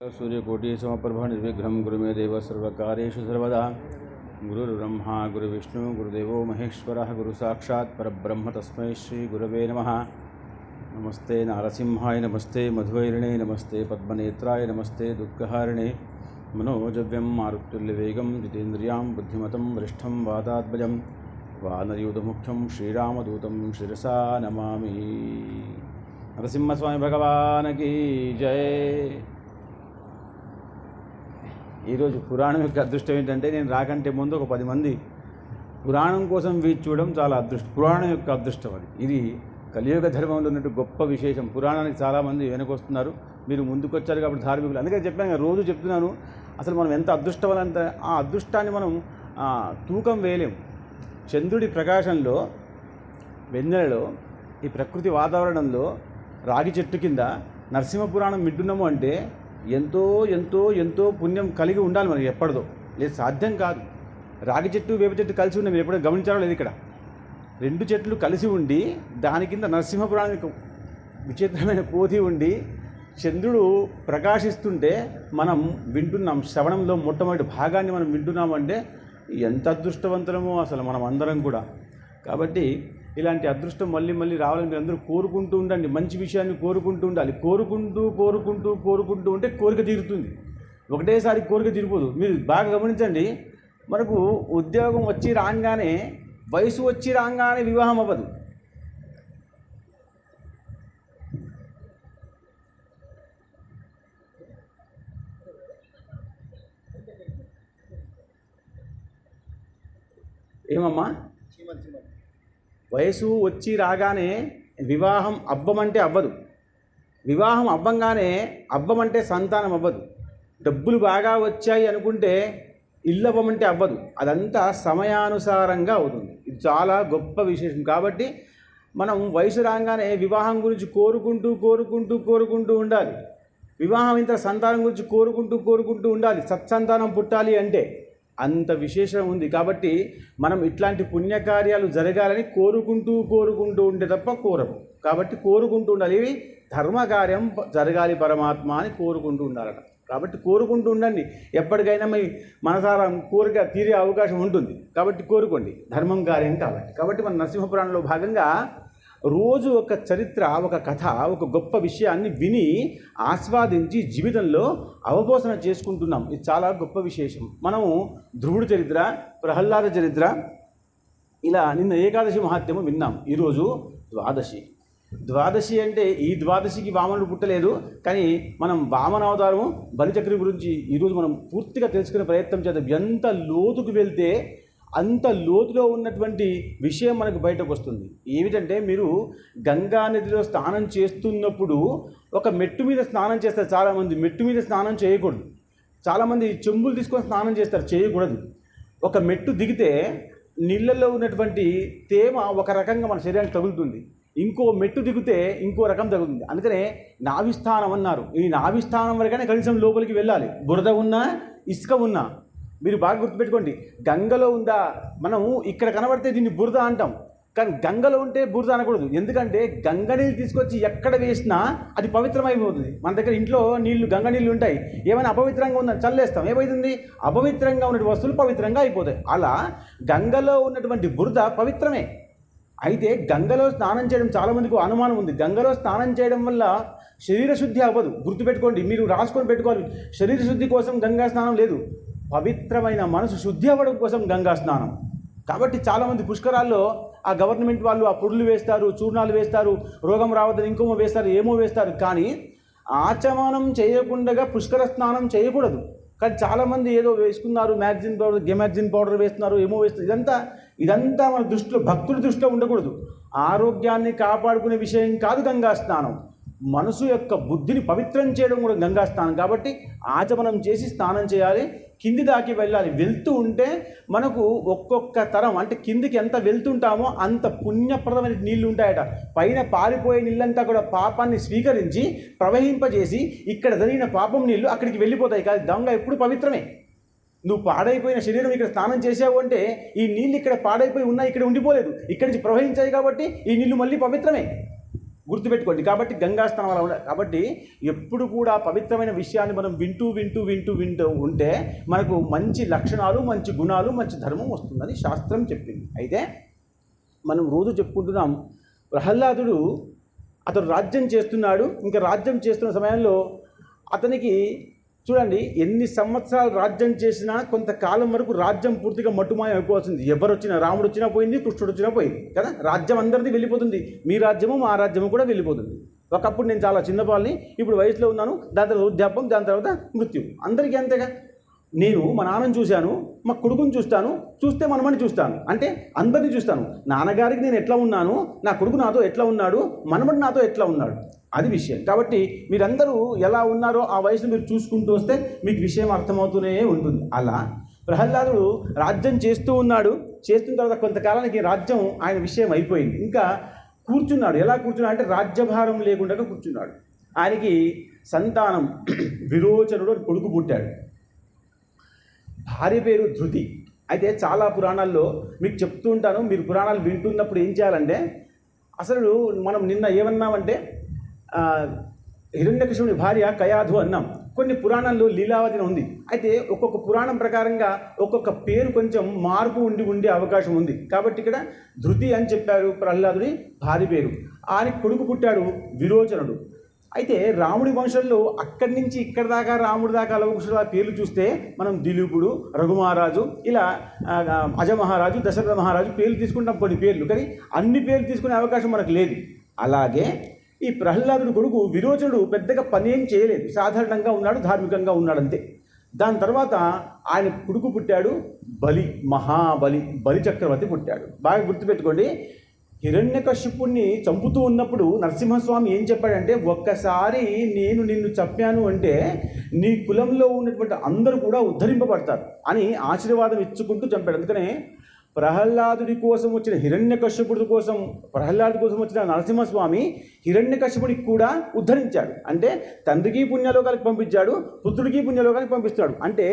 सूर्यकोटि समप्रभा निर्विघ्नं गुरु मे देव सर्वकार्येषु सर्वदा गुरुर्ब्रह्मा गुरुविष्णु गुरुदेवो महेश्वरः गुरु साक्षात् परब्रह्म तस्मै श्री गुरवे नमः। नमस्ते नारसिंहाय नमस्ते मध्वैरिणे नमस्ते पद्मनेत्राय नमस्ते दुःखहारिणे मनोजव्यं मारुत्युल्यवेगं जितेन्द्रियां बुद्धिमतं वरिष्ठं वातात्मजं वानरयूतमुख्यं श्रीरामदूतं शिरसा नमामि। नरसिंहस्वामी भगवान की जय। ఈరోజు పురాణం యొక్క అదృష్టం ఏంటంటే నేను రాకంటే ముందు ఒక 10 మంది పురాణం కోసం వేచి చూడడం చాలా అదృష్టం. పురాణం యొక్క అదృష్టం ఇది కలియుగ ధర్మంలో ఉన్నట్టు గొప్ప విశేషం. పురాణానికి చాలామంది వెనకొస్తున్నారు, మీరు ముందుకొచ్చారు కాబట్టి ధార్మికులు. అందుకని చెప్పాను, రోజు చెప్తున్నాను, అసలు మనం ఎంత అదృష్టవంత ఆ అదృష్టాన్ని మనం తూకం వేయలేము. చంద్రుడి ప్రకాశంలో, వెన్నెలలో, ఈ ప్రకృతి వాతావరణంలో, రాగి చెట్టు కింద నరసింహపురాణం వింటున్నాము అంటే ఎంతో ఎంతో ఎంతో పుణ్యం కలిగి ఉండాలి మనకి. ఎప్పటిదో లేదు, సాధ్యం కాదు. రాగి చెట్టు వేప చెట్టు కలిసి ఉండి మీరు ఎప్పుడైనా గమనించారో లేదు, ఇక్కడ 2 చెట్లు కలిసి ఉండి దాని కింద నరసింహపురాణానికి విచిత్రమైన పోతి ఉండి చంద్రుడు ప్రకాశిస్తుంటే మనం వింటున్నాం. శ్రవణంలో మొట్టమొదటి భాగాన్ని మనం వింటున్నామంటే ఎంత అదృష్టవంతులమో అసలు మనం అందరం కూడా. కాబట్టి ఇలాంటి అదృష్టం మళ్ళీ మళ్ళీ రావాలని మీరు అందరూ కోరుకుంటూ ఉండండి. మంచి విషయాన్ని కోరుకుంటూ ఉండాలి. కోరుకుంటూ కోరుకుంటూ కోరుకుంటూ ఉంటే కోరిక తీరుతుంది. ఒకటేసారి కోరిక తీరిపోదు. మీరు బాగా గమనించండి, మనకు ఉద్యోగం వచ్చి రాగానే, వయసు వచ్చి రాగానే వివాహం అవ్వదు. ఏమమ్మా, వయసు వచ్చి రాగానే వివాహం అవ్వమంటే అవ్వదు. వివాహం అవ్వంగానే అవ్వమంటే సంతానం అవ్వదు. డబ్బులు బాగా వచ్చాయి అనుకుంటే ఇల్లు అవ్వమంటే అవ్వదు. అదంతా సమయానుసారంగా అవుతుంది. ఇది చాలా గొప్ప విశేషం. కాబట్టి మనం వయసు రాగానే వివాహం గురించి కోరుకుంటూ కోరుకుంటూ కోరుకుంటూ ఉండాలి. వివాహం ఇంత సంతానం గురించి కోరుకుంటూ కోరుకుంటూ ఉండాలి. సత్సంతానం పుట్టాలి అంటే అంత విశేషం ఉంది. కాబట్టి మనం ఇట్లాంటి పుణ్యకార్యాలు జరగాలని కోరుకుంటూ కోరుకుంటూ ఉంటే తప్ప కోరము. కాబట్టి కోరుకుంటూ ఉండాలి. ఇవి ధర్మకార్యం జరగాలి పరమాత్మ అని కోరుకుంటూ ఉండాలట. కాబట్టి కోరుకుంటూ ఉండండి. ఎప్పటికైనా మీ మనసారా కోరిక తీరే అవకాశం ఉంటుంది. కాబట్టి కోరుకోండి, ధర్మం కార్యం కాబట్టి మన నరసింహపురాణంలో భాగంగా రోజు ఒక చరిత్ర, ఒక కథ, ఒక గొప్ప విషయాన్ని విని ఆస్వాదించి జీవితంలో అవబోధన చేసుకుంటున్నాం. ఇది చాలా గొప్ప విశేషం. మనము ధ్రువుడి చరిత్ర, ప్రహ్లాద చరిత్ర, ఇలా నిన్న ఏకాదశి మహాత్మ్యము విన్నాం. ఈరోజు ద్వాదశి అంటే ఈ ద్వాదశికి వామనుడు పుట్టలేదు, కానీ మనం వామన అవతారము బలిచక్రి గురించి ఈరోజు మనం పూర్తిగా తెలుసుకునే ప్రయత్నం చేద్దాం. ఎంత లోతుకు వెళ్తే అంత లోతులో ఉన్నటువంటి విషయం మనకు బయటకు వస్తుంది. ఏమిటంటే, మీరు గంగా నదిలో స్నానం చేస్తున్నప్పుడు ఒక మెట్టు మీద స్నానం చేస్తారు. చాలామంది మెట్టు మీద స్నానం చేయకూడదు. చాలామంది చెంబులు తీసుకొని స్నానం చేస్తారు, చేయకూడదు. ఒక మెట్టు దిగితే నీళ్ళల్లో ఉన్నటువంటి తేమ ఒక రకంగా మన శరీరానికి తగులుతుంది. ఇంకో మెట్టు దిగితే ఇంకో రకం తగులుతుంది. అందుకనే నాభిస్థానం అన్నారు. ఈ నాభిస్థానం వరకనే కనీసం లోపలికి వెళ్ళాలి. బురద ఉన్నా, ఇసుక ఉన్నా. మీరు బాగా గుర్తుపెట్టుకోండి, గంగలో ఉందా, మనము ఇక్కడ కనబడితే దీన్ని బురద అంటాం, కానీ గంగలో ఉంటే బురద అనకూడదు. ఎందుకంటే గంగ నీళ్ళు తీసుకొచ్చి ఎక్కడ వేసినా అది పవిత్రమైపోతుంది. మన దగ్గర ఇంట్లో నీళ్లు, గంగ నీళ్ళు ఉంటాయి, ఏమైనా అపవిత్రంగా ఉందని చల్లేస్తాం, ఏమవుతుంది? అపవిత్రంగా ఉన్న వస్తువులు పవిత్రంగా అయిపోతాయి. అలా గంగలో ఉన్నటువంటి బురద పవిత్రమే. అయితే గంగలో స్నానం చేయడం చాలామందికి అనుమానం ఉంది. గంగలో స్నానం చేయడం వల్ల శరీర శుద్ధి అవ్వదు. గుర్తుపెట్టుకోండి, మీరు రాసుకొని పెట్టుకోవాలి. శరీర శుద్ధి కోసం గంగా స్నానం లేదు, పవిత్రమైన మనసు శుద్ధి అవ్వడం కోసం గంగా స్నానం. కాబట్టి చాలామంది పుష్కరాల్లో ఆ గవర్నమెంట్ వాళ్ళు ఆ పొడులు వేస్తారు, చూర్ణాలు వేస్తారు, రోగం రావద్దని ఇంకోమో వేస్తారు, ఏమో వేస్తారు. కానీ ఆచమనం చేయకుండా పుష్కర స్నానం చేయకూడదు. కానీ చాలామంది ఏదో వేసుకున్నారు, మ్యాగ్జిన్ పౌడర్, గెమాగ్జిన్ పౌడర్ వేస్తున్నారు, ఏమో వేస్తున్నారు. ఇదంతా మన దృష్టిలో, భక్తుల దృష్టిలో ఉండకూడదు. ఆరోగ్యాన్ని కాపాడుకునే విషయం కాదు గంగా స్నానం. మనసు యొక్క బుద్ధిని పవిత్రం చేయడం కూడా గంగా స్నానం. కాబట్టి ఆచమనం చేసి స్నానం చేయాలి, కింది దాకి వెళ్ళాలి. వెళ్తూ ఉంటే మనకు ఒక్కొక్క తరం, అంటే కిందికి ఎంత వెళ్తుంటామో అంత పుణ్యప్రదమైన నీళ్లు ఉంటాయట. పైన పారిపోయే నీళ్ళంతా కూడా పాపాన్ని స్వీకరించి ప్రవహింపజేసి ఇక్కడ జరిగిన పాపం నీళ్లు అక్కడికి వెళ్ళిపోతాయి. కానీ గంగ ఎప్పుడు పవిత్రమే. నువ్వు పాడైపోయిన శరీరం ఇక్కడ స్నానం చేసావు అంటే ఈ నీళ్ళు ఇక్కడ పాడైపోయి ఉన్నా, ఇక్కడ ఉండిపోలేదు, ఇక్కడి నుంచి ప్రవహించాయి. కాబట్టి ఈ నీళ్లు మళ్ళీ పవిత్రమే. గుర్తుపెట్టుకోండి. కాబట్టి గంగా స్నానం అలా ఉండాలి. కాబట్టి ఎప్పుడు కూడా పవిత్రమైన విషయాన్ని మనం వింటూ ఉంటే మనకు మంచి లక్షణాలు, మంచి గుణాలు, మంచి ధర్మం వస్తుందని శాస్త్రం చెప్పింది. అయితే మనం రోజు చెప్పుకుంటున్నాం, ప్రహ్లాదుడు అతడు రాజ్యం చేస్తున్నాడు. ఇంకా రాజ్యం చేస్తున్న సమయంలో అతనికి చూడండి, ఎన్ని సంవత్సరాలు రాజ్యం చేసినా కొంతకాలం వరకు రాజ్యం పూర్తిగా మట్టుమాయం అయిపోతుంది. ఎవరు వచ్చినా, రాముడు వచ్చినా పోయింది, కృష్ణుడు వచ్చినా పోయింది కదా. రాజ్యం అందరిది వెళ్ళిపోతుంది. మీ రాజ్యము మా రాజ్యము కూడా వెళ్ళిపోతుంది. ఒకప్పుడు నేను చాలా చిన్నపాలని, ఇప్పుడు వయసులో ఉన్నాను, దాని తర్వాత వృద్ధాప్యం, దాని తర్వాత మృత్యు. అందరికీ అంతేగా. నేను మా నాన్నని చూశాను, మా కొడుకుని చూస్తే మనమని చూస్తాను, అంటే అందరినీ చూస్తాను. నాన్నగారికి నేను ఎట్లా ఉన్నాను, నా కొడుకు నాతో ఎట్లా ఉన్నాడు, మనమడి నాతో ఎట్లా ఉన్నాడు, అది విషయం. కాబట్టి మీరందరూ ఎలా ఉన్నారో ఆ వయసును మీరు చూసుకుంటూ వస్తే మీకు విషయం అర్థమవుతూనే ఉంటుంది. అలా ప్రహ్లాదుడు రాజ్యం చేస్తూ ఉన్నాడు. చేస్తున్న తర్వాత కొంతకాలానికి రాజ్యం ఆయన విషయం అయిపోయింది. ఇంకా కూర్చున్నాడు. ఎలా కూర్చున్నాడు అంటే రాజ్యభారం లేకుండా కూర్చున్నాడు. ఆయనకి సంతానం విరోచనుడు కొడుకు పుట్టాడు. భార్య పేరు ధృతి. అయితే చాలా పురాణాల్లో మీకు చెప్తూ ఉంటాను, మీరు పురాణాలు వింటున్నప్పుడు ఏం చేయాలంటే, అసలు మనం నిన్న ఏమన్నామంటే హిరణ్యకశిపుని భార్య కయాధు అన్నాం. కొన్ని పురాణాల్లో లీలావతిని ఉంది. అయితే ఒక్కొక్క పురాణం ప్రకారంగా ఒక్కొక్క పేరు కొంచెం మార్పు ఉండే అవకాశం ఉంది. కాబట్టి ఇక్కడ ధృతి అని చెప్పారు ప్రహ్లాదుని భార్య పేరు. ఆయనకి కొడుకు పుట్టాడు విరోచనుడు. అయితే రాముడి వంశంలో అక్కడి నుంచి ఇక్కడి దాకా రాముడి దాకా లవకుశుల పేర్లు చూస్తే మనం దిలీపుడు, రఘుమహారాజు, ఇలా అజమహారాజు, దశరథ మహారాజు పేర్లు తీసుకుంటాం కొన్ని పేర్లు. కానీ అన్ని పేర్లు తీసుకునే అవకాశం మనకు లేదు. అలాగే ఈ ప్రహ్లాదుడి కొడుకు విరోచనుడు పెద్దగా పనేం చేయలేదు, సాధారణంగా ఉన్నాడు, ధార్మికంగా ఉన్నాడు అంతే. దాని తర్వాత ఆయన కొడుకు పుట్టాడు మహాబలి, బలి చక్రవర్తి పుట్టాడు. బాగా గుర్తుపెట్టుకోండి, హిరణ్యకశిపుణ్ణి చంపుతూ ఉన్నప్పుడు నరసింహస్వామి ఏం చెప్పాడంటే, ఒక్కసారి నేను నిన్ను చంపాను అంటే నీ కులంలో ఉన్నటువంటి అందరూ కూడా ఉద్ధరింపబడతారు అని ఆశీర్వాదం ఇచ్చుకుంటూ చంపాడు. అందుకనే ప్రహ్లాదుడి కోసం వచ్చిన హిరణ్యకశ్యపుడి కోసం, ప్రహ్లాదుడి కోసం వచ్చిన నరసింహస్వామి హిరణ్యకశ్యపుడికి కూడా ఉద్ధరించాడు. అంటే తండ్రికి పుణ్యలోకానికి పంపించాడు, పుత్రుడికి పుణ్యలోకానికి పంపిస్తాడు. అంటే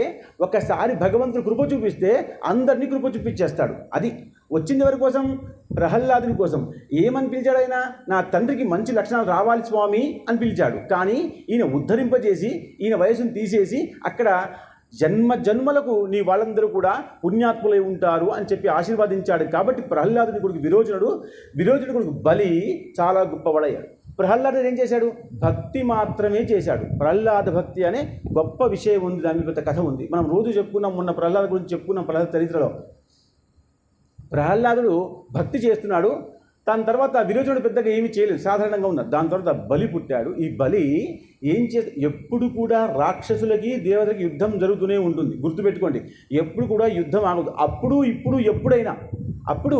ఒకసారి భగవంతుడు కృప చూపిస్తే అందరినీ కృప చూపించేస్తాడు. అది వచ్చింది ఎవరి కోసం? ప్రహ్లాదుడి కోసం. ఏమని పిలిచాడు ఆయన? నా తండ్రికి మంచి లక్షణాలు రావాలి స్వామి అని పిలిచాడు. కానీ ఈయన ఉద్ధరింపజేసి ఈయన వయసును తీసేసి అక్కడ జన్మలకు నీ వాళ్ళందరూ కూడా పుణ్యాత్ములై ఉంటారు అని చెప్పి ఆశీర్వదించాడు. కాబట్టి ప్రహ్లాదుని కొడుకు విరోచనుడి కొడుకు బలి చాలా గొప్పవాడయ్యాడు. ప్రహ్లాదుడు ఏం చేశాడు? భక్తి మాత్రమే చేశాడు. ప్రహ్లాద భక్తి అనే గొప్ప విషయం ఉంది, దాని పెద్ద కథ ఉంది. మనం రోజు చెప్పుకున్నాం, మొన్న ప్రహ్లాద గురించి చెప్పుకున్నాం ప్రహ్లాద చరిత్రలో. ప్రహ్లాదుడు భక్తి చేస్తున్నాడు. దాని తర్వాత విరోచనుడు పెద్దగా ఏమీ చేయలేదు, సాధారణంగా ఉన్నారు. దాని తర్వాత బలి పుట్టాడు. ఈ బలి ఎప్పుడు కూడా రాక్షసులకి దేవతలకి యుద్ధం జరుగుతూనే ఉంటుంది. గుర్తుపెట్టుకోండి, ఎప్పుడు కూడా యుద్ధం ఆగదు. అప్పుడు ఇప్పుడు ఎప్పుడైనా అప్పుడు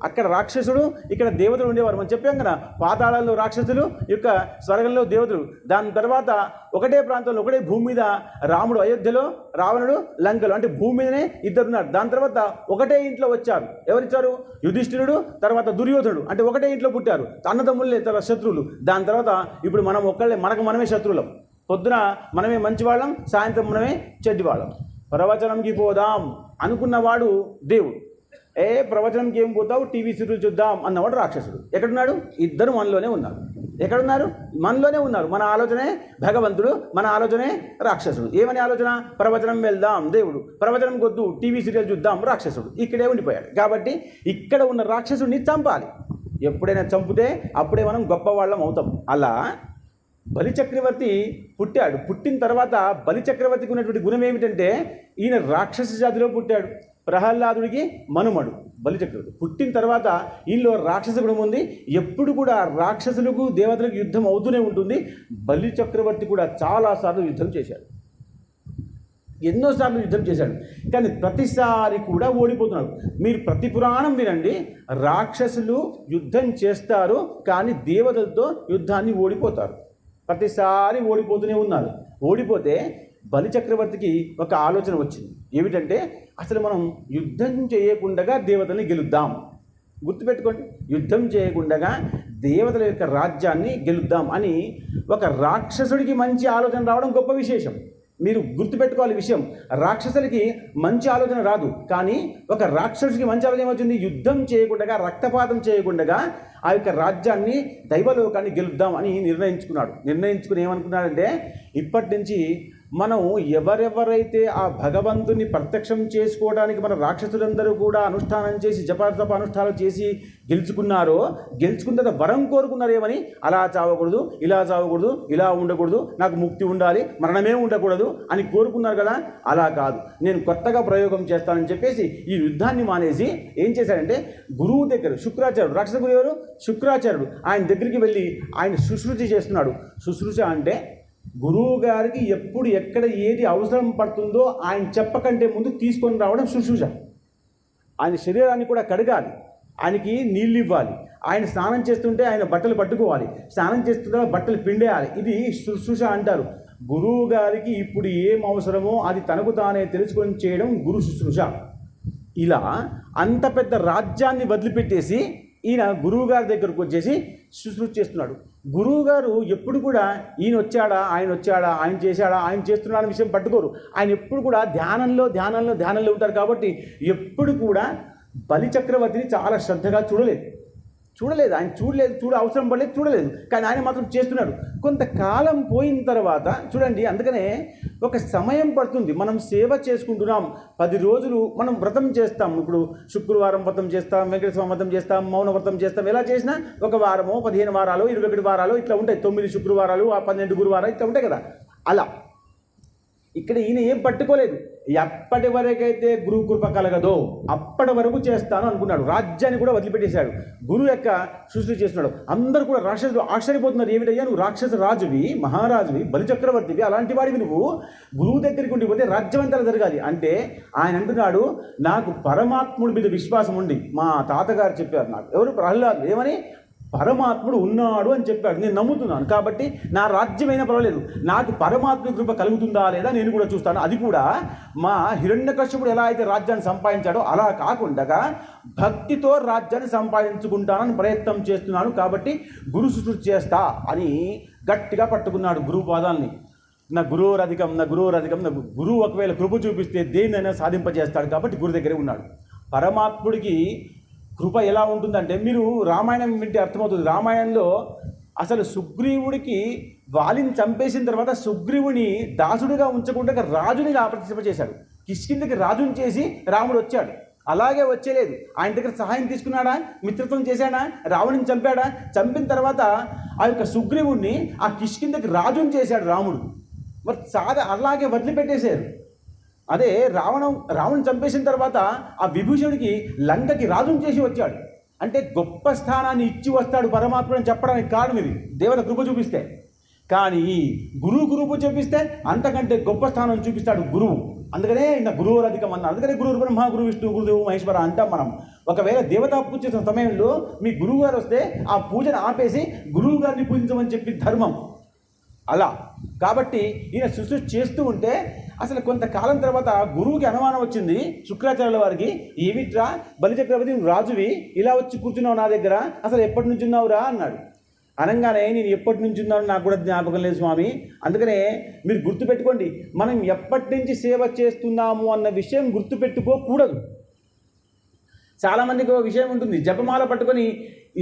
అక్కడ రాక్షసుడు, ఇక్కడ దేవతలు ఉండేవారు. మనం చెప్పాం కదా, పాతాళంలో రాక్షసులు, యొక్క స్వర్గంలో దేవతలు. దాని తర్వాత ఒకటే ప్రాంతంలో ఒకటే భూమి మీద రాముడు అయోధ్యలో, రావణుడు లంకలో, అంటే భూమి మీదనే ఇద్దరున్నారు. దాని తర్వాత ఒకటే ఇంట్లో వచ్చారు. ఎవరిచ్చారు? యుధిష్ఠిరుడు, తర్వాత దుర్యోధనుడు, అంటే ఒకటే ఇంట్లో పుట్టారు. అన్నదమ్ములే తర్వాత శత్రువులు. దాని తర్వాత ఇప్పుడు మనం మనకు మనమే శత్రువులం. పొద్దున మనమే మంచివాళ్ళం, సాయంత్రం మనమే చెడ్డివాళ్ళం. ప్రవచనంకి పోదాం అనుకున్నవాడు దేవుడు. ప్రవచనంకి ఏం పోతావు, టీవీ సీరియల్ చూద్దాం అన్నవాడు రాక్షసుడు. ఎక్కడున్నాడు? ఇద్దరు మనలోనే ఉన్నారు. ఎక్కడున్నారు? మనలోనే ఉన్నారు. మన ఆలోచనే భగవంతుడు, మన ఆలోచనే రాక్షసుడు. ఏమని ఆలోచన? ప్రవచనం వెళ్దాం దేవుడు, ప్రవచనం కొద్దు టీవీ సీరియల్ చూద్దాం రాక్షసుడు. ఇక్కడే ఉండిపోయాడు. కాబట్టి ఇక్కడ ఉన్న రాక్షసుడిని చంపాలి. ఎప్పుడైనా చంపితే అప్పుడే మనం గొప్పవాళ్ళం అవుతాం. అలా బలిచక్రవర్తి పుట్టాడు. పుట్టిన తర్వాత బలిచక్రవర్తికి ఉన్నటువంటి గుణం ఏమిటంటే, ఈయన రాక్షస జాతిలో పుట్టాడు. ప్రహ్లాదుడికి మనుమడు బలిచక్రవర్తి. పుట్టిన తర్వాత ఈయనలో రాక్షస గుణం ఉంది. ఎప్పుడు కూడా రాక్షసులకు దేవతలకు యుద్ధం అవుతూనే ఉంటుంది. బలిచక్రవర్తి కూడా చాలాసార్లు యుద్ధం చేశాడు, ఎన్నోసార్లు యుద్ధం చేశాడు. కానీ ప్రతిసారి కూడా ఓడిపోతున్నాడు. మీరు ప్రతి పురాణం వినండి, రాక్షసులు యుద్ధం చేస్తారు కానీ దేవతలతో యుద్ధాన్ని ఓడిపోతారు. ప్రతిసారి ఓడిపోతూనే ఉన్నారు. ఓడిపోతే బలిచక్రవర్తికి ఒక ఆలోచన వచ్చింది. ఏమిటంటే, అసలు మనం యుద్ధం చేయకుండా దేవతల్ని గెలుద్దాం. గుర్తుపెట్టుకోండి, యుద్ధం చేయకుండా దేవతల యొక్క రాజ్యాన్ని గెలుద్దాం అని ఒక రాక్షసుడికి మంచి ఆలోచన రావడం గొప్ప విశేషం. మీరు గుర్తుపెట్టుకోవాలి విషయం. రాక్షసులకి మంచి ఆలోచన రాదు, కానీ ఒక రాక్షసుడికి మంచి ఆలోచన ఏమవుతుంది? యుద్ధం చేయకుండా, రక్తపాతం చేయకుండా ఆ యొక్క రాజ్యాన్ని, దైవలోకాన్ని గెలుద్దాం అని నిర్ణయించుకుని ఏమనుకున్నాడంటే, ఇప్పటి నుంచి మనం ఎవరెవరైతే ఆ భగవంతుని ప్రత్యక్షం చేసుకోవడానికి మన రాక్షసులందరూ కూడా అనుష్ఠానం చేసి జపతప అనుష్ఠానాలు చేసి గెలుచుకున్న తర్వాత వరం కోరుకున్నారేమని, అలా చావకూడదు, ఇలా చావకూడదు, ఇలా ఉండకూడదు, నాకు ముక్తి ఉండాలి, మరణమే ఉండకూడదు అని కోరుకున్నారు కదా. అలా కాదు, నేను కొత్తగా ప్రయోగం చేస్తానని చెప్పేసి ఈ యుద్ధాన్ని మానేసి ఏం చేశాడంటే, గురువు దగ్గర శుక్రాచార్యుడు, రాక్షస గురువు ఎవరు? శుక్రాచార్యుడు, ఆయన దగ్గరికి వెళ్ళి ఆయన శుశ్రూష చేస్తున్నాడు. శుశ్రూష అంటే గురువు గారికి ఎప్పుడు ఎక్కడ ఏది అవసరం పడుతుందో ఆయన చెప్పకంటే ముందు తీసుకొని రావడం శుశ్రూష. ఆయన శరీరాన్ని కూడా కడగాలి, ఆయనకి నీళ్ళు ఇవ్వాలి, ఆయన స్నానం చేస్తుంటే ఆయన బట్టలు పట్టుకోవాలి, స్నానం చేస్తుంటే బట్టలు పిండేయాలి. ఇది శుశ్రూష అంటారు. గురువు గారికి ఇప్పుడు ఏం అవసరమో అది తనకు తానే తెలుసుకొని చేయడం గురు శుశ్రూష. ఇలా అంత పెద్ద రాజ్యాన్ని వదిలిపెట్టేసి ఈయన గురువుగారి దగ్గరకు వచ్చేసి శుశ్రూష చేస్తున్నాడు. గురువుగారు ఎప్పుడు కూడా ఈయన వచ్చాడా, ఆయన చేశాడా, ఆయన చేస్తున్నాడు అనే విషయం పట్టుకోరు. ఆయన ఎప్పుడు కూడా ధ్యానంలో ఉంటారు. కాబట్టి ఎప్పుడు కూడా బలిచక్రవర్తిని చాలా శ్రద్ధగా ఆయన అవసరం పడలేదు, చూడలేదు. కానీ ఆయన మాత్రం చేస్తున్నాడు. కొంతకాలం పోయిన తర్వాత చూడండి, అందుకనే ఒక సమయం పడుతుంది. మనం సేవ చేసుకుంటున్నాం, 10 రోజులు మనం వ్రతం చేస్తాం. ఇప్పుడు శుక్రవారం వ్రతం చేస్తాం, వెంకటేశ్వర వ్రతం చేస్తాం, మౌన వ్రతం చేస్తాం. ఎలా చేసినా ఒక వారమో 15 వారాలు 21 వారాలు ఇట్లా ఉంటాయి. 9 శుక్రవారాలు, 12 గురువారాలు ఇట్లా ఉంటాయి కదా. అలా ఇక్కడ ఈయన ఏం పట్టుకోలేదు. ఎప్పటి వరకైతే గురువు కృప కలగదో అప్పటి వరకు చేస్తాను అనుకున్నాడు. రాజ్యాన్ని కూడా వదిలిపెట్టేశాడు. గురువు యొక్క సృష్టి చేస్తున్నాడు. అందరూ కూడా రాక్షసులు ఆశ్చర్యపోతున్నారు. ఏమిటయ్యా, నువ్వు రాక్షస రాజువి, మహారాజువి, బలిచక్రవర్తివి, అలాంటి వాడివి నువ్వు గురువు దగ్గరికి ఉండిపోతే రాజ్యం అంతా జరగాలి అంటే ఆయన అంటున్నాడు, నాకు పరమాత్ముడి మీద విశ్వాసం ఉండి, మా తాతగారు చెప్పారు నాకు, ఎవరు ప్రహ్లాదు, ఏమని, పరమాత్ముడు ఉన్నాడు అని చెప్పాడు. నేను నమ్ముతున్నాను, కాబట్టి నా రాజ్యమైనా పర్వాలేదు, నాకు పరమాత్మ కృప కలుగుతుందా లేదా నేను కూడా చూస్తాను. అది కూడా మా హిరణ్యకశ్యపుడు ఎలా అయితే రాజ్యాన్ని సంపాదించాడో అలా కాకుండా భక్తితో రాజ్యాన్ని సంపాదించుకుంటానని ప్రయత్నం చేస్తున్నాను. కాబట్టి గురు శుశ్రూష చేస్తా అని గట్టిగా పట్టుకున్నాడు గురువు పాదాలని. నా గురువురధికం. గురువు ఒకవేళ కృప చూపిస్తే దేన్నైనా సాధింపజేస్తాడు. కాబట్టి గురు దగ్గరే ఉన్నాడు. పరమాత్ముడికి కృప ఎలా ఉంటుందంటే, మీరు రామాయణం వింటే అర్థమవుతుంది. రామాయణంలో అసలు సుగ్రీవుడికి వాలిని చంపేసిన తర్వాత సుగ్రీవుని దాసుడిగా ఉంచకుండా రాజుని ప్రతిష్ఠింపజేశాడు. కిష్కిందకి రాజుని చేసి రాముడు వచ్చాడు. అలాగే వచ్చేలేదు. ఆయన దగ్గర సహాయం తీసుకున్నాడా, మిత్రత్వం చేశాడా, రావణుని చంపాడా? చంపిన తర్వాత ఆ యొక్క సుగ్రీవుడిని ఆ కిష్కిందకి రాజుని చేశాడు రాముడు. మరి అలాగే వదిలిపెట్టేశారు. అదే రావణుని చంపేసిన తర్వాత ఆ విభూషణుడికి లంకకి రాజుని చేసి వచ్చాడు. అంటే గొప్ప స్థానాన్ని ఇచ్చి వస్తాడు పరమాత్ముడు అని చెప్పడానికి కారణం ఇది, దేవత కృప చూపిస్తే. కానీ గురువు కృప చూపిస్తే అంతకంటే గొప్ప స్థానం చూపిస్తాడు గురువు. అందుకనే ఇంకా గురువురధికం అన్నారు. అందుకనే గురువు బ్రహ్మ, గురు విష్ణు, గురుదేవు మహేశ్వర అంటాం మనం. ఒకవేళ దేవతా పూజ చేసిన సమయంలో మీ గురువు గారు వస్తే ఆ పూజను ఆపేసి గురువు గారిని పూజించమని చెప్పి ధర్మం. అలా కాబట్టి ఈయన శుశ్రూష చేస్తూ ఉంటే అసలు కొంతకాలం తర్వాత గురువుకి అనుమానం వచ్చింది. శుక్రాచార్యుల వారికి, ఏమిట్రా బలిచక్రవర్తి రాజువి, ఇలా వచ్చి కూర్చున్నావు నా దగ్గర, అసలు ఎప్పటి నుంచి ఉన్నావురా అన్నాడు. అనగానే నేను ఎప్పటి నుంచి ఉన్నాను నాకు కూడా జ్ఞాపకం లేదు స్వామి, అందుకనే మీరు గుర్తుపెట్టుకోండి, మనం ఎప్పటి నుంచి సేవ చేస్తున్నాము అన్న విషయం గుర్తుపెట్టుకోకూడదు. చాలామందికి ఒక విషయం ఉంటుంది, జపమాల పట్టుకొని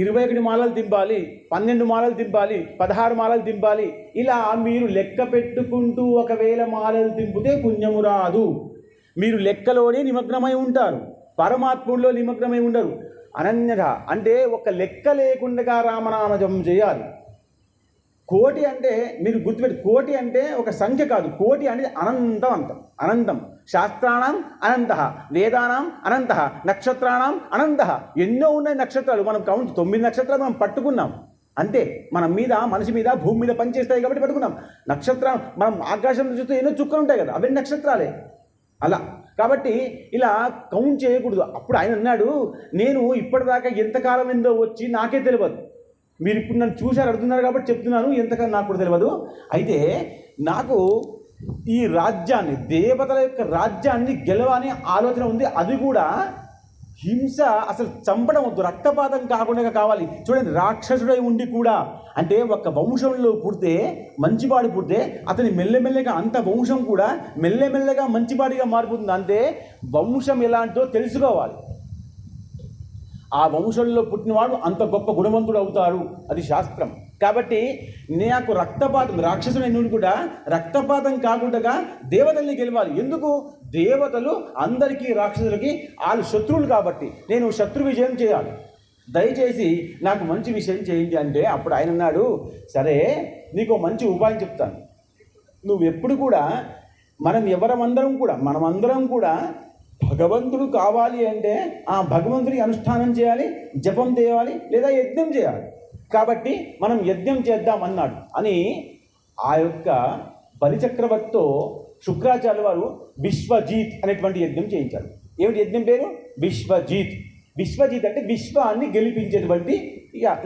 21 మాలలు దింపాలి, 12 మాలలు దింపాలి, 16 మాలలు దింపాలి. ఇలా మీరు లెక్క పెట్టుకుంటూ ఒకవేళ మాలలు దింపితే పుణ్యము రాదు. మీరు లెక్కలోనే నిమగ్నమై ఉంటారు, పరమాత్ముడిలో నిమగ్నమై ఉండరు. అనన్యత అంటే ఒక లెక్క లేకుండా రామనామజపం చేయాలి. కోటి అంటే మీరు గుర్తుపెట్టి, కోటి అంటే ఒక సంఖ్య కాదు, కోటి అనేది అనంతం. శాస్త్రాణం అనంత, వేదానాం అనంత, నక్షత్రాణం అనంత. ఎన్నో ఉన్నాయి నక్షత్రాలు, మనం కౌంట్ 9 నక్షత్రాలు మనం పట్టుకున్నాం అంతే. మనిషి మీద భూమి మీద పనిచేస్తాయి కాబట్టి పట్టుకున్నాం. నక్షత్రం మనం ఆకాశంలో చూస్తే ఎన్నో చుక్కలు ఉంటాయి కదా, అవన్నీ నక్షత్రాలే. అలా కాబట్టి ఇలా కౌంట్ చేయకూడదు. అప్పుడు ఆయన అన్నాడు, నేను ఇప్పటిదాకా ఎంతకాలం ఏందో వచ్చి నాకే తెలియదు, మీరు ఇప్పుడు నన్ను చూశారు అడుగుతున్నారు కాబట్టి చెప్తున్నాను, ఎంతకన్నా నాకు కూడా తెలియదు. అయితే నాకు ఈ రాజ్యాన్ని, దేవతల యొక్క రాజ్యాన్ని గెలవని ఆలోచన ఉంది. అది కూడా హింస అసలు చంపడం వద్దు, రక్తపాతం కాకుండా కావాలి. చూడండి, రాక్షసుడై ఉండి కూడా, అంటే ఒక వంశంలో పుడితే మంచివాడు పుడితే అతని మెల్లమెల్లగా అంత వంశం కూడా మెల్లమెల్లగా మంచివాడిగా మారిపోతుంది. అంటే వంశం ఎలాంటో తెలుసుకోవాలి. ఆ వంశంలో పుట్టినవాడు అంత గొప్ప గుణవంతుడు అవుతాడు, అది శాస్త్రం. కాబట్టి నాకు రక్తపాతం, రాక్షసుని నుండి కూడా రక్తపాతం కాకుండా దేవతల్ని గెలవాలి. ఎందుకు? దేవతలు అందరికీ రాక్షసులకి వాళ్ళు శత్రువులు కాబట్టి నేను శత్రు విజయం చేయాలి. దయచేసి నాకు మంచి విషయం చేయండి అంటే అప్పుడు ఆయన అన్నాడు, సరే నీకు మంచి ఉపాయం చెప్తాను. నువ్వు ఎప్పుడు కూడా మనమందరం కూడా భగవంతుడు కావాలి అంటే ఆ భగవంతుడికి అనుష్ఠానం చేయాలి, జపం చేయాలి, లేదా యజ్ఞం చేయాలి. కాబట్టి మనం యజ్ఞం చేద్దామన్నాడు అని ఆ యొక్క బలిచక్రవర్తితో శుక్రాచార్య వారు విశ్వజీత్ అనేటువంటి యజ్ఞం చేయించారు. ఏమిటి యజ్ఞం పేరు? విశ్వజీత్. విశ్వజీత్ అంటే విశ్వాన్ని గెలిపించేటువంటి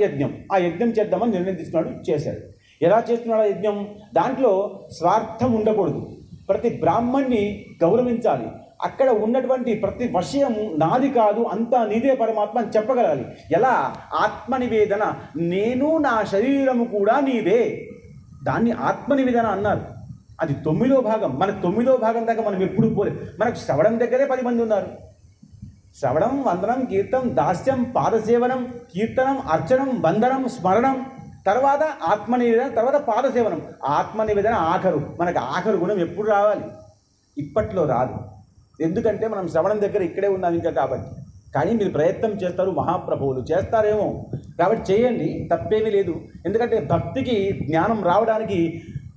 యజ్ఞం. ఆ యజ్ఞం చేద్దామని నిర్ణయం తీసుకున్నాడు, చేశాడు. ఎలా చేస్తున్నాడు ఆ యజ్ఞం? దాంట్లో స్వార్థం ఉండకూడదు, ప్రతి బ్రాహ్మణ్ణి గౌరవించాలి, అక్కడ ఉన్నటువంటి ప్రతి విషయం నాది కాదు, అంతా నీదే పరమాత్మ అని చెప్పగలగాలి. ఎలా? ఆత్మనివేదన, నేను నా శరీరము కూడా నీదే, దాన్ని ఆత్మనివేదన అన్నారు. అది 9వ భాగం. మన 9వ భాగం దాకా మనం ఎప్పుడు పోలేదు. మనకు శ్రవణం దగ్గరే 10 మంది ఉన్నారు. శ్రవణం, వందనం, కీర్తనం, దాస్యం, పాదసేవనం, కీర్తనం, అర్చనం, వందనం, స్మరణం, తర్వాత ఆత్మనివేదన, తర్వాత పాదసేవనం. ఆత్మనివేదన ఆఖరు. మనకు ఆఖరు గుణం ఎప్పుడు రావాలి? ఇప్పట్లో రాదు. ఎందుకంటే మనం శ్రవణం దగ్గర ఇక్కడే ఉన్నాం ఇంకా కాబట్టి. కానీ మీరు ప్రయత్నం చేస్తారు, మహాప్రభువులు చేస్తారేమో, కాబట్టి చేయండి, తప్పేమీ లేదు. ఎందుకంటే భక్తికి జ్ఞానం రావడానికి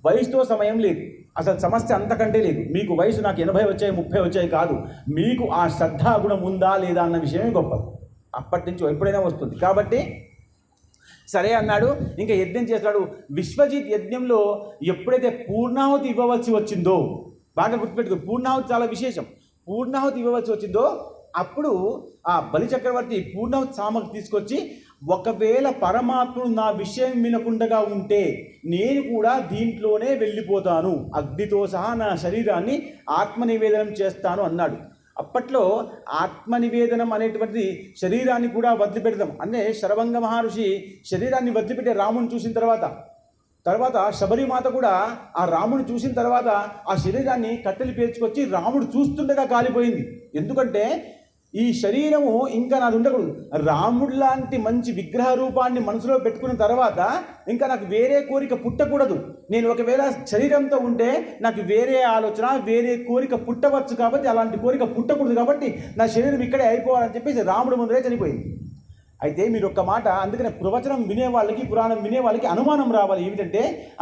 వయసుతో సమయం లేదు, అసలు సమస్య అంతకంటే లేదు. మీకు వయసు నాకు 80 వచ్చాయి 30 వచ్చాయి కాదు, మీకు ఆ శ్రద్ధాగుణం ఉందా లేదా అన్న విషయమే గొప్ప. అప్పటి నుంచి ఎప్పుడైనా వస్తుంది. కాబట్టి సరే అన్నాడు. ఇంకా యజ్ఞం చేస్తాడు. విశ్వజిత్ యజ్ఞంలో ఎప్పుడైతే పూర్ణాహుతి ఇవ్వవలసి వచ్చిందో, బాగా గుర్తుపెట్టుకో, పూర్ణాహుతి చాలా విశేషం. పూర్ణాహుతి ఇవ్వవలసి వచ్చిందో అప్పుడు ఆ బలిచక్రవర్తి పూర్ణాహుతి సామగ్రి తీసుకొచ్చి, ఒకవేళ పరమాత్ముడు నా విషయం వినకుండా ఉంటే నేను కూడా దీంట్లోనే వెళ్ళిపోతాను, అగ్నితో సహా నా శరీరాన్ని ఆత్మనివేదనం చేస్తాను అన్నాడు. అప్పట్లో ఆత్మనివేదనం అనేటువంటి శరీరాన్ని కూడా వదిలిపెడతాం. అంటే శరభంగ మహర్షి శరీరాన్ని వదిలిపెట్టే రాముని చూసిన తర్వాత శబరిమాత కూడా ఆ రాముని చూసిన తర్వాత ఆ శరీరాన్ని కట్టెలు పేర్చుకొచ్చి రాముడు చూస్తుండగా కాలిపోయింది. ఎందుకంటే ఈ శరీరము ఇంకా నాది ఉండకూడదు, రాముడు లాంటి మంచి విగ్రహ రూపాన్ని మనసులో పెట్టుకున్న తర్వాత ఇంకా నాకు వేరే కోరిక పుట్టకూడదు. నేను ఒకవేళ శరీరంతో ఉంటే నాకు వేరే ఆలోచన, వేరే కోరిక పుట్టవచ్చు, కాబట్టి అలాంటి కోరిక పుట్టకూడదు, కాబట్టి నా శరీరం ఇక్కడే అయిపోవాలని చెప్పేసి రాముడు ముందరే చనిపోయింది. అయితే మీరు ఒక్క మాట, అందుకనే ప్రవచనం వినేవాళ్ళకి, పురాణం వినేవాళ్ళకి అనుమానం రావాలి. ఏమిటంటే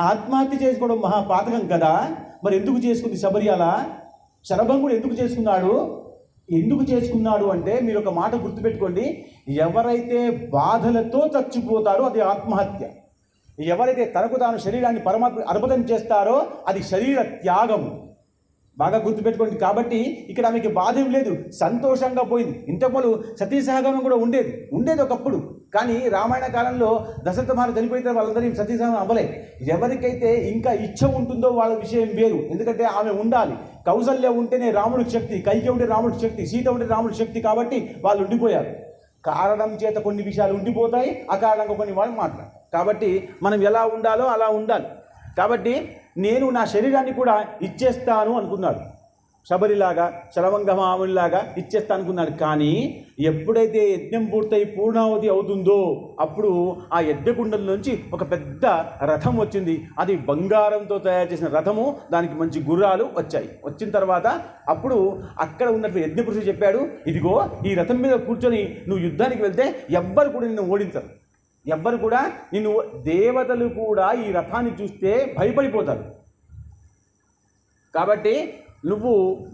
ఆత్మహత్య చేసుకోవడం మహాపాతకం కదా, మరి ఎందుకు చేసుకుంది శబరి? అలా శరభంగుడు ఎందుకు చేసుకున్నాడు అంటే మీరు ఒక మాట గుర్తుపెట్టుకోండి, ఎవరైతే బాధలతో చచ్చిపోతారో అది ఆత్మహత్య, ఎవరైతే తనకు తాను శరీరాన్ని పరమాత్మ అర్పణం చేస్తారో అది శరీర త్యాగము. బాగా గుర్తుపెట్టుకోండి. కాబట్టి ఇక్కడ ఆమెకి బాధ ఏం లేదు, సంతోషంగా పోయింది. ఇంతకుముందు సతీ సహగమనం కూడా ఉండేది ఒకప్పుడు, కానీ రామాయణ కాలంలో దశరథ మహారాజు చనిపోయిన వాళ్ళందరూ సతీ సహగమనం అవ్వలే. ఎవరికైతే ఇంకా ఇచ్చ ఉంటుందో వాళ్ళ విషయం వేరు, ఎందుకంటే ఆమె ఉండాలి. కౌసల్య ఉంటేనే రాముడికి శక్తి, కైక ఉంటే రాముడికి శక్తి, సీత ఉంటే రాముడికి శక్తి, కాబట్టి వాళ్ళు ఉండిపోయారు. కారణం చేత కొన్ని విషయాలు ఉండిపోతాయి, అకారణంగా కొన్ని వాళ్ళు మాట్లాడతారు. కాబట్టి మనం ఎలా ఉండాలో అలా ఉండాలి. కాబట్టి నేను నా శరీరాన్ని కూడా ఇచ్చేస్తాను అనుకున్నాడు, శబరిలాగా శరభంగమామునిలాగా ఇచ్చేస్తా అనుకున్నాడు. కానీ ఎప్పుడైతే యజ్ఞం పూర్తయి పూర్ణావతి అవుతుందో అప్పుడు ఆ యజ్ఞకుండం నుంచి ఒక పెద్ద రథం వచ్చింది. అది బంగారంతో తయారు చేసిన రథము, దానికి మంచి గుర్రాలు వచ్చాయి. వచ్చిన తర్వాత అప్పుడు అక్కడ ఉన్నటువంటి యజ్ఞపురుషుడు చెప్పాడు, ఇదిగో ఈ రథం మీద కూర్చొని నువ్వు యుద్ధానికి వెళ్తే ఎవ్వరు కూడా నిన్ను ఓడించరు, ఎవ్వరు కూడా నిన్ను, దేవతలు కూడా ఈ రథాన్ని చూస్తే భయపడిపోతారు, కాబట్టి నువ్వు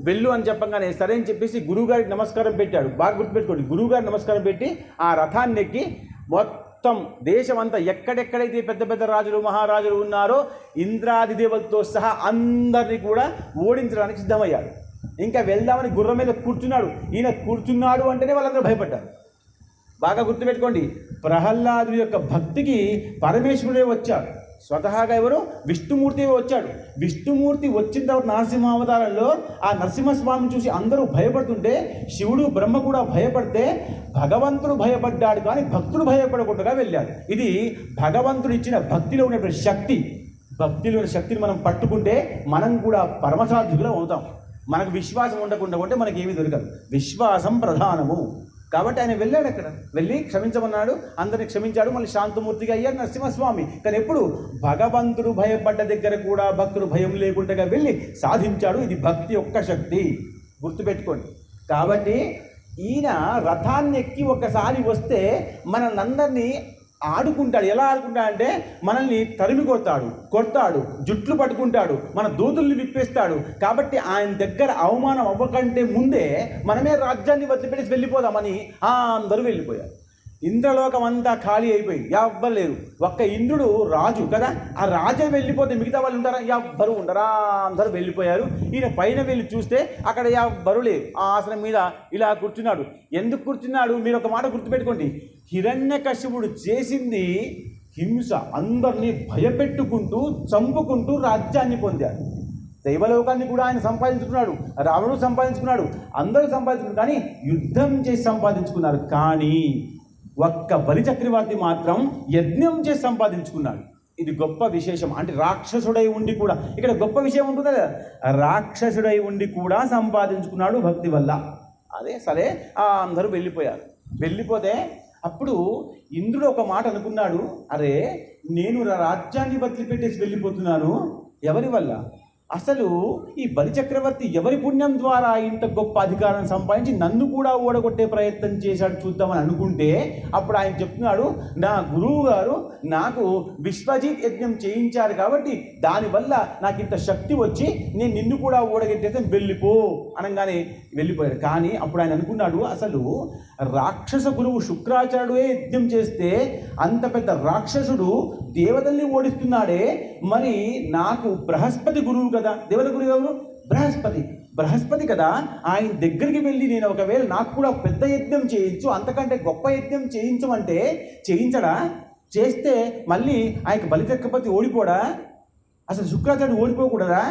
వెళ్ళు అని చెప్పగానే సరే అని చెప్పేసి గురువుగారికి నమస్కారం పెట్టాడు. బాగా గుర్తుపెట్టుకోండి, గురువుగారికి నమస్కారం పెట్టి ఆ రథాన్ని ఎక్కి మొత్తం దేశమంతా ఎక్కడెక్కడైతే పెద్ద పెద్ద రాజులు మహారాజులు ఉన్నారో ఇంద్రాది దేవతలతో సహా అందరినీ కూడా ఓడించడానికి సిద్ధమయ్యాడు. ఇంకా వెళ్దామని గుర్రం మీద కూర్చున్నాడు. ఈయన కూర్చున్నాడు అంటేనే వాళ్ళందరూ భయపడ్డారు. బాగా గుర్తుపెట్టుకోండి, ప్రహ్లాదుడి యొక్క భక్తికి పరమేశ్వరుడే వచ్చాడు. స్వతహాగా ఎవరు? విష్ణుమూర్తి వచ్చాడు. విష్ణుమూర్తి వచ్చిన తర్వాత నరసింహావతారంలో ఆ నరసింహస్వామిని చూసి అందరూ భయపడుతుంటే, శివుడు బ్రహ్మ కూడా భయపడితే భగవంతుడు భయపడ్డాడు కానీ భక్తుడు భయపడకుండా వెళ్ళాడు. ఇది భగవంతుడు ఇచ్చిన భక్తిలో ఉన్నటువంటి శక్తి. భక్తిలో ఉన్న శక్తిని మనం పట్టుకుంటే మనం కూడా పరమసాధ్యులం అవుతాం. మనకు విశ్వాసం ఉండకుండా ఉంటే మనకి ఏమీ దొరకదు. విశ్వాసం ప్రధానము. కాబట్టి ఆయన వెళ్ళాడు, అక్కడ వెళ్ళి క్షమించమన్నాడు, అందరిని క్షమించాడు, మళ్ళీ శాంతమూర్తిగా అయ్యాడు నరసింహస్వామి. కానీ ఎప్పుడు? భగవంతుడు భయపడ్డ దగ్గర కూడా భక్తుడు భయం లేకుండా వెళ్ళి సాధించాడు. ఇది భక్తి యొక్క శక్తి, గుర్తుపెట్టుకోండి. కాబట్టి ఈయన రథాన్ని ఎక్కి ఒకసారి వస్తే మనల్ని అందరినీ ఆడుకుంటాడు. ఎలా ఆడుకుంటాడంటే మనల్ని తరిమి కొడతాడు, జుట్లు పట్టుకుంటాడు, మన దూతుల్ని విప్పేస్తాడు. కాబట్టి ఆయన దగ్గర అవమానం అవ్వకంటే ముందే మనమే రాజ్యాన్ని వదిలిపెట్టేసి వెళ్ళిపోదామని అందరూ వెళ్ళిపోయారు. ఇంద్రలోకం అంతా ఖాళీ అయిపోయింది, ఎవ్వరు లేరు. ఒక్క ఇంద్రుడు రాజు కదా, ఆ రాజే వెళ్ళిపోతే మిగతా వాళ్ళు ఉంటారా? ఎవ్వరు ఉండరా, అందరూ వెళ్ళిపోయారు. ఈయన పైన వెళ్ళి చూస్తే అక్కడ ఎవ్వరు లేరు. ఆ ఆసనం మీద ఇలా కూర్చున్నాడు. ఎందుకు కూర్చున్నాడు? మీరు ఒక మాట గుర్తుపెట్టుకోండి. హిరణ్యకశిపుడు చేసింది హింస. అందరినీ భయపెట్టుకుంటూ చంపుకుంటూ రాజ్యాన్ని పొందాడు. దైవలోకాన్ని కూడా ఆయన సంపాదించుకున్నాడు, రావణుడు సంపాదించుకున్నాడు, అందరూ సంపాదించుకున్నారు. కానీ యుద్ధం చేసి సంపాదించుకున్నారు. కానీ ఒక్క బలిచక్రవర్తి మాత్రం యజ్ఞం చేసి సంపాదించుకున్నాడు. ఇది గొప్ప విశేషం. అంటే రాక్షసుడై ఉండి కూడా, ఇక్కడ గొప్ప విషయం ఉంటుంది కదా, రాక్షసుడై ఉండి కూడా సంపాదించుకున్నాడు భక్తి వల్ల. అదే సరే, అందరూ వెళ్ళిపోయారు. వెళ్ళిపోతే అప్పుడు ఇంద్రుడు ఒక మాట అనుకున్నాడు, అరే నేను రాజ్యాన్ని వదిలిపెట్టేసి వెళ్ళిపోతున్నాను, ఎవరి వల్ల? అసలు ఈ బలిచక్రవర్తి ఎవరి పుణ్యం ద్వారా ఇంత గొప్ప అధికారం సంపాదించి నన్ను కూడా ఓడగొట్టే ప్రయత్నం చేశాడు చూద్దామని అనుకుంటే, అప్పుడు ఆయన చెప్తున్నాడు, నా గురువు గారు నాకు విశ్వజిత్ యజ్ఞం చేయించారు కాబట్టి దానివల్ల నాకు ఇంత శక్తి వచ్చి నేను నిన్ను కూడా ఓడగొట్టేస్తే వెళ్ళిపో అనగానే వెళ్ళిపోయాడు. కానీ అప్పుడు ఆయన అనుకున్నాడు, అసలు రాక్షస గురువు శుక్రాచార్యుడే యజ్ఞం చేస్తే అంత పెద్ద రాక్షసుడు దేవతల్ని ఓడిస్తున్నాడే, మరి నాకు బృహస్పతి గురువు కదా, దేవత గురువు ఎవరు? బృహస్పతి కదా, ఆయన దగ్గరికి వెళ్ళి నేను ఒకవేళ నాకు కూడా పెద్ద యజ్ఞం చేయించు, అంతకంటే గొప్ప యజ్ఞం చేయించమంటే చేయించడా? చేస్తే మళ్ళీ ఆయనకు బలిచక్రవర్తి ఓడిపోడా? అసలు శుక్రాచార్యుడు ఓడిపోకూడదా?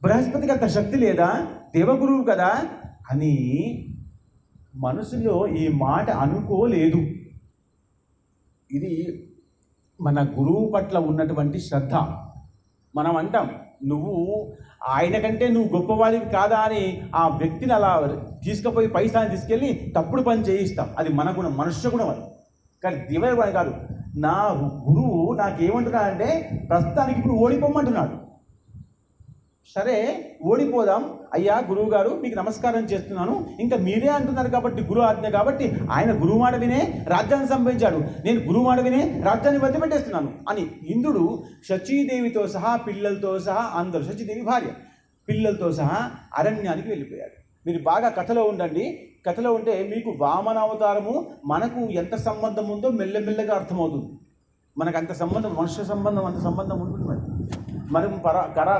బృహస్పతికి అంత శక్తి లేదా? దేవగురువు కదా అని మనసులో ఈ మాట అనుకోలేదు. ఇది మన గురువు పట్ల ఉన్నటువంటి శ్రద్ధ. మనం అంటాం, నువ్వు ఆయన కంటే నువ్వు గొప్పవాడివి కాదా అని ఆ వ్యక్తిని అలా తీసుకుపోయి పైసాన్ని తీసుకెళ్ళి తప్పుడు పని చేయిస్తాం. అది మన గుణం, మనుష్య గుణం అది. కానీ దివ్య గుణం కాదు. నా గురువు నాకేమంటున్నాడంటే ప్రస్తుతానికి ఇప్పుడు ఓడిపోమంటున్నాడు. సరే ఓడిపోదాం అయ్యా గురువు గారు, మీకు నమస్కారం చేస్తున్నాను, ఇంకా మీరే అంటున్నారు కాబట్టి గురు ఆజ్ఞ కాబట్టి ఆయన గురువు మాట వినే రాజ్యాన్ని సంపాదించాడు, నేను గురువు మాట వినే రాజ్యాన్ని వదిలిపెట్టేస్తున్నాను అని ఇంద్రుడు శచీదేవితో సహా పిల్లలతో సహా అందరూ, శచీదేవి భార్య పిల్లలతో సహా అరణ్యానికి వెళ్ళిపోయాడు. మీరు బాగా కథలో ఉండండి. కథలో ఉంటే మీకు వామన అవతారము మనకు ఎంత సంబంధం ఉందో మెల్లమెల్లగా అర్థమవుతుంది. మనకు అంత సంబంధం, మనుష్య సంబంధం అంత సంబంధం ఉంటుంది. మనం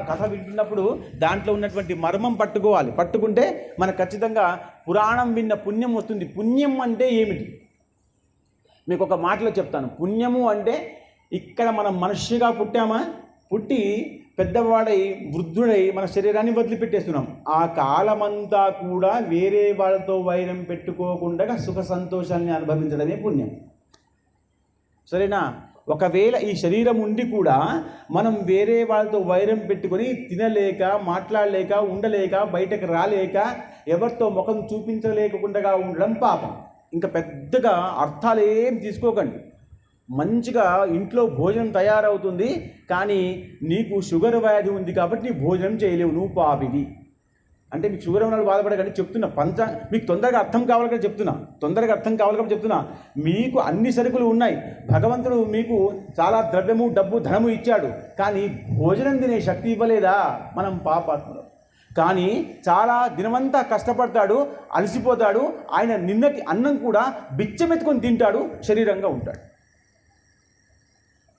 కథ వింటున్నప్పుడు దాంట్లో ఉన్నటువంటి మర్మం పట్టుకోవాలి. పట్టుకుంటే మనకు ఖచ్చితంగా పురాణం విన్న పుణ్యం వస్తుంది. పుణ్యం అంటే ఏమిటి మీకు ఒక మాటలో చెప్తాను. పుణ్యము అంటే ఇక్కడ మనం మనిషిగా పుట్టామా, పుట్టి పెద్దవాడై వృద్ధుడై మన శరీరాన్ని వదిలిపెట్టేస్తున్నాం. ఆ కాలమంతా కూడా వేరే వాళ్ళతో వైరం పెట్టుకోకుండా సుఖ సంతోషాన్ని అనుభవించడమే పుణ్యం. సరేనా? ఒకవేళ ఈ శరీరం ఉండి కూడా మనం వేరే వాళ్ళతో వైరం పెట్టుకొని తినలేక, మాట్లాడలేక, ఉండలేక, బయటకు రాలేక, ఎవరితో ముఖం చూపించలేకుండా ఉండడం పాపం. ఇంకా పెద్దగా అర్థాలు ఏం తీసుకోకండి. మంచిగా ఇంట్లో భోజనం తయారవుతుంది, కానీ నీకు షుగర్ వ్యాధి ఉంది కాబట్టి నీ భోజనం చేయలేవు, నువ్వు పాపిది. అంటే మీకు షుగర్ ఉన్న బాధపడకండి చెప్తున్నా. మీకు తొందరగా అర్థం కావాలి కాబట్టి చెప్తున్నా. మీకు అన్ని సరుకులు ఉన్నాయి, భగవంతుడు మీకు చాలా ద్రవ్యము, డబ్బు, ధనము ఇచ్చాడు, కానీ భోజనం తినే శక్తి ఇవ్వలేదా? మనం పాపాత్ములం. కానీ చాలా దినమంతా కష్టపడతాడు, అలసిపోతాడు, ఆయన నిన్నటి అన్నం కూడా బిచ్చమెత్తుకొని తింటాడు, శరీరంగా ఉంటాడు.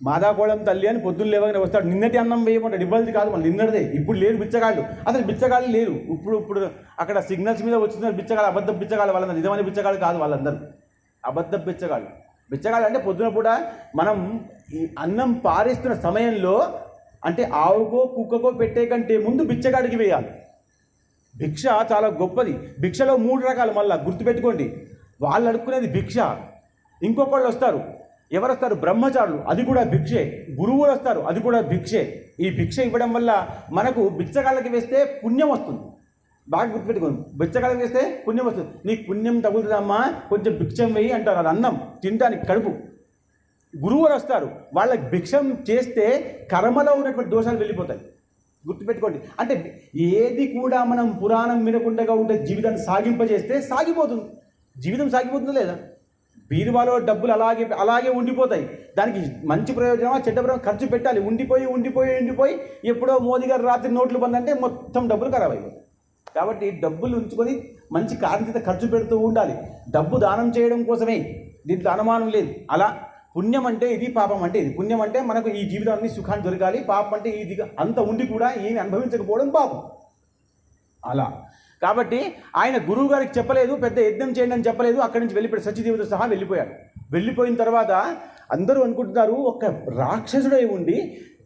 మాదాకోళం తల్లి అని పొద్దున్న లేవగానే వస్తాడు, నిన్నటి అన్నం వేయమంటాడు. ఇవ్వలేదు కాదు, మళ్ళీ నిన్నటిదే. ఇప్పుడు లేరు బిచ్చగాళ్ళు, అసలు బిచ్చగాళ్ళు లేరు. ఇప్పుడు అక్కడ సిగ్నల్స్ మీద వచ్చిన బిచ్చగాళ్ళు, అబద్ధ బిచ్చగాళ్ళు, వాళ్ళందరూ నిజమైన బిచ్చగాళ్ళు కాదు, వాళ్ళందరూ అబద్ధ బిచ్చగాళ్ళు. బిచ్చగాళ్ళు అంటే పొద్దున పూట మనం ఈ అన్నం పారేస్తున్న సమయంలో అంటే ఆవుకో కుక్కకో పెట్టే కంటే ముందు బిచ్చగాడికి వేయాలి. భిక్ష చాలా గొప్పది. భిక్షలో 3 రకాలు, మళ్ళీ గుర్తుపెట్టుకోండి. వాళ్ళు అడుక్కునేది భిక్ష. ఇంకొకళ్ళు వస్తారు. ఎవరు వస్తారు? బ్రహ్మచారులు, అది కూడా భిక్షే. గురువులు వస్తారు, అది కూడా భిక్షే. ఈ భిక్ష ఇవ్వడం వల్ల మనకు బిచ్చగాళ్ళకి వేస్తే పుణ్యం వస్తుంది. బాగా గుర్తుపెట్టుకోండి, బిచ్చగాళ్ళకి వేస్తే పుణ్యం వస్తుంది. నీకు పుణ్యం తగులుతుందమ్మా, కొంచెం భిక్షం వేయి అంటారు. అది అన్నం తినడానికి కడుపు. గురువులు వస్తారు, వాళ్ళకి భిక్షం చేస్తే కర్మలో ఉన్నటువంటి దోషాలు వెళ్ళిపోతాయి. గుర్తుపెట్టుకోండి. అంటే ఏది కూడా మనం పురాణం వినకుండా ఉంటే జీవితాన్ని సాగింపజేస్తే సాగిపోతుంది. జీవితం సాగిపోతుందా లేదా? బీరువాలో డబ్బులు అలాగే ఉండిపోతాయి. దానికి మంచి ప్రయోజనమా చెడ్డ ప్రయోజనం ఖర్చు పెట్టాలి. ఉండిపోయి ఎప్పుడో మోదీ గారు రాత్రి నోట్లు బంద్ అంటే మొత్తం డబ్బులు ఖరాబ్ అయిపోతాయి. కాబట్టి డబ్బులు ఉంచుకొని మంచి కార్యత ఖర్చు పెడుతూ ఉండాలి. డబ్బు దానం చేయడం కోసమే, దీంట్లో అనుమానం లేదు. అలా పుణ్యం అంటే ఇది, పాపం అంటే ఇది. పుణ్యం అంటే మనకు ఈ జీవితాన్ని సుఖాన్ని దొరకాలి, పాపం అంటే ఇది. అంత ఉండి కూడా ఏమి అనుభవించకపోవడం పాపం. అలా కాబట్టి ఆయన గురువు గారికి చెప్పలేదు, పెద్ద యజ్ఞం చేయండి అని చెప్పలేదు. అక్కడి నుంచి వెళ్ళిపోయాడు, సత్యదేవుతో సహా వెళ్ళిపోయాడు. వెళ్ళిపోయిన తర్వాత అందరూ అనుకుంటున్నారు ఒక్క రాక్షసుడై ఉండి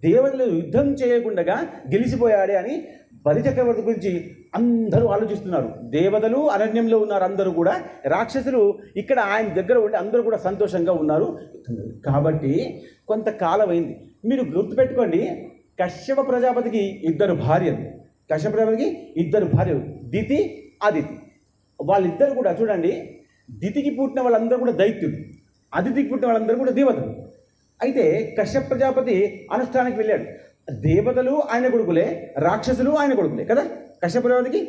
దేవతలు యుద్ధం చేయకుండా గెలిచిపోయాడే అని. బలిచక్రవర్తి గురించి అందరూ ఆలోచిస్తున్నారు. దేవతలు అరణ్యంలో ఉన్నారు, అందరూ కూడా. రాక్షసులు ఇక్కడ ఆయన దగ్గర ఉండి అందరూ కూడా సంతోషంగా ఉన్నారు. కాబట్టి కొంతకాలం అయింది. మీరు గుర్తుపెట్టుకోండి, కశ్యప ప్రజాపతికి 2 భార్యలు. కశ్యప ప్రజాపతికి 2 భార్యలు, దితి, అదితి. వాళ్ళిద్దరు కూడా చూడండి, దితికి పుట్టిన వాళ్ళందరూ కూడా దైత్యులు, అదితికి పుట్టిన వాళ్ళందరూ కూడా దేవతలు. అయితే కశ్యప ప్రజాపతి అనుష్ఠానానికి వెళ్ళాడు. దేవతలు ఆయన కొడుకులే, రాక్షసులు ఆయన కొడుకులే కదా. కశ్యప ప్రజాపతికి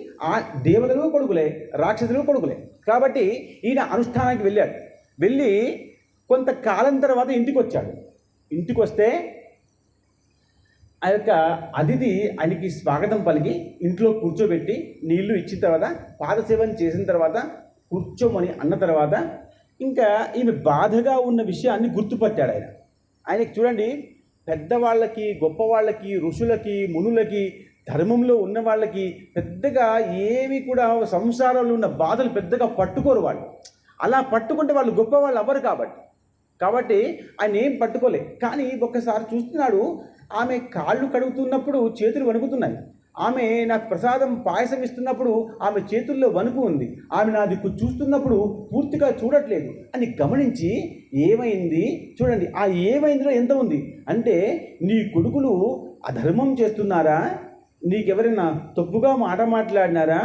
దేవతలు కొడుకులే, రాక్షసులు కొడుకులే. కాబట్టి ఈయన అనుష్ఠానానికి వెళ్ళాడు. వెళ్ళి కొంతకాలం తర్వాత ఇంటికి వచ్చాడు. ఇంటికి వస్తే ఆ యొక్క అతిథి ఆయనకి స్వాగతం పలికి ఇంట్లో కూర్చోబెట్టి నీళ్లు ఇచ్చిన తర్వాత, పాదసేవన చేసిన తర్వాత, కూర్చోమని అన్న తర్వాత ఇంకా ఈమె బాధగా ఉన్న విషయాన్ని గుర్తుపట్టాడు ఆయన. ఆయనకి చూడండి, పెద్దవాళ్ళకి, గొప్పవాళ్ళకి, ఋషులకి, మునులకి, ధర్మంలో ఉన్న వాళ్ళకి పెద్దగా ఏవి కూడా సంసారంలో ఉన్న బాధలు పెద్దగా పట్టుకోరు వాళ్ళు. అలా పట్టుకుంటే వాళ్ళు గొప్పవాళ్ళు అవ్వరు. కాబట్టి ఆయన ఏం పట్టుకోలే. కానీ ఒక్కసారి చూస్తున్నాడు, ఆమె కాళ్ళు కడుగుతున్నప్పుడు చేతులు వణుకుతున్నాయి. ఆమె నాకు ప్రసాదం పాయసం ఇస్తున్నప్పుడు ఆమె చేతుల్లో వణుకు ఉంది. ఆమె నా దిక్కు చూస్తున్నప్పుడు పూర్తిగా చూడట్లేదు అని గమనించి, ఏమైంది చూడండి, ఆ ఏమైందిలో ఎంత ఉంది అంటే, నీ కొడుకులు అధర్మం చేస్తున్నారా, నీకెవరైనా తప్పుగా మాట మాట్లాడినారా,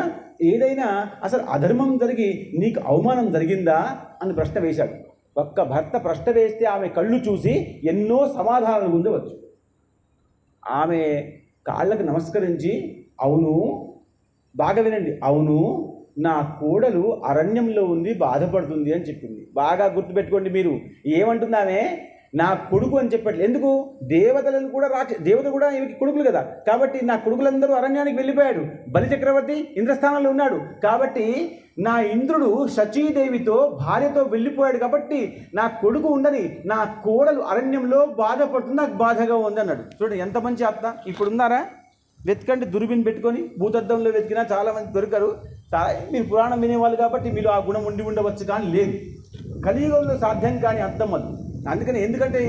ఏదైనా అసలు అధర్మం జరిగి నీకు అవమానం జరిగిందా అని ప్రశ్న వేశాడు. ఒక్క భర్త ప్రశ్న వేస్తే ఆమె కళ్ళు చూసి ఎన్నో సమాధానాలు పొందవచ్చు. ఆమె కాళ్ళకు నమస్కరించి, అవును, బాగా వినండి, అవును, నా కోడలు అరణ్యంలో ఉంది, బాధపడుతుంది అని చెప్పింది. బాగా గుర్తుపెట్టుకోండి. మీరు ఏమంటున్నామే, నా కొడుకు అని చెప్పట్లేదు. ఎందుకు? దేవతలను కూడా దేవతలు కూడా ఈమెకి కొడుకులు కదా. కాబట్టి నా కొడుకులందరూ అరణ్యానికి వెళ్ళిపోయాడు. బలిచక్రవర్తి ఇంద్రస్థానంలో ఉన్నాడు. కాబట్టి నా ఇంద్రుడు శచీదేవితో భార్యతో వెళ్ళిపోయాడు. కాబట్టి నా కొడుకు ఉండని, నా కోడలు అరణ్యంలో బాధపడుతుంది, నాకు బాధగా ఉంది అన్నాడు. చూడండి ఎంత మంచి అత్త. ఇప్పుడు ఉన్నారా? వెతకండి, దుర్బిన్ పెట్టుకొని భూతద్దంలో వెతికినా చాలామంది దొరకరు. మీరు పురాణం వినేవాళ్ళు కాబట్టి మీలో ఆ గుణం ఉండి ఉండవచ్చు, కానీ లేదు. కలియుగంలో సాధ్యం కాని అత్తమ్మలు. అందుకని ఎందుకంటే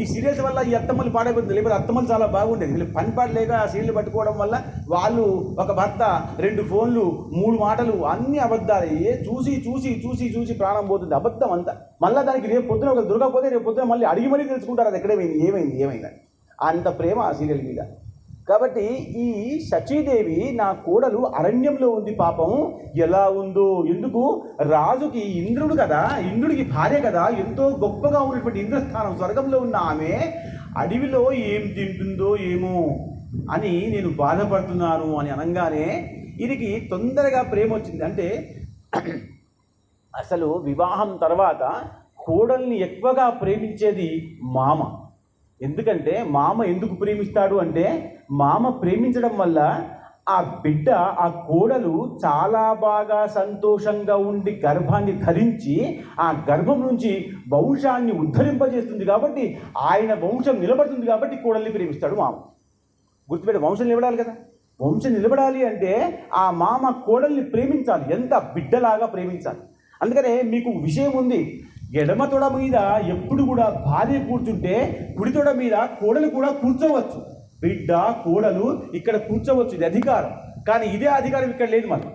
ఈ సీరియల్స్ వల్ల ఈ అత్తమ్మలు పాడైపోతుంది. లేకపోతే అత్తమ్మలు చాలా బాగుండేది. వీళ్ళు పని పాడలేక ఆ సీరియల్ పట్టుకోవడం వల్ల వాళ్ళు ఒక భర్త, 2 ఫోన్లు, 3 మాటలు, అన్ని అబద్ధాలు. చూసి చూసి చూసి చూసి ప్రాణం పోతుంది. అబద్ధం అంతా. మళ్ళీ దానికి రేపు పొద్దున ఒక దొరకకపోతే రేపు పొద్దున మళ్ళీ అడిగి మరీ తెలుసుకుంటారు అది ఎక్కడేమైంది, ఏమైంది. అంత ప్రేమ ఆ సీరియల్ మీద. కాబట్టి ఈ శచీదేవి నా కోడలు అరణ్యంలో ఉంది, పాపం ఎలా ఉందో. ఎందుకు? రాజుకి ఇంద్రుడు కదా, ఇంద్రుడికి భార్య కదా, ఎంతో గొప్పగా ఉన్నటువంటి ఇంద్రస్థానం, స్వర్గంలో ఉన్న ఆమె అడవిలో ఏం తింటుందో ఏమో అని నేను బాధపడుతున్నాను అని అనగానే వీరికి తొందరగా ప్రేమ వచ్చింది. అంటే అసలు వివాహం తర్వాత కోడల్ని ఎక్కువగా ప్రేమించేది మామ. ఎందుకంటే మామ ఎందుకు ప్రేమిస్తాడు అంటే, మామ ప్రేమించడం వల్ల ఆ బిడ్డ, ఆ కోడలు చాలా బాగా సంతోషంగా ఉండి గర్భాన్ని ధరించి ఆ గర్భం నుంచి వంశాన్ని ఉద్ధరింపజేస్తుంది. కాబట్టి ఆయన వంశం నిలబడుతుంది. కాబట్టి కోడల్ని ప్రేమిస్తాడు మామ. గుర్తుపెట్టి, వంశం నిలబడాలి కదా. వంశం నిలబడాలి అంటే ఆ మామ కోడల్ని ప్రేమించాలి, ఎంత బిడ్డలాగా ప్రేమించాలి. అందుకనే మీకు విషయం ఉంది, ఎడమ తొడ మీద ఎప్పుడు కూడా భార్య కూర్చుంటే కుడి తొడ మీద కోడలు కూడా కూర్చోవచ్చు. బిడ్డ కోడలు ఇక్కడ కూర్చోవచ్చు, ఇది అధికారం. కానీ ఇదే అధికారం ఇక్కడ లేదు. మనం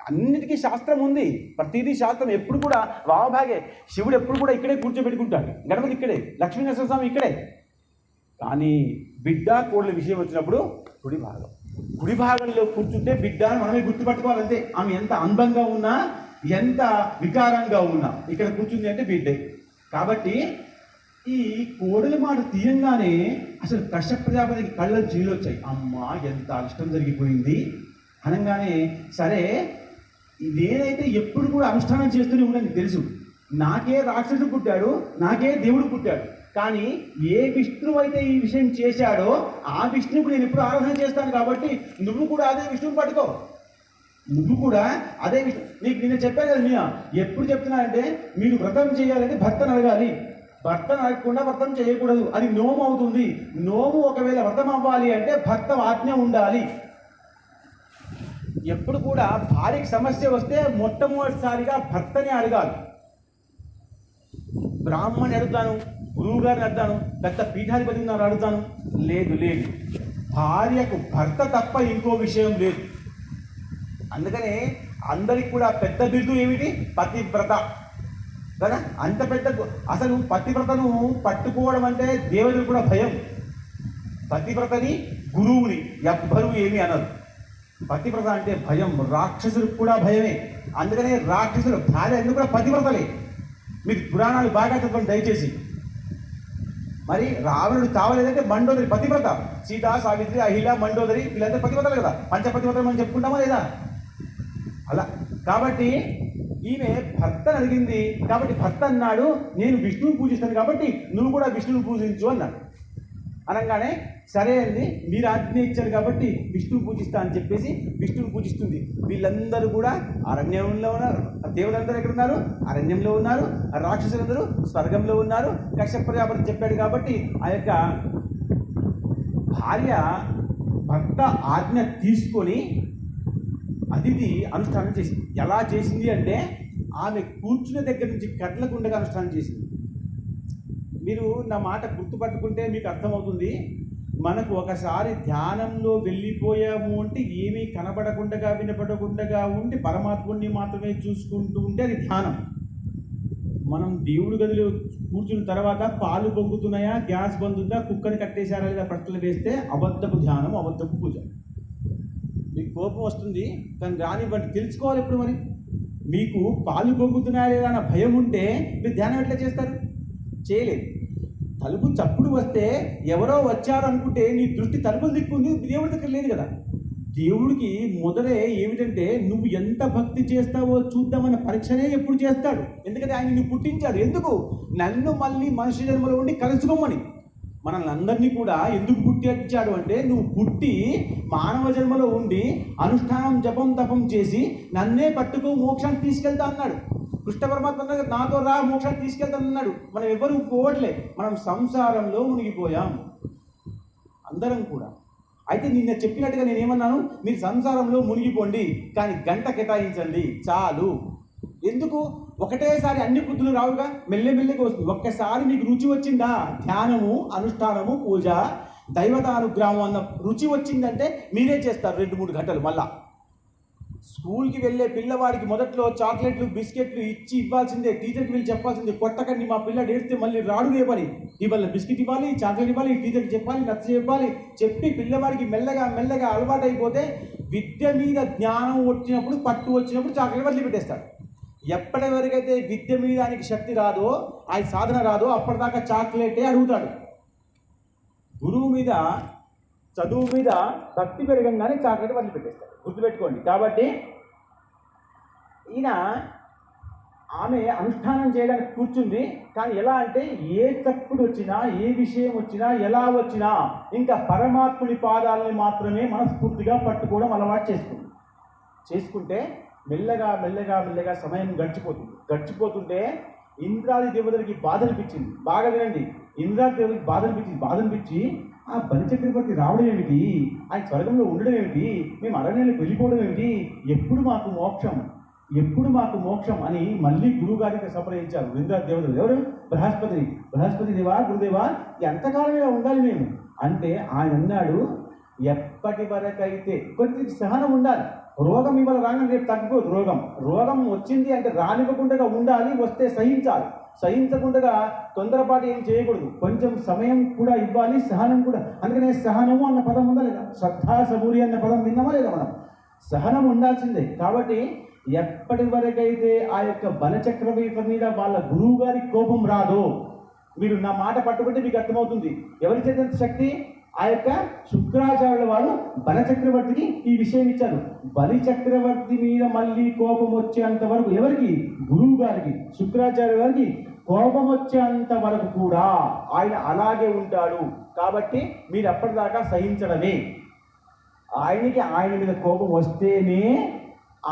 అన్నిటికీ శాస్త్రం ఉంది, ప్రతిదీ శాస్త్రం. ఎప్పుడు కూడా వామభాగే శివుడు ఎప్పుడు కూడా ఇక్కడే కూర్చోబెట్టుకుంటాడు, గణపతి ఇక్కడే, లక్ష్మీ నరసింహస్వామి ఇక్కడే. కానీ బిడ్డ కోడల విషయం వచ్చినప్పుడు కుడి భాగంలో కూర్చుంటే బిడ్డను మనమే గుర్తుపట్టుకోవాలంటే. ఆమె ఎంత అందంగా ఉన్నా, ఎంత వికారంగా ఉన్నా ఇక్కడ కూర్చుంది అంటే బిడ్డే. కాబట్టి ఈ కోడలి మాట తీయంగానే అసలు కశ్యప ప్రజాపతికి కళ్ళకు జీలు వచ్చాయి. అమ్మా ఎంత అనిష్టం జరిగిపోయింది అనగానే, సరే నేనైతే ఎప్పుడు కూడా అనుష్ఠానం చేస్తూనే ఉన్నాను తెలుసు, నాకే రాక్షసుడు పుట్టాడు, నాకే దేవుడు పుట్టాడు. కానీ ఏ విష్ణువు అయితే ఈ విషయం చేశాడో ఆ విష్ణువుకు నేను ఎప్పుడు ఆరాధన చేస్తాను. కాబట్టి నువ్వు కూడా అదే విష్ణువుని పట్టుకో, నువ్వు కూడా అదే విష్ణు. నీకు నిన్న చెప్పాను కదా, నేను ఎప్పుడు చెప్తున్నానంటే మీరు వ్రతం చేయాలంటే భర్తను అడగాలి, భర్తను అడగకుండా వ్రతం చేయకూడదు, అది నోము అవుతుంది. నోము ఒకవేళ వ్రతం అవ్వాలి అంటే భర్త ఆజ్ఞ ఉండాలి. ఎప్పుడు కూడా భార్యకి సమస్య వస్తే మొట్టమొదటిసారిగా భర్తని అడగాలి. బ్రాహ్మణ్ని అడుగుతాను, గురువు గారిని అడుగుతాను, పెద్ద పీఠాధిపతిని అడుగుతాను, లేదు లేదు, భార్యకు భర్త తప్ప ఇంకో విషయం లేదు. అందుకనే అందరికి కూడా పెద్ద బిరుదు ఏమిటి? పతివ్రత కదా. అంత పెద్ద అసలు పతివ్రతను పట్టుకోవడం అంటే దేవతలు కూడా భయం. పతివ్రతని గురువుని ఎవ్వరూ ఏమీ అనరు. పతివ్రత అంటే భయం, రాక్షసులకు కూడా భయమే. అందుకనే రాక్షసులు భార్య ఎందుకు కూడా పతివ్రతలే. మీకు పురాణాలు బాగా చదవండి దయచేసి. మరి రావణుడు చావలేదంటే మండోదరి పతివ్రత. సీత, సావిత్రి, అహిల, మండోదరి వీళ్ళందరూ పతివ్రతలు కదా. పంచపతివ్రతలు మనం చెప్పుకుంటామా లేదా? అలా కాబట్టి ఈమె భర్తను అడిగింది. కాబట్టి భర్త అన్నాడు, నేను విష్ణువుని పూజిస్తాను కాబట్టి నువ్వు కూడా విష్ణువుని పూజించు అన్నాడు. అనగానే సరే అండి, మీరు ఆజ్ఞ ఇచ్చారు కాబట్టి విష్ణువు పూజిస్తా అని చెప్పేసి విష్ణువుని పూజిస్తుంది. వీళ్ళందరూ కూడా అరణ్యంలో ఉన్నారు. దేవతలందరూ ఎక్కడ ఉన్నారు? అరణ్యంలో ఉన్నారు. రాక్షసులందరూ స్వర్గంలో ఉన్నారు. కశ్యప ప్రజాపతి చెప్పాడు కాబట్టి ఆ యొక్క భార్య భర్త ఆజ్ఞ తీసుకొని అతిథి అనుష్ఠానం చేసింది. ఎలా చేసింది అంటే ఆమె కూర్చున్న దగ్గర నుంచి కట్లకుండగా అనుష్ఠానం చేసింది. మీరు నా మాట గుర్తుపట్టుకుంటే మీకు అర్థమవుతుంది. మనకు ఒకసారి ధ్యానంలో వెళ్ళిపోయాము అంటే ఏమీ కనబడకుండా వినపడకుండా ఉండి పరమాత్ముడిని మాత్రమే చూసుకుంటూ ఉంటే అది ధ్యానం. మనం దేవుడి గదిలో కూర్చున్న తర్వాత పాలు పొంగుతున్నాయా, గ్యాస్ బంద్ ఉందా, కుక్కని కట్టేశారా లేదా ప్రశ్నలు వేస్తే అబద్ధపు ధ్యానం, అబద్ధపు పూజ. మీకు కోపం వస్తుంది కానీ రానివ్వండి, తెలుసుకోవాలి. ఇప్పుడు మరి మీకు పాలు పొంగుతున్నాయా లేదా అన్న భయం ఉంటే మీరు ధ్యానం ఎట్లా చేస్తారు? చేయలేదు. తలుపు చప్పుడు వస్తే ఎవరో వచ్చారు అనుకుంటే నీ దృష్టి తలుపులు దిక్కుంది, దేవుడి దగ్గర లేదు కదా. దేవుడికి మొదలే ఏమిటంటే నువ్వు ఎంత భక్తి చేస్తావో చూద్దామన్న పరీక్షనే ఎప్పుడు చేస్తాడు. ఎందుకంటే ఆయన నిన్ను పుట్టించాడు. ఎందుకు? నన్ను మళ్ళీ మనిషి జన్మలో ఉండి కలుసుకోమని. మనల్ని అందరినీ కూడా ఎందుకు పుట్టించాడు అంటే నువ్వు పుట్టి మానవ జన్మలో ఉండి అనుష్ఠానం జపం తపం చేసి నన్నే పట్టుకో మోక్షాన్ని తీసుకెళ్తా అన్నాడు. కృష్ణ పరమాత్మ నాతో రా మోక్షాన్ని తీసుకెళ్తాను అన్నాడు. మనం ఎవరు పోవట్లే, మనం సంసారంలో మునిగిపోయాం అందరం కూడా. అయితే నిన్న చెప్పినట్టుగా నేనేమన్నాను, మీరు సంసారంలో మునిగిపోండి కానీ గంట కేటాయించండి చాలు. ఎందుకు? ఒకటేసారి అన్ని బుద్ధులు రావుగా, మెల్లెమెల్లగా వస్తుంది. ఒక్కసారి మీకు రుచి వచ్చిందా, ధ్యానము, అనుష్ఠానము, పూజ, దైవతానుగ్రహం అన్న రుచి వచ్చిందంటే మీరే చేస్తారు 2-3 గంటలు. మళ్ళా స్కూల్కి వెళ్ళే పిల్లవాడికి మొదట్లో చాక్లెట్లు బిస్కెట్లు ఇచ్చి ఇవ్వాల్సిందే, టీచర్కి వెళ్ళి చెప్పాల్సిందే. కొట్టకండి, మా పిల్లడు ఏడిస్తే మళ్ళీ రాడు రేపని. ఇవాళ బిస్కెట్ ఇవ్వాలి, చాక్లెట్ ఇవ్వాలి, టీచర్కి చెప్పాలి, నచ్చ చెప్పాలి. చెప్పి పిల్లవాడికి మెల్లగా మెల్లగా అలవాటు అయిపోతే విద్య మీద జ్ఞానం వచ్చినప్పుడు, పట్టు వచ్చినప్పుడు చాక్లెట్ వదిలిపెట్టేస్తాడు. ఎప్పటి వరకైతే విద్య మీద ఆయనకి శక్తి రాదో, ఆయన సాధన రాదో అప్పటిదాకా చాక్లెటే అడుగుతాడు. గురువు మీద, చదువు మీద భక్తి పెరగంగానే చాక్లెట్ వదిలిపెట్టేస్తాడు. గుర్తుపెట్టుకోండి. కాబట్టి ఆమె అనుష్ఠానం చేయడానికి కూర్చుంది. కానీ ఎలా అంటే ఏ తప్పుడు వచ్చినా, ఏ విషయం వచ్చినా, ఎలా వచ్చినా ఇంకా పరమాత్ముని పాదాలని మాత్రమే మనస్ఫూర్తిగా పట్టుకోవడం అలవాటు చేసుకుంటే మెల్లగా మెల్లగా మెల్లగా సమయం గడిచిపోతుంటే ఇంద్రాది దేవతలకి బాధ అనిపించింది. బాగా వినండి, ఇంద్రాది దేవతలకి బాధ అనిపించి ఆ బలిచక్రవర్తి రావడం ఏమిటి, ఆయన స్వర్గంలో ఉండడం ఏమిటి, మేము అరణ్యానికి వెళ్ళిపోవడం ఏమిటి, ఎప్పుడు మాకు మోక్షం, ఎప్పుడు మాకు మోక్షం అని మళ్ళీ గురువుగారికి సంప్రదించారు ఇంద్రాది దేవతలు. ఎవరు? బృహస్పతి దేవా, గురుదేవా, ఎంతకాలం ఇలా ఉండాలి మేము అంటే ఆయన అన్నాడు, ఎప్పటి వరకైతే కొంచెం సహనం ఉండాలి. రోగం ఇవాళ రాగానే రేపు తగ్గిపోదు. రోగం వచ్చింది అంటే రానివ్వకుండా ఉండాలి, వస్తే సహించాలి. సహించకుండా తొందరపాటు ఏం చేయకూడదు. కొంచెం సమయం కూడా ఇవ్వాలి, సహనం కూడా. అందుకనే సహనము అన్న పదం ఉందా లేదా? శ్రద్ధా సబూరి అన్న పదం విన్నామా లేదా? మనం సహనం ఉండాల్సిందే. కాబట్టి ఎప్పటి వరకైతే ఆ యొక్క బలచక్రవర్తి మీద వాళ్ళ గురువు గారి కోపం రాదో, మీరు నా మాట పట్టుకుంటే మీకు అర్థమవుతుంది. ఎవరి చేత శక్తి? ఆ యొక్క శుక్రాచార్యుల వారు బలచక్రవర్తికి ఈ విషయం ఇచ్చారు. బలిచక్రవర్తి మీద మళ్ళీ కోపం వచ్చేంత వరకు ఎవరికి? గురువు గారికి, శుక్రాచార్య గారికి కోపం వచ్చేంత వరకు కూడా ఆయన అలాగే ఉంటాడు. కాబట్టి మీరు అప్పటిదాకా సహించడమే. ఆయన మీద కోపం వస్తేనే,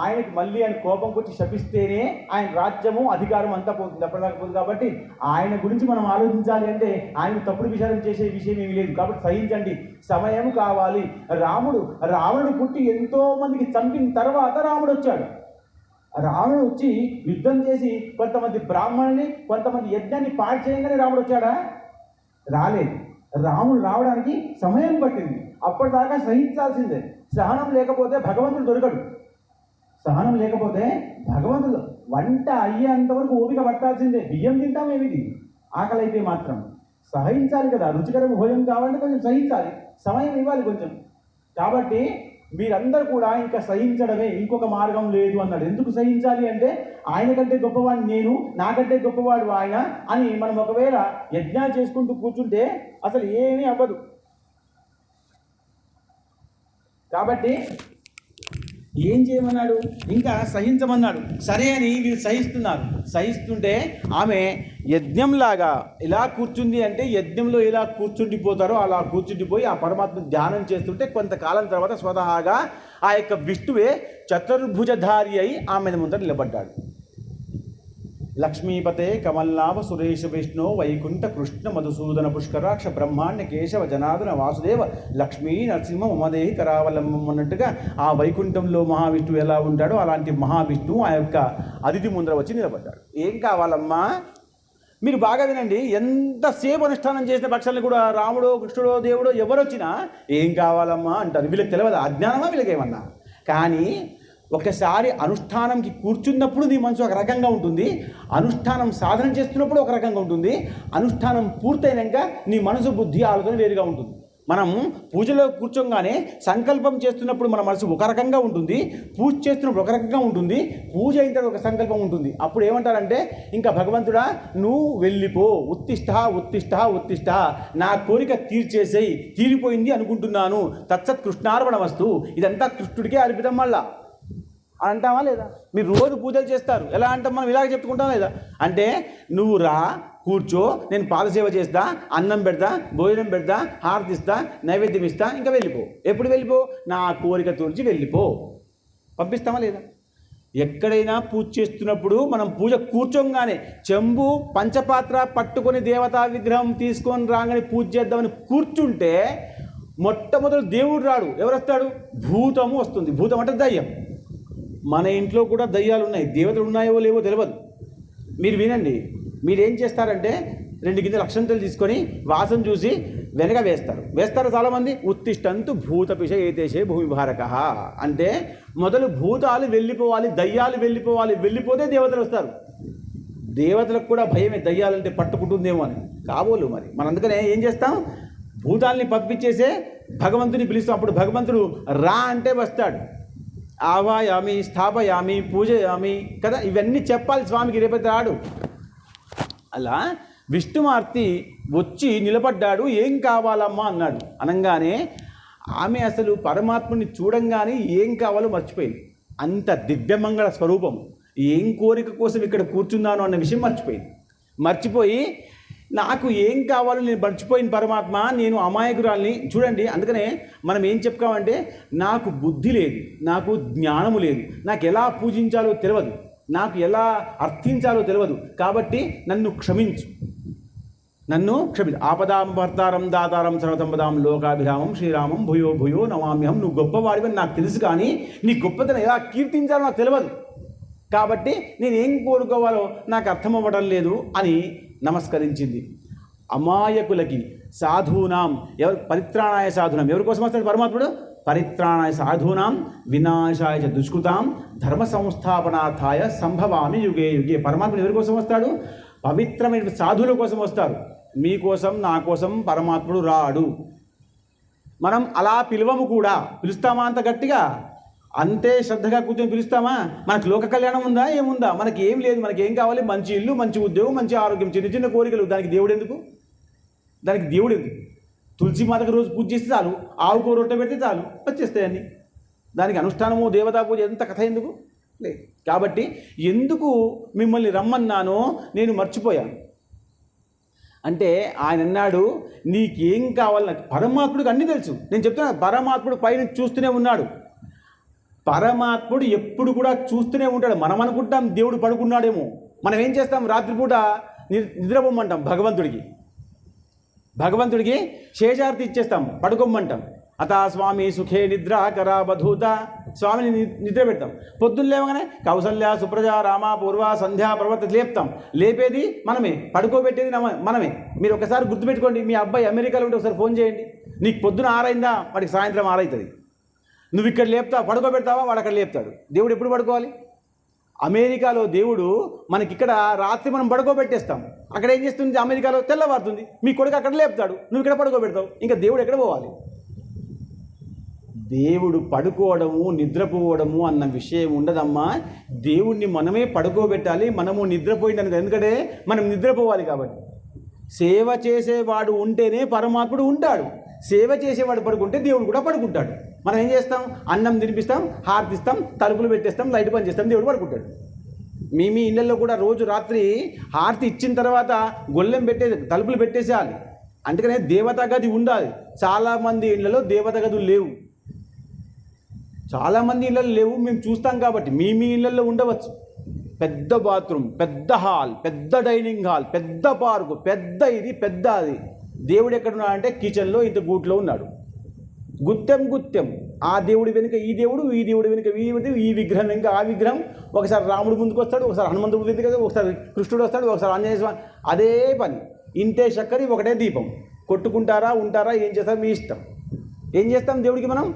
ఆయనకి మళ్ళీ ఆయన కోపంకి వచ్చి శపిస్తేనే ఆయన రాజ్యము అధికారం అంతా పోతుంది, అప్పటిదాకా పోతుంది. కాబట్టి ఆయన గురించి మనం ఆలోచించాలి అంటే ఆయన తప్పుడు విచారం చేసే విషయం ఏమీ లేదు. కాబట్టి సహించండి, సమయం కావాలి. రావణుడు పుట్టి ఎంతో మందికి చంపిన తర్వాత రాముడు వచ్చాడు. రావణుడు వచ్చి యుద్ధం చేసి కొంతమంది బ్రాహ్మణుని, కొంతమంది యజ్ఞాన్ని పాడు చేయగానే రాముడు వచ్చాడా? రాలేదు. రాముడు రావడానికి సమయం పట్టింది. అప్పటిదాకా సహించాల్సిందే. సహనం లేకపోతే భగవంతుడు దొరకడు. సహనం లేకపోతే భగవంతుడు వంట అయ్యేంతవరకు ఓపిక పట్టాల్సిందే. బియ్యం తింటాం ఏమిటి? ఆకలి అయితే మాత్రం సహించాలి కదా. రుచికరమైన భోజనం కావాలంటే కొంచెం సహించాలి, సమయం ఇవ్వాలి కొంచెం. కాబట్టి మీరందరూ కూడా ఇంకా సహించడమే, ఇంకొక మార్గం లేదు అన్నాడు. ఎందుకు సహించాలి అంటే ఆయన కంటే గొప్పవాడిని నేను, నాకంటే గొప్పవాడు ఆయన అని మనం ఒకవేళ యజ్ఞాలు చేసుకుంటూ కూర్చుంటే అసలు ఏమీ అవ్వదు. కాబట్టి ఏం చేయమన్నాడు? ఇంకా సహించమన్నాడు. సరే అని వీళ్ళు సహిస్తుంటే ఆమె యజ్ఞంలాగా ఇలా కూర్చుంది. అంటే యజ్ఞంలో ఇలా కూర్చుండిపోతారో అలా కూర్చుండిపోయి ఆ పరమాత్మ ధ్యానం చేస్తుంటే కొంతకాలం తర్వాత స్వతహాగా ఆ యొక్క విష్ణువే చతుర్భుజధారి అయి ఆమె ముందర నిలబడ్డాడు. లక్ష్మీపతే కమల్నాభ సురేష విష్ణు వైకుంఠ కృష్ణ మధుసూదన పుష్కరాక్ష బ్రహ్మాండ కేశవ జనార్దన వాసుదేవ లక్ష్మీ నరసింహ మమదేహి కరావలంబం అన్నట్టుగా ఆ వైకుంఠంలో మహావిష్ణువు ఎలా ఉంటాడో అలాంటి మహావిష్ణువు ఆ యొక్క అతిథి ముందర వచ్చి నిలబడ్డాడు. ఏం కావాలమ్మా? మీరు బాగా వినండి. ఎంతసేపు అనుష్ఠానం చేసిన పక్షాలను కూడా రాముడో కృష్ణుడో దేవుడో ఎవరు వచ్చినా ఏం కావాలమ్మా అంటారు. వీళ్ళకి తెలియదు, అజ్ఞానమా వీళ్ళకేమన్నా? కానీ ఒకసారి అనుష్ఠానంకి కూర్చున్నప్పుడు నీ మనసు ఒక రకంగా ఉంటుంది, అనుష్ఠానం సాధన చేస్తున్నప్పుడు ఒక రకంగా ఉంటుంది, అనుష్ఠానం పూర్తయినాక నీ మనసు బుద్ధి ఆలోచన వేరుగా ఉంటుంది. మనం పూజలో కూర్చోగానే సంకల్పం చేస్తున్నప్పుడు మన మనసు ఒక రకంగా ఉంటుంది, పూజ చేస్తున్నప్పుడు ఒక రకంగా ఉంటుంది, పూజ అయిన తర్వాత ఒక సంకల్పం ఉంటుంది. అప్పుడు ఏమంటారంటే, ఇంకా భగవంతుడా నువ్వు వెళ్ళిపో, ఉత్తిష్ట నా కోరిక తీర్చేసేయి, తీరిపోయింది అనుకుంటున్నాను, తత్సత్ కృష్ణార్పణమస్తు, ఇదంతా కృష్ణుడికే అర్పితం మళ్ళా అంటామా లేదా? మీరు రోజు పూజలు చేస్తారు, ఎలా అంటాం? మనం ఇలాగ చెప్పుకుంటాం లేదా? అంటే నువ్వు రా, కూర్చో, నేను పాదసేవ చేస్తా, అన్నం పెడతా, భోజనం పెడతా, హారతిస్తా, నైవేద్యం ఇస్తా, ఇంకా వెళ్ళిపో. ఎప్పుడు వెళ్ళిపో? నా కోరిక తూర్చి వెళ్ళిపో. పంపిస్తామా లేదా? ఎక్కడైనా పూజ చేస్తున్నప్పుడు మనం పూజ కూర్చోగానే చెంబు పంచపాత్ర పట్టుకొని దేవతా విగ్రహం తీసుకొని రాగానే పూజ చేద్దామని కూర్చుంటే మొట్టమొదటి దేవుడు రాడు. ఎవరు వస్తాడు? భూతము వస్తుంది. భూతం అంటే దయ్యం. మన ఇంట్లో కూడా దయ్యాలు ఉన్నాయి, దేవతలు ఉన్నాయో లేవో తెలియదు. మీరు వినండి. మీరేం చేస్తారంటే 2 గింజలు అక్షంతలు తీసుకొని వాసన చూసి వెనక వేస్తారు చాలామంది. ఉత్తిష్టంతు భూతపిష ఏతేషే భూమిభారక అంటే మొదలు భూతాలు వెళ్ళిపోవాలి, దయ్యాలు వెళ్ళిపోతే దేవతలు వస్తారు. దేవతలకు కూడా భయమే, దయ్యాలంటే పట్టుకుంటుందేమో అని. కాబోలు మరి మనం అందుకనే ఏం చేస్తాం? భూతాలని పంపించేసే భగవంతుని పిలుస్తాం. అప్పుడు భగవంతుడు రా అంటే వస్తాడు. ఆవాయామి, స్థాపయామి, పూజయామి కదా, ఇవన్నీ చెప్పాలి స్వామికి, రేపటి రాడు. అలా విష్ణుమూర్తి వచ్చి నిలబడ్డాడు. ఏం కావాలమ్మా అన్నాడు. అనగానే ఆమె అసలు పరమాత్ముని చూడంగానే ఏం కావాలో మర్చిపోయింది. అంత దివ్యమంగళ స్వరూపం. ఏం కోరిక కోసం ఇక్కడ కూర్చున్నాను అన్న విషయం మర్చిపోయి నాకు ఏం కావాలో నేను మర్చిపోయిన పరమాత్మ, నేను అమాయకురాల్ని చూడండి. అందుకనే మనం ఏం చెప్పుకోమంటే, నాకు బుద్ధి లేదు, నాకు జ్ఞానము లేదు, నాకు ఎలా పూజించాలో తెలియదు, నాకు ఎలా అర్థించాలో తెలియదు, కాబట్టి నన్ను క్షమించు. ఆపదాం భర్తారం దాతారం సర్వసంపదాం లోకాభిరామం శ్రీరామం భూయో భూయో నమామ్యహం. నువ్వు గొప్పవాడివని నాకు తెలుసు, కానీ నీ గొప్పతనం ఎలా కీర్తించాలో నాకు తెలియదు. కాబట్టి నేను ఏం కోరుకోవాలో నాకు అర్థం అవ్వడం లేదు అని నమస్కరించింది. అమాయకులకి, సాధూనాం, ఎవరు పరిత్రాణాయ సాధూనాం, ఎవరి కోసం వస్తాడు పరమాత్ముడు? పరిత్రాణాయ సాధూనాం వినాశాయ చ దుష్కృతాం ధర్మ సంస్థాపనార్థాయ సంభవామి యుగే యుగే. పరమాత్ముడు ఎవరి కోసం వస్తాడు? పవిత్రమైన సాధువుల కోసం వస్తారు. మీకోసం, నా కోసం పరమాత్ముడు రాడు. మనం అలా పిలవము కూడా. పిలుస్తామా అంత గట్టిగా? అంతే శ్రద్ధగా కూర్చొని పిలుస్తామా? మనకు లోక కళ్యాణం ఉందా? ఏముందా? మనకి ఏం లేదు. మనకి ఏం కావాలి? మంచి ఇల్లు, మంచి ఉద్యోగం, మంచి ఆరోగ్యం, చిన్న చిన్న కోరికలు. దానికి దేవుడు ఎందుకు? తులసి మాతకు రోజు పూజ చేస్తే చాలు, ఆవుకో రొట్టె పెడితే చాలు, వచ్చేస్తాయన్నీ. దానికి అనుష్ఠానము, దేవతా పూజ ఎంత కథ ఎందుకు లేదు. కాబట్టి ఎందుకు మిమ్మల్ని రమ్మన్నానో నేను మర్చిపోయాను అంటే ఆయన అన్నాడు, నీకేం కావాలి? నాకు పరమాత్ముడికి అన్నీ తెలుసు. నేను చెప్తున్నా, పరమాత్ముడు పైన చూస్తూనే ఉన్నాడు. పరమాత్ముడు ఎప్పుడు కూడా చూస్తూనే ఉంటాడు. మనం అనుకుంటాం దేవుడు పడుకున్నాడేమో. మనం ఏం చేస్తాం? రాత్రిపూట నిద్రపోమ్మంటాం భగవంతుడికి శేషార్తి ఇచ్చేస్తాం, పడుకోమ్మంటాం. అతా స్వామి సుఖే నిద్ర కరాబధూత, స్వామిని నిద్ర పెడతాం. పొద్దున్న లేవగానే కౌసల్య సుప్రజ రామ పూర్వ సంధ్యా పర్వత లేపుతాం. లేపేది మనమే, పడుకోబెట్టేది మనమే. మీరు ఒకసారి గుర్తుపెట్టుకోండి, మీ అబ్బాయి అమెరికాలో ఉంటే ఒకసారి ఫోన్ చేయండి. నీకు పొద్దున 6 అయిందా, వాడికి సాయంత్రం 6 అవుతుంది. నువ్వు ఇక్కడ లేపుతావు, పడుకోబెడతావా, వాడు అక్కడ లేపుతాడు. దేవుడు ఎప్పుడు పడుకోవాలి? అమెరికాలో దేవుడు మనకిక్కడ రాత్రి మనం పడుకోబెట్టేస్తాం. అక్కడ ఏం చేస్తుంది? అమెరికాలో తెల్లవారుతుంది. మీ కొడుకు అక్కడ లేపుతాడు, నువ్వు ఇక్కడ పడుకోబెడతావు. ఇంకా దేవుడు ఎక్కడ పోవాలి? దేవుడు పడుకోవడము, నిద్రపోవడము అన్న విషయం ఉండదమ్మా. దేవుణ్ణి మనమే పడుకోబెట్టాలి, మనము నిద్రపోయిందని. ఎందుకంటే మనం నిద్రపోవాలి కాబట్టి. సేవ చేసేవాడు ఉంటేనే పరమాత్ముడు ఉంటాడు. సేవ చేసేవాడు పడుకుంటే దేవుడు కూడా పడుకుంటాడు. మనం ఏం చేస్తాం? అన్నం తినిపిస్తాం, హారతిస్తాం, తలుపులు పెట్టేస్తాం, లైట్ పని చేస్తాం, దేవుడు పడుకుంటాడు. మీ ఇళ్ళల్లో కూడా రోజు రాత్రి హారతి ఇచ్చిన తర్వాత గొల్లెం తలుపులు పెట్టేసేయాలి. అందుకనే దేవతా గది ఉండాలి. చాలామంది ఇళ్లలో దేవతా గదులు లేవు. చాలామంది ఇళ్ళల్లో లేవు, మేము చూస్తాం కాబట్టి. మీ ఇళ్ళల్లో ఉండవచ్చు. పెద్ద బాత్రూమ్, పెద్ద హాల్, పెద్ద డైనింగ్ హాల్, పెద్ద పార్కు, పెద్ద ఇది, పెద్ద అది. దేవుడు ఎక్కడున్నాడంటే కిచెన్లో ఇంత గూట్లో ఉన్నాడు. గుత్తం ఆ దేవుడి వెనుక ఈ దేవుడు, ఈ దేవుడి వెనుక ఈ విగ్రహం వెనుక ఆ విగ్రహం. ఒకసారి రాముడు ముందుకు వస్తాడు, ఒకసారి హనుమంతుడు ముందుకు వస్తాడు, ఒకసారి కృష్ణుడు వస్తాడు, ఒకసారి ఆంజనేయ స్వామి. అదే పని. ఇంతే చక్కరి, ఒకటే దీపం. కొట్టుకుంటారా, ఉంటారా, ఏం చేస్తారు మీ ఇష్టం. ఏం చేస్తాం దేవుడికి? మనం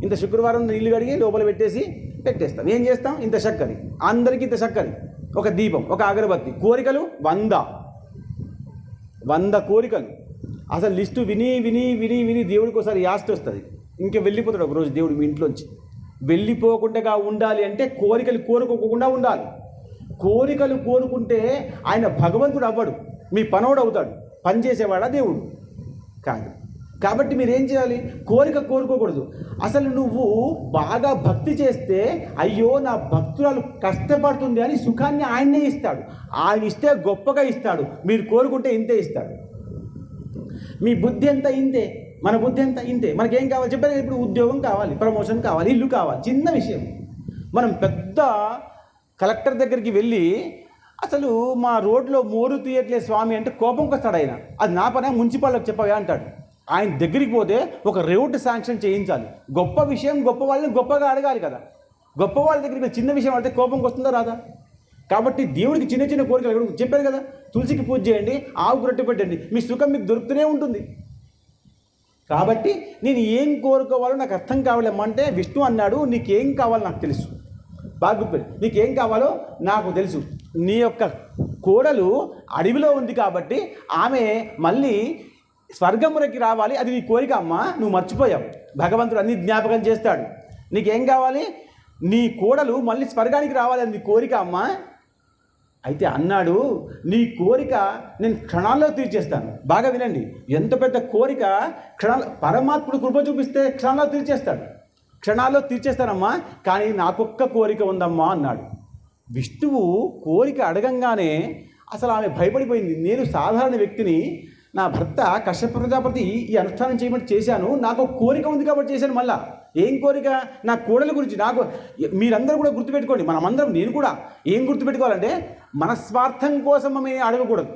ఇంత శుక్రవారం నీళ్లు కడిగి లోపల పెట్టేస్తాం. ఏం చేస్తాం? ఇంత చక్కరి, అందరికీ ఇంత చక్కరి, ఒక దీపం, ఒక అగరబత్తి. కోరికలు 100 కోరికలు. అసలు లిస్టు విని దేవుడికి ఒకసారి యాస్ట్ వస్తుంది. ఇంకా వెళ్ళిపోతాడు ఒకరోజు దేవుడు మీ ఇంట్లోంచి. వెళ్ళిపోకుండా ఉండాలి అంటే కోరికలు కోరుకోకుండా ఉండాలి. కోరికలు కోరుకుంటే ఆయన భగవంతుడు అవ్వడు, మీ పనోడు అవుతాడు. పనిచేసేవాడా దేవుడు కాదు. కాబట్టి మీరు ఏం చేయాలి? కోరిక కోరుకోకూడదు. అసలు నువ్వు బాగా భక్తి చేస్తే, అయ్యో నా భక్తురాలు కష్టపడుతుంది అని సుఖాన్ని ఆయన్నే ఇస్తాడు. ఆయన ఇస్తే గొప్పగా ఇస్తాడు. మీరు కోరుకుంటే ఇంతే ఇస్తాడు. మీ బుద్ధి ఎంత ఇంతే, మన బుద్ధి ఎంత ఇంతే. మనకేం కావాలి చెప్పారు? ఇప్పుడు ఉద్యోగం కావాలి, ప్రమోషన్ కావాలి, ఇల్లు కావాలి, చిన్న విషయం. మనం పెద్ద కలెక్టర్ దగ్గరికి వెళ్ళి, అసలు మా రోడ్లో మోరు తీయట్లేదు స్వామి అంటే కోపంకి వస్తాడు ఆయన. అది నా పనే, మున్సిపాల్కి చెప్పవా అంటాడు. ఆయన దగ్గరికి పోతే ఒక రోడ్డు శాంక్షన్ చేయించాలి. గొప్ప విషయం, గొప్ప వాళ్ళని గొప్పగా అడగాలి కదా. గొప్ప వాళ్ళ దగ్గరికి చిన్న విషయం అడిగితే కోపంకి వస్తుందా రాదా? కాబట్టి దేవుడికి చిన్న చిన్న కోరికలు చెప్పారు కదా. తులసికి పూజ చేయండి, ఆవుకు రొట్టె పెట్టండి, మీ సుఖం మీకు దొరుకుతూనే ఉంటుంది. కాబట్టి నేను ఏం కోరుకోవాలో నాకు అర్థం కావాలేమంటే, విష్ణు అన్నాడు నీకేం కావాలో నాకు తెలుసు. బాగా గుర్తుపెట్టు, నీకేం కావాలో నాకు తెలుసు. నీ యొక్క కోడలు అడవిలో ఉంది కాబట్టి ఆమె మళ్ళీ స్వర్గములకి రావాలి, అది నీ కోరిక అమ్మా. నువ్వు మర్చిపోయావు. భగవంతుడు అన్ని జ్ఞాపకం చేస్తాడు. నీకేం కావాలి? నీ కోడలు మళ్ళీ స్వర్గానికి రావాలి, అది నీ కోరిక అమ్మా. అయితే అన్నాడు, నీ కోరిక నేను క్షణాల్లో తీర్చేస్తాను. బాగా వినండి, ఎంత పెద్ద కోరిక పరమాత్ముడు కృప చూపిస్తే క్షణాల్లో తీర్చేస్తానమ్మా. కానీ నాకొక్క కోరిక ఉందమ్మా అన్నాడు. విష్ణువు కోరిక అడగంగానే అసలు ఆమె భయపడిపోయింది. నేను సాధారణ వ్యక్తిని, నా భర్త కశ్యప ప్రజాపతి ఈ అనుష్ఠానం చేయమని చేశాను, నాకు కోరిక ఉంది కాబట్టి చేశాను. మళ్ళా ఏం కోరిక? నా కోడల గురించి. నాకు మీరందరూ కూడా గుర్తుపెట్టుకోండి, మనమందరం, నేను కూడా ఏం గుర్తుపెట్టుకోవాలంటే, మన స్వార్థం కోసం మనం అడగకూడదు.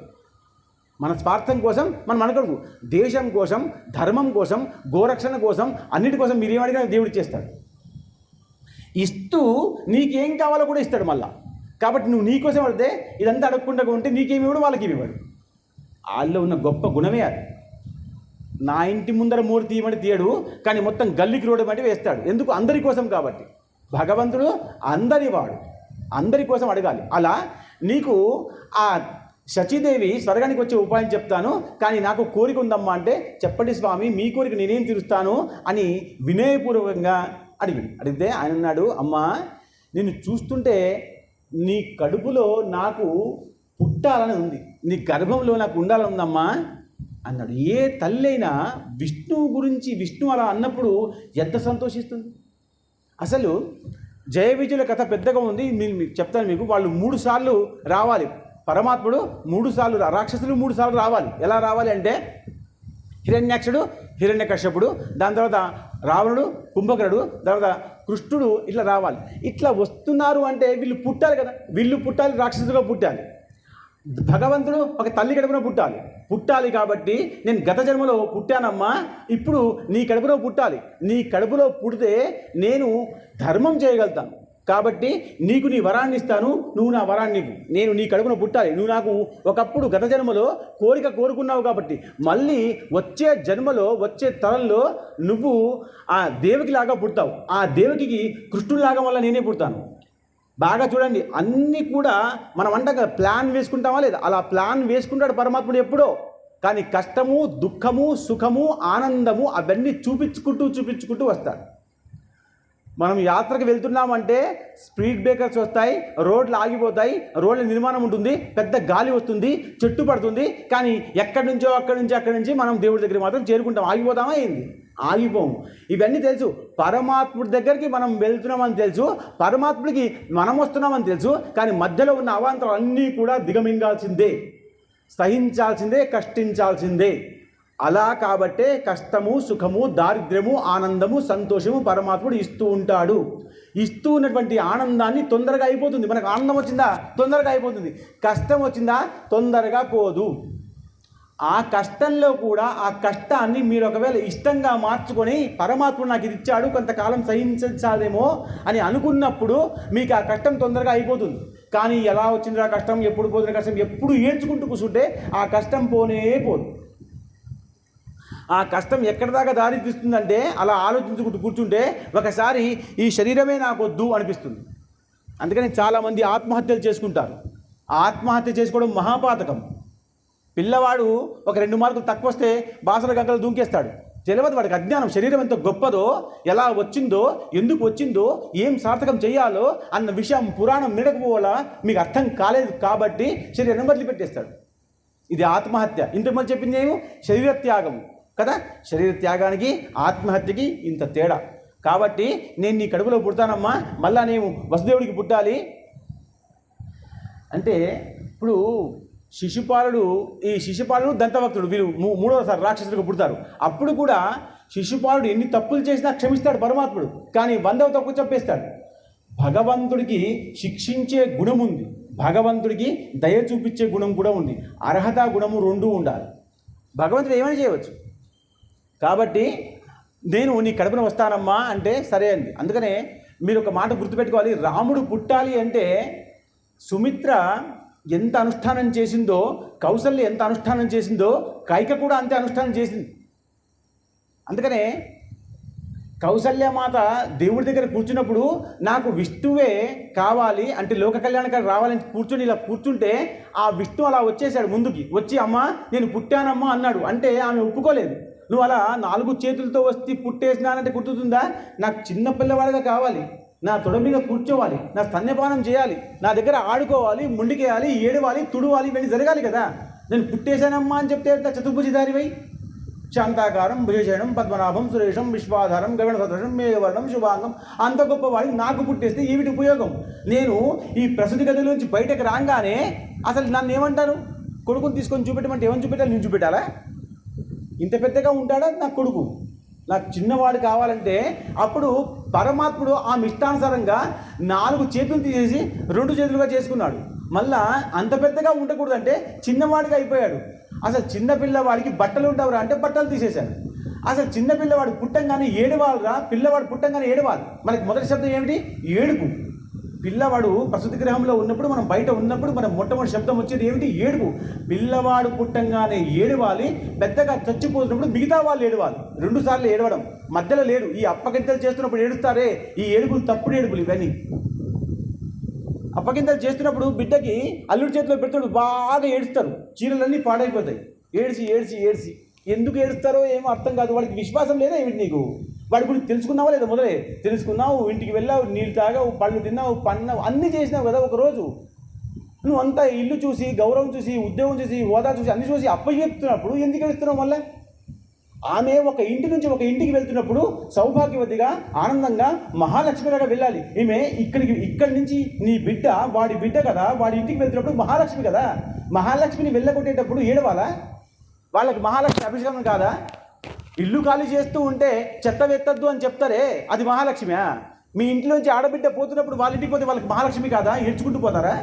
మన స్వార్థం కోసం మనం అడగకూడదు. దేశం కోసం, ధర్మం కోసం, గోరక్షణ కోసం, అన్నిటి కోసం మీరేం అడిగినా దేవుడు ఇచ్చేస్తాడు. ఇస్తూ నీకేం కావాలో కూడా ఇస్తాడు. మళ్ళా కాబట్టి నువ్వు నీకోసం పడితే ఇదంతా అడగకుండా ఉంటే నీకేమి ఇవ్వడు, వాళ్ళకి ఇవ్వడు. వాళ్ళలో ఉన్న గొప్ప గుణమే అది. నా ఇంటి ముందర మూడు తీయమని తీయడు, కానీ మొత్తం గల్లీకి రోడ్డు బట్టి వేస్తాడు. ఎందుకు? అందరి కోసం కాబట్టి. భగవంతుడు అందరి వాడు, అందరి కోసం అడగాలి. అలా నీకు ఆ శచీదేవి స్వర్గానికి వచ్చే ఉపాయం చెప్తాను, కానీ నాకు కోరిక ఉందమ్మా అంటే, చెప్పండి స్వామి, మీ కోరిక నేనేం తీరుస్తాను అని వినయపూర్వకంగా అడిగితే ఆయన అన్నాడు, అమ్మా నిన్ను చూస్తుంటే నీ కడుపులో నాకు పుట్టాలని ఉంది, నీ గర్భంలో నాకు ఉండాలని ఉందమ్మా అన్నాడు. ఏ తల్లి అయినా విష్ణువు గురించి విష్ణు అలా అన్నప్పుడు ఎంత సంతోషిస్తుంది. అసలు జయ విజయుల కథ పెద్దగా ఉంది, చెప్తాను మీకు. వాళ్ళు 3 సార్లు రావాలి, పరమాత్ముడు 3 సార్లు, రాక్షసులు 3 సార్లు రావాలి. ఎలా రావాలి అంటే, హిరణ్యాక్షుడు, హిరణ్యకశ్యపుడు, దాని తర్వాత రావణుడు, కుంభకర్ణుడు, తర్వాత కృష్ణుడు, ఇట్లా రావాలి. ఇట్లా వస్తున్నారు అంటే వీళ్ళు పుట్టాలి కదా, వీళ్ళు పుట్టాలి, రాక్షసులుగా పుట్టాలి. భగవంతుడు ఒక తల్లి కడుపున పుట్టాలి కాబట్టి నేను గత జన్మలో పుట్టానమ్మా, ఇప్పుడు నీ కడుపులో పుట్టాలి. నీ కడుపులో పుడితే నేను ధర్మం చేయగలుగుతాను, కాబట్టి నీకు నీ వరాన్ని ఇస్తాను, నువ్వు నా వరాన్ని ఇవ్వు. నేను నీ కడుపున పుట్టాలి, నువ్వు నాకు ఒకప్పుడు గత జన్మలో కోరుకున్నావు కాబట్టి మళ్ళీ వచ్చే జన్మలో, వచ్చే తరంలో నువ్వు ఆ దేవకిలాగా పుడతావు. ఆ దేవకికి కృష్ణుడిలాగా వల్ల నేనే పుడతాను. బాగా చూడండి, అన్నీ కూడా మనం అంటగా ప్లాన్ వేసుకుంటామా లేదా? అలా ప్లాన్ వేసుకుంటాడు పరమాత్ముడు ఎప్పుడో. కానీ కష్టము, దుఃఖము, సుఖము, ఆనందము అవన్నీ చూపించుకుంటూ వస్తాడు. మనం యాత్రకు వెళ్తున్నామంటే స్పీడ్ బ్రేకర్స్ వస్తాయి, రోడ్లు ఆగిపోతాయి, రోడ్ల నిర్మాణం ఉంటుంది, పెద్ద గాలి వస్తుంది, చెట్టు పడుతుంది, కానీ అక్కడి నుంచి మనం దేవుడి దగ్గర మాత్రం చేరుకుంటాం. ఆగిపోతామా ఏంది? ఆగిపోము. ఇవన్నీ తెలుసు. పరమాత్ముడి దగ్గరికి మనం వెళ్తున్నామని తెలుసు, పరమాత్ముడికి మనం వస్తున్నామని తెలుసు, కానీ మధ్యలో ఉన్న అవాంతరాలు అన్నీ కూడా దిగమింగాల్సిందే, సహించాల్సిందే, కష్టించాల్సిందే. అలా కాబట్టే కష్టము, సుఖము, దారిద్ర్యము, ఆనందము, సంతోషము పరమాత్ముడు ఇస్తూ ఉంటాడు. ఇస్తూ ఉన్నటువంటి ఆనందాన్ని తొందరగా అయిపోతుంది. మనకు ఆనందం వచ్చిందా తొందరగా అయిపోతుంది, కష్టం వచ్చిందా తొందరగా పోదు. ఆ కష్టంలో కూడా ఆ కష్టాన్ని మీరు ఒకవేళ ఇష్టంగా మార్చుకొని, పరమాత్ముడు నాకు ఇది ఇచ్చాడు, కొంతకాలం సహించాలేమో అని అనుకున్నప్పుడు మీకు ఆ కష్టం తొందరగా అయిపోతుంది. కానీ ఎలా వచ్చింది ఆ కష్టం, ఎప్పుడు పోతున్న కష్టం, ఎప్పుడు ఏడ్చుకుంటూ కూర్చుంటే ఆ కష్టం పోనే పోదు. ఆ కష్టం ఎక్కడి దాకా దారి తీస్తుందంటే, అలా ఆలోచించుకుంటూ కూర్చుంటే ఒకసారి ఈ శరీరమే నాకు వద్దు అనిపిస్తుంది. అందుకని చాలామంది ఆత్మహత్యలు చేసుకుంటారు. ఆత్మహత్య చేసుకోవడం మహాపాతకం. పిల్లవాడు ఒక 2 మార్కులు తక్కువ వస్తే బాసల గంగలు దూకేస్తాడు. తెలియదు వాడికి అజ్ఞానం, శరీరం ఎంత గొప్పదో, ఎలా వచ్చిందో, ఎందుకు వచ్చిందో, ఏం సార్థకం చేయాలో అన్న విషయం పురాణం మీడకపోవాలా మీకు అర్థం కాలేదు కాబట్టి శరీరం వదిలిపెట్టేస్తాడు. ఇది ఆత్మహత్య. ఇంతకుముందు చెప్పింది ఏమో శరీర త్యాగము కదా. శరీర త్యాగానికి ఆత్మహత్యకి ఇంత తేడా. కాబట్టి నేను నీ కడుపులో పుడతానమ్మా, మళ్ళా నేను వసుదేవుడికి పుట్టాలి అంటే, ఇప్పుడు శిశుపాలుడు దంతభక్తుడు, వీరు 3వసారి రాక్షసులకు పుడతారు. అప్పుడు కూడా శిశుపాలుడు ఎన్ని తప్పులు చేసినా క్షమిస్తాడు పరమాత్ముడు, కానీ 100వ తప్పు చెప్పేస్తాడు. భగవంతుడికి శిక్షించే గుణం ఉంది, భగవంతుడికి దయ చూపించే గుణం కూడా ఉంది. అర్హత గుణము 2 ఉండాలి. భగవంతుడు ఏమైనా చేయవచ్చు. కాబట్టి నేను నీ కడుపున వస్తానమ్మా అంటే సరే అంది. అందుకనే మీరు ఒక మాట గుర్తుపెట్టుకోవాలి, రాముడు పుట్టాలి అంటే సుమిత్ర ఎంత అనుష్ఠానం చేసిందో, కౌసల్య ఎంత అనుష్ఠానం చేసిందో, కైక కూడా అంతే అనుష్ఠానం చేసింది. అందుకనే కౌసల్యమాత దేవుడి దగ్గర కూర్చున్నప్పుడు నాకు విష్ణువే కావాలి అంటే, లోక కళ్యాణకారు రావాలని కూర్చొని ఇలా కూర్చుంటే ఆ విష్ణు అలా వచ్చేసాడు ముందుకి వచ్చి, అమ్మ నేను పుట్టానమ్మా అన్నాడు. అంటే ఆమె ఒప్పుకోలేదు. నువ్వు అలా 4 చేతులతో వస్తే పుట్టేసినానంటే కుట్టుతుందా? నాకు చిన్న పిల్లవాడిగా కావాలి, నా తొడ మీద కూర్చోవాలి, నా స్తన్యపానం చేయాలి, నా దగ్గర ఆడుకోవాలి, ముండికేయాలి, ఏడవాలి, తుడవాలి, ఇవన్నీ జరగాలి కదా. నేను పుట్టేశానమ్మా అని చెప్తే ఎట్లా? చతుర్భుజధారివై శాంతాకారం భుజశయనం పద్మనాభం సురేషం విశ్వాధారం గగన సదృశం మేఘవర్ణం శుభాంగం, అంత గొప్పవాడికి నాకు పుట్టేస్తే ఏమిటి ఉపయోగం? నేను ఈ ప్రసూతి గదిలోంచి బయటకు రాగానే అసలు నన్ను ఏమంటారు? కొడుకుని తీసుకొని చూపెట్టమంటే ఏమని చూపెట్టాలి? నేను చూపెట్టాలా? ఇంత పెద్దగా ఉంటాడా నా కొడుకు? నాకు చిన్నవాడు కావాలంటే అప్పుడు పరమాత్ముడు ఆ ఇష్టానుసారంగా 4 చేతులు తీసేసి 2 చేతులుగా చేసుకున్నాడు. మళ్ళా అంత పెద్దగా ఉండకూడదంటే చిన్నవాడిగా అయిపోయాడు. అసలు చిన్నపిల్లవాడికి బట్టలు ఉండవురా అంటే బట్టలు తీసేశాడు. అసలు చిన్నపిల్లవాడు పుట్టంగానే ఏడవాలిరా, పిల్లవాడు పుట్టంగానే ఏడవాలి. మనకి మొదటి శబ్దం ఏమిటి? ఏడుపు. పిల్లవాడు ప్రసూతి గృహంలో ఉన్నప్పుడు, మనం బయట ఉన్నప్పుడు మనం మొట్టమొదటి శబ్దం వచ్చేది ఏమిటి? ఏడుపు. పిల్లవాడు పుట్టంగానే ఏడవాలి, పెద్దగా చచ్చిపోతున్నప్పుడు మిగతా వాళ్ళు ఏడవాలి. 2 సార్లు ఏడవడం, మధ్యలో లేడు. ఈ అప్పగింతలు చేస్తున్నప్పుడు ఏడుస్తారే, ఈ ఏడుపులు తప్పుడు ఏడుపులు ఇవన్నీ. అప్పగింతలు చేస్తున్నప్పుడు బిడ్డకి అల్లుడి చేతిలో పెడుతాడు, బాగా ఏడుస్తారు, చీరలన్నీ పాడైపోతాయి. ఏడ్చి ఏడ్చి ఏడ్చి ఎందుకు ఏడుస్తారో ఏమో అర్థం కాదు. వాడికి విశ్వాసం లేదా ఏమిటి నీకు? వాడి గురించి తెలుసుకున్నావా లేదా? మొదలే తెలుసుకున్నావు, ఇంటికి వెళ్ళావు, నీళ్ళు తాగావు, పళ్ళు తిన్నావు, పన్నావు, అన్నీ చేసినావు కదా ఒకరోజు. నువ్వు అంతా ఇల్లు చూసి, గౌరవం చూసి, ఉద్యోగం చూసి, హోదా చూసి, అన్ని చూసి అప్పచెప్తున్నప్పుడు ఎందుకు ఏడుస్తున్నావు మళ్ళీ? ఆమె ఒక ఇంటి నుంచి ఒక ఇంటికి వెళ్తున్నప్పుడు సౌభాగ్యవతిగా, ఆనందంగా, మహాలక్ష్మిలాగా వెళ్ళాలి. ఈమె ఇక్కడి నుంచి నీ బిడ్డ, వాడి బిడ్డ కదా, వాడి ఇంటికి వెళ్తున్నప్పుడు మహాలక్ష్మి కదా. మహాలక్ష్మిని వెళ్ళగొట్టేటప్పుడు ఏడవాలా? వాళ్ళకి మహాలక్ష్మి అభిషేకం కాదా? ఇల్లు ఖాళీ చేస్తూ ఉంటే చెత్త వెత్తద్దు అని చెప్తారే, అది మహాలక్ష్మియా? మీ ఇంట్లోంచి ఆడబిడ్డ పోతున్నప్పుడు వాళ్ళ ఇంటికి పోతే వాళ్ళకి మహాలక్ష్మి కాదా? ఏడ్చుకుంటూ పోతారా?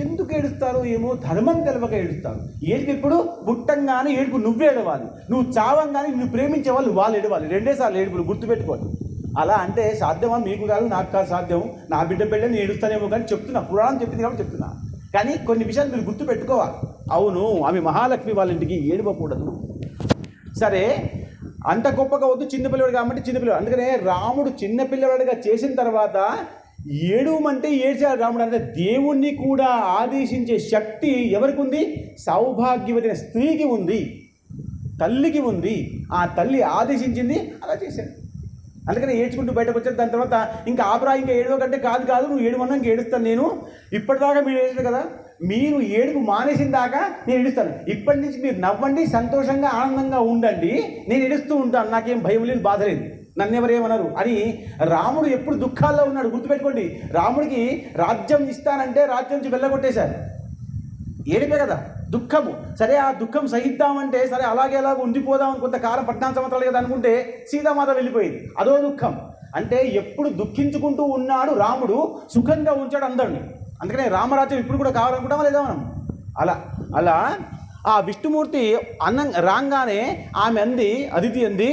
ఎందుకు ఏడుస్తారో ఏమో, ధర్మం తెలవక ఏడుస్తారు. ఏడుపు ఎప్పుడు? పుట్టంగానే ఏడుపు నువ్వే ఏడవాలి, నువ్వు చావంగానే నువ్వు ప్రేమించే వాళ్ళు ఏడవాలి. 2 సార్లు ఏడుపులు గుర్తుపెట్టుకోండి. అలా అంటే సాధ్యమా? మీకు కాదు, నాకు కాదు సాధ్యం. నా బిడ్డ పెళ్ళి నేను ఏడుస్తానేమో కానీ చెప్తున్నా, పురాణం చెప్పింది కాబట్టి చెప్తున్నా. కానీ కొన్ని విషయాలు మీరు గుర్తుపెట్టుకోవాలి. అవును, ఆమె మహాలక్ష్మి వాళ్ళ ఇంటికి ఏడవకూడదు. సరే, అంత గొప్పగా వద్దు, చిన్నపిల్లవాడు కాబట్టి చిన్నపిల్లవాడు. అందుకనే రాముడు చిన్నపిల్లవాడిగా చేసిన తర్వాత ఏడుమంటే ఏడ్చాడు రాముడు. అంటే దేవుణ్ణి కూడా ఆదేశించే శక్తి ఎవరికి ఉంది? సౌభాగ్యవతి స్త్రీకి ఉంది, తల్లికి ఉంది. ఆ తల్లి ఆదేశించింది, అలా చేశాడు. అందుకని ఏడ్చుకుంటూ బయటకు వచ్చాడు. దాని తర్వాత ఇంకా ఆపరా, ఇంకా ఏడవకంటే కాదు నువ్వు ఏడుమన్నా ఇంక ఏడుస్తాను నేను. ఇప్పటిదాకా మీరు ఏడుస్తారు కదా, మీరు ఏడుపు మానేసిన దాకా నేను ఏడుస్తాను. ఇప్పటి నుంచి మీరు నవ్వండి, సంతోషంగా ఆనందంగా ఉండండి, నేను ఏడుస్తూ ఉంటాను, నాకేం భయం లేదు, బాధ లేదు, నన్ను ఎవరేమన్నారు అని. రాముడు ఎప్పుడు దుఃఖాల్లో ఉన్నాడు, గుర్తుపెట్టుకోండి. రాముడికి రాజ్యం ఇస్తానంటే రాజ్యం నుంచి వెళ్ళగొట్టేశారు, ఏడిపే కదా, దుఃఖము. సరే, ఆ దుఃఖం సహిద్దామంటే సరే అలాగే ఉండిపోదామని కొంతకాలం 14 సంవత్సరాలు కదా అనుకుంటే సీతామాత వెళ్ళిపోయింది, అదో దుఃఖం. అంటే ఎప్పుడు దుఃఖించుకుంటూ ఉన్నాడు రాముడు, సుఖంగా ఉంచాడు అందరిని. అందుకనే రామరాజ్యం ఇప్పుడు కూడా కావాలనుకుంటామా లేదా మనం? అలా ఆ విష్ణుమూర్తి రాగానే ఆమె అంది, అదితి అంది,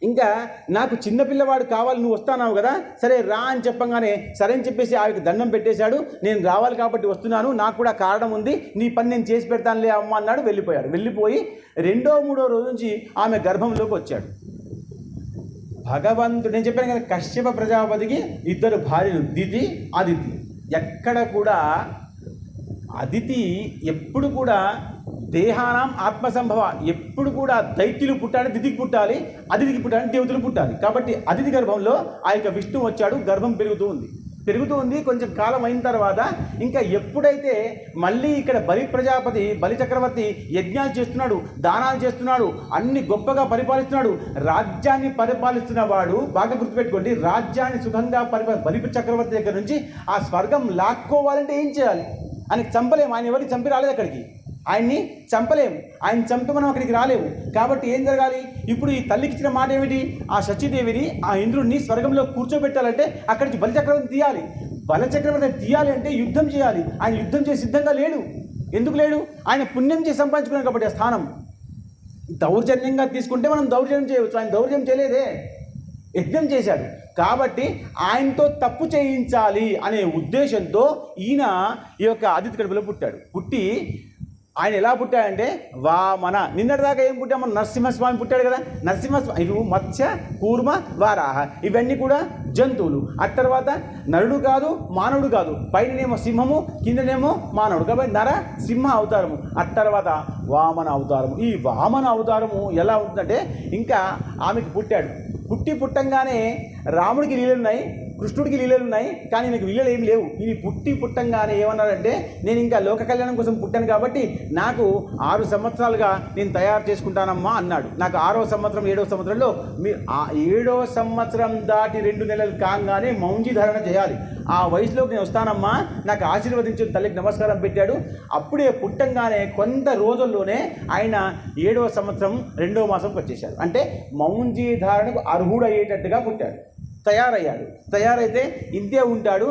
ఇంకా నాకు చిన్నపిల్లవాడు కావాలి, నువ్వు వస్తానావు కదా, సరే రా అని చెప్పంగానే సరే అని చెప్పేసి ఆమెకు దండం పెట్టేశాడు. నేను రావాలి కాబట్టి వస్తున్నాను, నాకు కూడా కారణం ఉంది, నీ పని నేను చేసి పెడతానులే అమ్మ అన్నాడు. వెళ్ళిపోయి 2వ 3వ రోజు నుంచి ఆమె గర్భంలోకి వచ్చాడు. భగవంతుడు, నేను చెప్పాను కదా, కశ్యప ప్రజాపతికి 2 భార్యలు, దితి, అదితి. ఎక్కడ కూడా అదితి ఎప్పుడు కూడా దేహానాం ఆత్మసంభవ, ఎప్పుడు కూడా దైత్యులు పుట్టాలి, దితికి పుట్టాలి, అదితికి పుట్టాలి, దేవతలు పుట్టాలి. కాబట్టి అదితి గర్భంలో ఆ యొక్క విష్ణువు వచ్చాడు. గర్భం పెరుగుతూ ఉంది. కొంచెం కాలం అయిన తర్వాత ఇంకా ఎప్పుడైతే మళ్ళీ ఇక్కడ బలి చక్రవర్తి యజ్ఞాలు చేస్తున్నాడు, దానాలు చేస్తున్నాడు, అన్ని గొప్పగా పరిపాలిస్తున్నాడు, రాజ్యాన్ని పరిపాలిస్తున్న వాడు, బాగా గుర్తుపెట్టుకోండి, రాజ్యాన్ని సుఖంగా బలి చక్రవర్తి దగ్గర నుంచి ఆ స్వర్గం లాక్కోవాలంటే ఏం చేయాలి? ఆయనకి చంపలేము, ఆయన ఎవరికి చంపి రాలేదు అక్కడికి, ఆయన్ని చంపలేము, ఆయన చంపి మనం అక్కడికి రాలేము. కాబట్టి ఏం జరగాలి? ఇప్పుడు ఈ తల్లికి ఇచ్చిన మాట ఏమిటి? ఆ శచీదేవిని, ఆ ఇంద్రుడిని స్వర్గంలో కూర్చోబెట్టాలంటే అక్కడికి బలిచక్రవర్తిని తీయాలి. బలిచక్రవర్తిని తీయాలి అంటే యుద్ధం చేయాలి. ఆయన యుద్ధం చేసి సిద్ధంగా లేడు. ఎందుకు లేడు? ఆయన పుణ్యం చేసి సంపాదించుకున్నాడు కాబట్టి ఆ స్థానం. దౌర్జన్యంగా తీసుకుంటే మనం దౌర్జన్యం చేయవచ్చు, ఆయన దౌర్జన్యం చేయలేదే, యజ్ఞం చేశాడు. కాబట్టి ఆయనతో తప్పు చేయించాలి అనే ఉద్దేశంతో ఈయన ఈ యొక్క అదితి కడుపులో పుట్టి ఆయన ఎలా పుట్టాడంటే వామన. నిన్నటిదాకా ఏం పుట్టాము? నరసింహస్వామి పుట్టాడు కదా. నరసింహస్వామి ఇవి మత్స్య, కూర్మ, వారాహ, ఇవన్నీ కూడా జంతువులు. ఆ తర్వాత నరుడు కాదు, మానవుడు కాదు, పైననేమో సింహము, కిందనేమో మానవుడు, కాబట్టి నర సింహ అవతారము. ఆ తర్వాత వామన అవతారము. ఈ వామన అవతారము ఎలా ఉంటుందంటే, ఇంకా ఆమెకి పుట్టంగానే రాముడికి లీలలున్నాయి, కృష్ణుడికి లీలలు ఉన్నాయి, కానీ నీకు లీలలు ఏమి లేవు. ఇది పుట్టంగానే ఏమన్నాడంటే, నేను ఇంకా లోక కళ్యాణం కోసం పుట్టాను కాబట్టి నాకు 6 సంవత్సరాలుగా నేను తయారు చేసుకుంటానమ్మా అన్నాడు. నాకు 6వ సంవత్సరం 7వ సంవత్సరంలో 7వ సంవత్సరం దాటి 2 నెలలు కాగానే మౌంజీ ధారణ చేయాలి. ఆ వయసులోకి నేను వస్తానమ్మా, నాకు ఆశీర్వదించిన తల్లికి నమస్కారం పెట్టాడు. అప్పుడే పుట్టంగానే కొంత రోజుల్లోనే ఆయన 7వ సంవత్సరం 2వ మాసంకి వచ్చేశాడు. అంటే మౌంజీ ధారణకు అర్హుడయ్యేటట్టుగా పుట్టాడు, తయారైతే ఇంతే ఉంటాడు,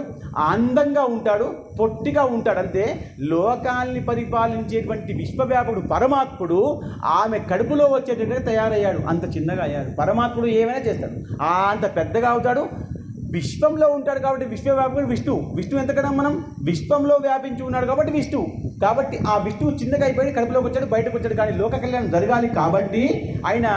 అందంగా ఉంటాడు, పొట్టిగా ఉంటాడు. అంతే. లోకాల్ని పరిపాలించేటువంటి విశ్వవ్యాపకుడు పరమాత్ముడు ఆమె కడుపులో వచ్చేటట్టుగా తయారయ్యాడు. అంత చిన్నగా అయ్యాడు. పరమాత్ముడు ఏమైనా చేస్తాడు, అంత పెద్దగా అవుతాడు, విశ్వంలో ఉంటాడు కాబట్టి విశ్వవ్యాపకుడు విష్ణు ఎంతకన్నా మనం విశ్వంలో వ్యాపించి ఉన్నాడు కాబట్టి విష్ణువు. కాబట్టి ఆ విష్ణువు చిన్నగా అయిపోయి కడుపులోకి వచ్చాడు, బయటకు వచ్చాడు. కానీ లోక కళ్యాణం జరగాలి కాబట్టి ఆయన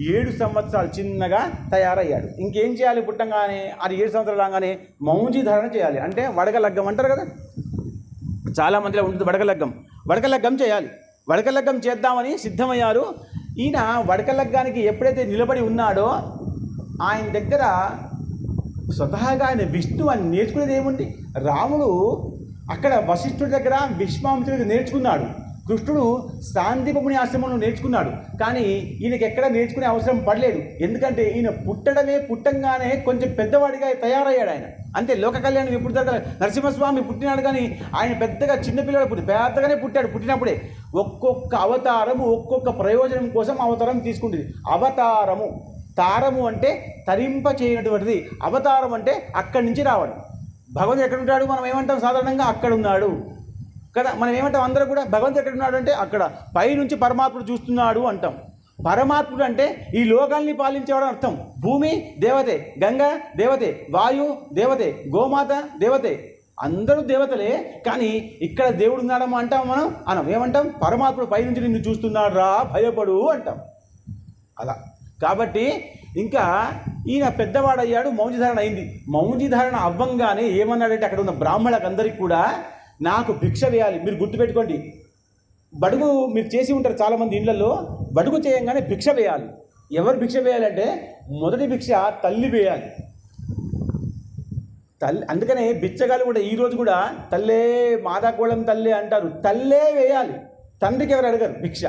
7 సంవత్సరాలు చిన్నగా తయారయ్యాడు. ఇంకేం చేయాలి? పుట్టంగానే అది 7 సంవత్సరాలు రాగానే మౌంజీ ధారణ చేయాలి. అంటే వడకలగ్గం అంటారు కదా, చాలామందిలో ఉంటుంది వడకలగ్గం చేయాలి. వడకలగ్గం చేద్దామని సిద్ధమయ్యారు. ఈయన వడకలగ్గానికి ఎప్పుడైతే నిలబడి ఉన్నాడో ఆయన దగ్గర స్వతహాగా ఆయన విష్ణువు అని నేర్చుకునేది ఏముంది? రాముడు అక్కడ వశిష్ఠుడి దగ్గర విశ్వామిత్రుడికి నేర్చుకున్నాడు, కృష్ణుడు సాందీపముని ఆశ్రమంలో నేర్చుకున్నాడు. కానీ ఈయనకి ఎక్కడ నేర్చుకునే అవసరం పడలేదు. ఎందుకంటే ఈయన పుట్టంగానే కొంచెం పెద్దవాడిగా తయారయ్యాడు ఆయన. అంతే. లోక కళ్యాణం ఎప్పుడు జరగాలి? నరసింహస్వామి పుట్టినాడు, కానీ ఆయన పెద్దగా చిన్నపిల్లడు పెద్దగానే పుట్టాడు. పుట్టినప్పుడే ఒక్కొక్క అవతారము ఒక్కొక్క ప్రయోజనం కోసం అవతారం తీసుకుంటుంది. తారము అంటే తరింప చేయనటువంటిది. అవతారం అంటే అక్కడి నుంచి రావడం. భగవంతుడు ఎక్కడ ఉంటాడు? మనం ఏమంటాం సాధారణంగా? అక్కడ ఉన్నాడు కదా. మనం ఏమంటాం అందరూ కూడా? భగవంతుడు ఎక్కడ ఉన్నాడు అంటే అక్కడ పైనుంచి పరమాత్ముడు చూస్తున్నాడు అంటాం. పరమాత్ముడు అంటే ఈ లోకాల్ని పాలించేవాడు అర్థం. భూమి దేవతే, గంగా దేవతే, వాయు దేవతే, గోమాత దేవతే, అందరూ దేవతలే. కానీ ఇక్కడ దేవుడు ఉన్నాడమ్మా అంటాం మనం ఏమంటాం? పరమాత్ముడు పైనుంచి నిన్ను చూస్తున్నాడు రా, భయపడు అంటాం. అలా కాబట్టి ఇంకా ఈయన పెద్దవాడయ్యాడు, మౌంజీధారణ అయింది. మౌంజీధారణ అవ్వంగానే ఏమన్నాడంటే అక్కడ ఉన్న బ్రాహ్మణులందరికీ కూడా నాకు భిక్ష వేయాలి. మీరు గుర్తుపెట్టుకోండి, బడుగు మీరు చేసి ఉంటారు చాలామంది ఇళ్లలో. బడుగు చేయంగానే భిక్ష వేయాలి. ఎవరు భిక్ష వేయాలంటే మొదటి భిక్ష తల్లి వేయాలి. అందుకనే బిచ్చగాళ్ళు కూడా ఈరోజు కూడా తల్లే మాదాకోళం తల్లే అంటారు. తల్లే వేయాలి, తండ్రికి ఎవరు అడగరు భిక్ష.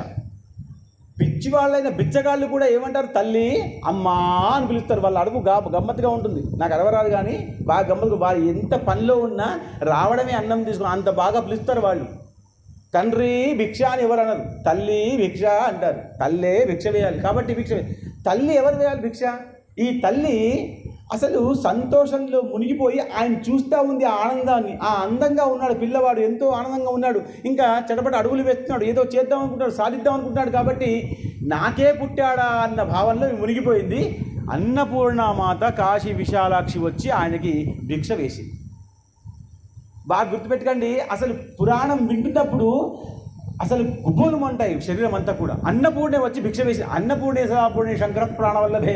పిచ్చివాళ్ళైన బిచ్చగాళ్ళు కూడా ఏమంటారు? తల్లి, అమ్మా అని పిలుస్తారు. వాళ్ళు అడుగు గమ్మత్తుగా ఉంటుంది. నాకు అడవరాదు కానీ బాగా గమ్మత్తు. వాళ్ళు ఎంత పనిలో ఉన్నా రావడమే అన్నం తీసుకుని అంత బాగా పిలుస్తారు వాళ్ళు. తండ్రి భిక్ష అని ఎవరు అనరు, తల్లి భిక్ష అంటారు. తల్లే భిక్ష వేయాలి కాబట్టి భిక్ష తల్లి ఎవరు వేయాలి భిక్ష? ఈ తల్లి అసలు సంతోషంలో మునిగిపోయి ఆయన చూస్తూ ఉంది ఆ ఆనందాన్ని. ఆ అందంగా ఉన్నాడు పిల్లవాడు, ఎంతో ఆనందంగా ఉన్నాడు. ఇంకా చెడపట అడుగులు వేస్తున్నాడు, ఏదో చేద్దాం అనుకుంటాడు, సాధిద్దాం అనుకుంటున్నాడు. కాబట్టి నాకే పుట్టాడా అన్న భావనలో మునిగిపోయింది. అన్నపూర్ణమాత కాశీ విశాలాక్షి వచ్చి ఆయనకి భిక్ష వేసింది. బాగా గుర్తుపెట్టుకోండి, అసలు పురాణం వింటున్నప్పుడు అసలు గుబోలుమంటాయి శరీరం అంతా కూడా. అన్నపూర్ణే వచ్చి భిక్ష వేసి, అన్నపూర్ణే సదాపూర్ణే శంకర ప్రాణవల్లభే.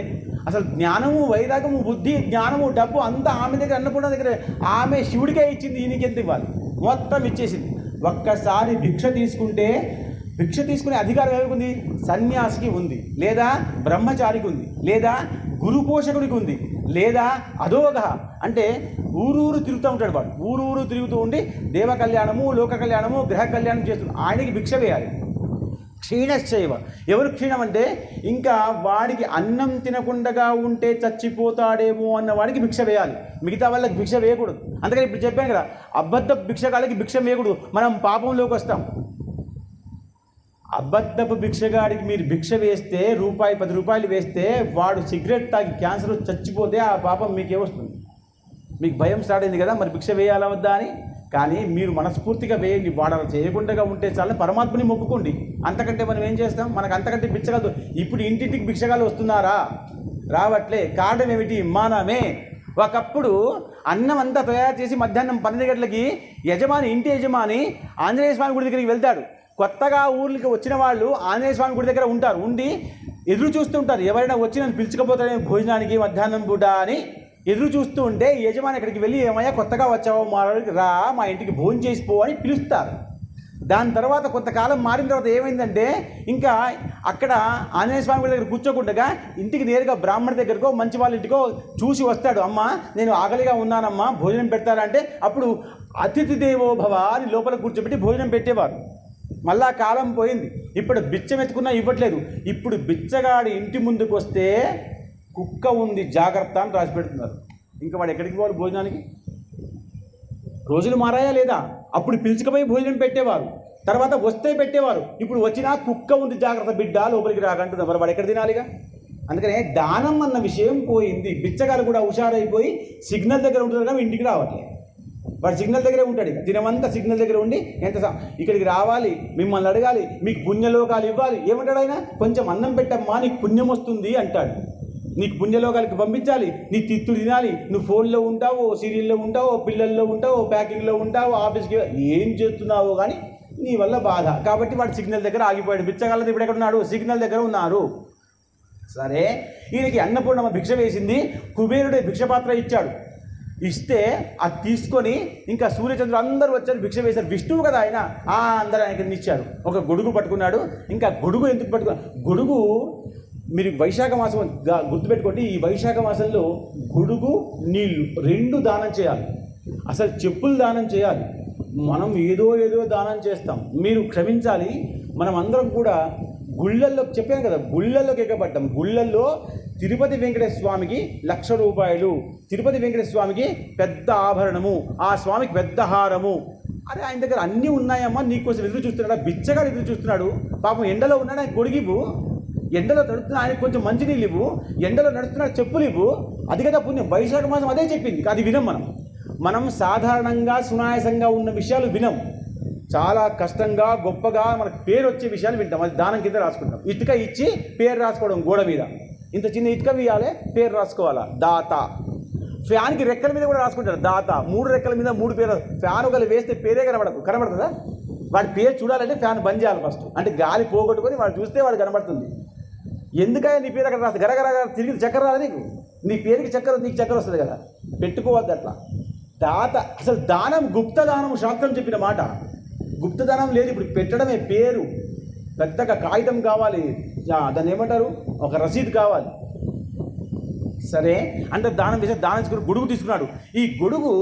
అసలు జ్ఞానము, వైరాగము, బుద్ధి, జ్ఞానము, డబ్బు అంతా ఆమె దగ్గర, అన్నపూర్ణ దగ్గర. ఆమె శివుడికే ఇచ్చింది, ఈయనకి ఎంత ఇవ్వాలి? మొత్తం ఇచ్చేసింది. ఒక్కసారి భిక్ష తీసుకునే అధికారం ఎవరికి ఉంది? సన్యాసికి ఉంది, లేదా బ్రహ్మచారికి ఉంది, లేదా గురు పోషకుడికి ఉంది, లేదా అధోగ అంటే ఊరూరు తిరుగుతూ ఉంటాడు వాడు. ఊరూరు తిరుగుతూ ఉండి దేవ కళ్యాణము, లోక కళ్యాణము, గ్రహ కళ్యాణం చేస్తున్నాడు. ఆయనకి భిక్ష వేయాలి. క్షీణశ్చైవ. ఎవరు క్షీణం అంటే ఇంకా వాడికి అన్నం తినకుండా ఉంటే చచ్చిపోతాడేమో అన్న వాడికి భిక్ష వేయాలి. మిగతా వాళ్ళకి భిక్ష వేయకూడదు. అందుకని ఇప్పుడు చెప్పాను కదా, అబద్ధ భిక్షగాళ్ళకి భిక్ష వేయకూడదు, మనం పాపంలోకి వస్తాం. అబద్ధపు భిక్షగాడికి మీరు భిక్ష వేస్తే రూపాయి 10 రూపాయలు వేస్తే వాడు సిగరెట్ తాగి క్యాన్సర్ చచ్చిపోతే ఆ పాపం మీకేమొస్తుంది? మీకు భయం స్టార్ట్ అయింది కదా, మరి భిక్ష వేయాలా వద్దా అని. కానీ మీరు మనస్ఫూర్తిగా వేయండి. వాడు అలా చేయకుండా ఉంటే చాలని పరమాత్మని మొక్కుకోండి. అంతకంటే మనం ఏం చేస్తాం? మనకు అంతకంటే భిక్షగాలు ఇప్పుడు ఇంటింటికి భిక్షగాలు వస్తున్నారా? రావట్లే. కారణం ఏమిటి? మనమే. ఒకప్పుడు అన్నం అంతా తయారు చేసి మధ్యాహ్నం 12 గంటలకి ఇంటి యజమాని ఆంజనేయ స్వామి గుడి దగ్గరికి వెళ్తాడు. కొత్తగా ఊర్లకి వచ్చిన వాళ్ళు ఆంజనేయ స్వామి గుడి దగ్గర ఉంటారు. ఉండి ఎదురు చూస్తూ ఉంటారు, ఎవరైనా వచ్చి నన్ను పిలుచుకపోతాడే భోజనానికి మధ్యాహ్నం పూట అని ఎదురు చూస్తూ ఉంటే యజమాని అక్కడికి వెళ్ళి, ఏమయ్యా కొత్తగా వచ్చావో రా మా ఇంటికి భోజనం చేసిపో అని పిలుస్తారు. దాని తర్వాత కొంతకాలం మారిన తర్వాత ఏమైందంటే ఇంకా అక్కడ ఆంజనేయ స్వామి గుడి దగ్గర కూర్చోకుండా ఇంటికి నేరుగా బ్రాహ్మణ దగ్గరకో మంచి వాళ్ళ ఇంటికో చూసి వస్తాడు. అమ్మ నేను ఆకలిగా ఉన్నానమ్మా భోజనం పెడతారంటే అప్పుడు అతిథి దేవో భవ అని లోపల కూర్చోబెట్టి భోజనం పెట్టేవారు. మళ్ళా కాలం పోయింది. ఇప్పుడు బిచ్చం ఎత్తుకున్నా ఇవ్వట్లేదు. ఇప్పుడు బిచ్చగాడి ఇంటి ముందుకు వస్తే కుక్క ఉంది జాగ్రత్త అని రాసి పెడుతున్నారు. ఇంకా వాడు ఎక్కడికి పోవాలి భోజనానికి? రోజులు మారాయా లేదా? అప్పుడు పిలుచుకుపోయి భోజనం పెట్టేవారు, తర్వాత వస్తే పెట్టేవారు. ఇప్పుడు వచ్చినా కుక్క ఉంది జాగ్రత్త బిడ్డ లోపలికి రాకంటున్నారు. మరి వాడు ఎక్కడ తినాలిగా? అందుకనే దానం అన్న విషయం పోయింది. బిచ్చగాడు కూడా హుషారైపోయి సిగ్నల్ దగ్గర ఉంటారు కానీ ఇంటికి రావట్లేదు. వాడు సిగ్నల్ దగ్గరే ఉంటాడు. ఇక దినమంతా సిగ్నల్ దగ్గర ఉండి ఇక్కడికి రావాలి, మిమ్మల్ని అడగాలి, మీకు పుణ్యలోకాలు ఇవ్వాలి. ఏమంటాడు ఆయన? కొంచెం అన్నం పెట్టమ్మా నీకు పుణ్యం వస్తుంది అంటాడు. నీకు పుణ్యలోకాలకి పంపించాలి, నీ తిత్తులు తినాలి, నువ్వు ఫోన్లో ఉంటావు, సీరియల్లో ఉంటావు, పిల్లల్లో ఉంటావు, ప్యాకింగ్లో ఉంటావు, ఆఫీస్కి ఏం చేస్తున్నావో కానీ నీ వల్ల బాధ. కాబట్టి వాడు సిగ్నల్ దగ్గర ఆగిపోయాడు. బిచ్చగాళ్ళది ఇప్పుడు ఎక్కడ ఉన్నాడు? సిగ్నల్ దగ్గర ఉన్నారు. సరే, ఈయనకి అన్నపూర్ణమ్మ భిక్ష వేసింది, కుబేరుడే భిక్షపాత్ర ఇచ్చాడు. ఇస్తే అది తీసుకొని ఇంకా సూర్యచంద్రులు అందరూ వచ్చారు, భిక్ష వేశారు. విష్ణువు కదా ఆయన, అందరూ ఆయనకి ఇచ్చారు. ఒక గొడుగు పట్టుకున్నాడు. ఇంకా గొడుగు ఎందుకు పట్టుకున్నాడు? గొడుగు మీరు వైశాఖ మాసం గుర్తుపెట్టుకోండి, ఈ వైశాఖ మాసంలో గొడుగు నీళ్లు రెండు దానం చేయాలి. అసలు చెప్పులు దానం చేయాలి. మనం ఏదో దానం చేస్తాం, మీరు క్షమించాలి. మనం అందరం కూడా గుళ్ళల్లో చెప్పాను కదా, గుళ్ళల్లోకి ఎక్కబడ్డాం. గుళ్ళల్లో తిరుపతి వెంకటేశ్వర స్వామికి 1,00,000 రూపాయలు, తిరుపతి వెంకటేశ్వర స్వామికి పెద్ద ఆభరణము, ఆ స్వామికి పెద్ద హారము. అరే ఆయన దగ్గర అన్నీ ఉన్నాయమ్మా, నీకోసం ఎదురు చూస్తున్నాడు. బిచ్చగా ఎదురు చూస్తున్నాడు. పాపం ఎండలో ఉన్నాడు, ఆయన గొడుగివ్వు. ఎండలో తడుస్తున్నా ఆయనకు కొంచెం మంచినీళ్ళు ఇవ్వు. ఎండలో నడుస్తున్నాడు, చెప్పులు ఇవ్వు. అది కదా పుణ్యం. వైశాఖ మాసం అదే చెప్పింది. అది వినం. మనం సాధారణంగా సునాయాసంగా ఉన్న విషయాలు వినం. చాలా కష్టంగా గొప్పగా మనకు పేరు వచ్చే విషయాలు వింటాం. అది దానం కింద రాసుకుంటాం. ఇటుక ఇచ్చి పేరు రాసుకోవడం, గోడ మీద ఇంత చిన్న ఇటుక వేయాలి, పేరు రాసుకోవాలా, దాత. ఫ్యాన్కి రెక్కల మీద కూడా రాసుకుంటారు, దాత. 3 రెక్కల మీద 3 పేరు. ఫ్యాన్ ఒకరు వేస్తే పేరే కనబడుతుందా? వాడి పేరు చూడాలంటే ఫ్యాన్ బంద్ చేయాలి ఫస్ట్. అంటే గాలి పోగొట్టుకొని వాడు చూస్తే వాడు కనబడుతుంది. ఎందుకయ్యా నీ పేరు అక్కడ రాస్తే గరగర తిరిగి చక్కెర రాదు నీకు? నీ పేరుకి చక్కెర, నీకు చక్కెర వస్తుంది కదా, పెట్టుకోవద్దు అట్లా. దాత అసలు దానం గుప్తదానం, శాస్త్రం చెప్పిన మాట. గుప్తదానం లేదు, ఇప్పుడు పెట్టడమే. పేరు పెద్దగా కాగితం కావాలి, దాన్ని ఏమంటారు, ఒక రసీదు కావాలి. సరే అంటే దానం చేసే దానం తీసుకుని గొడుగు తీసుకున్నాడు. ఈ గొడుగు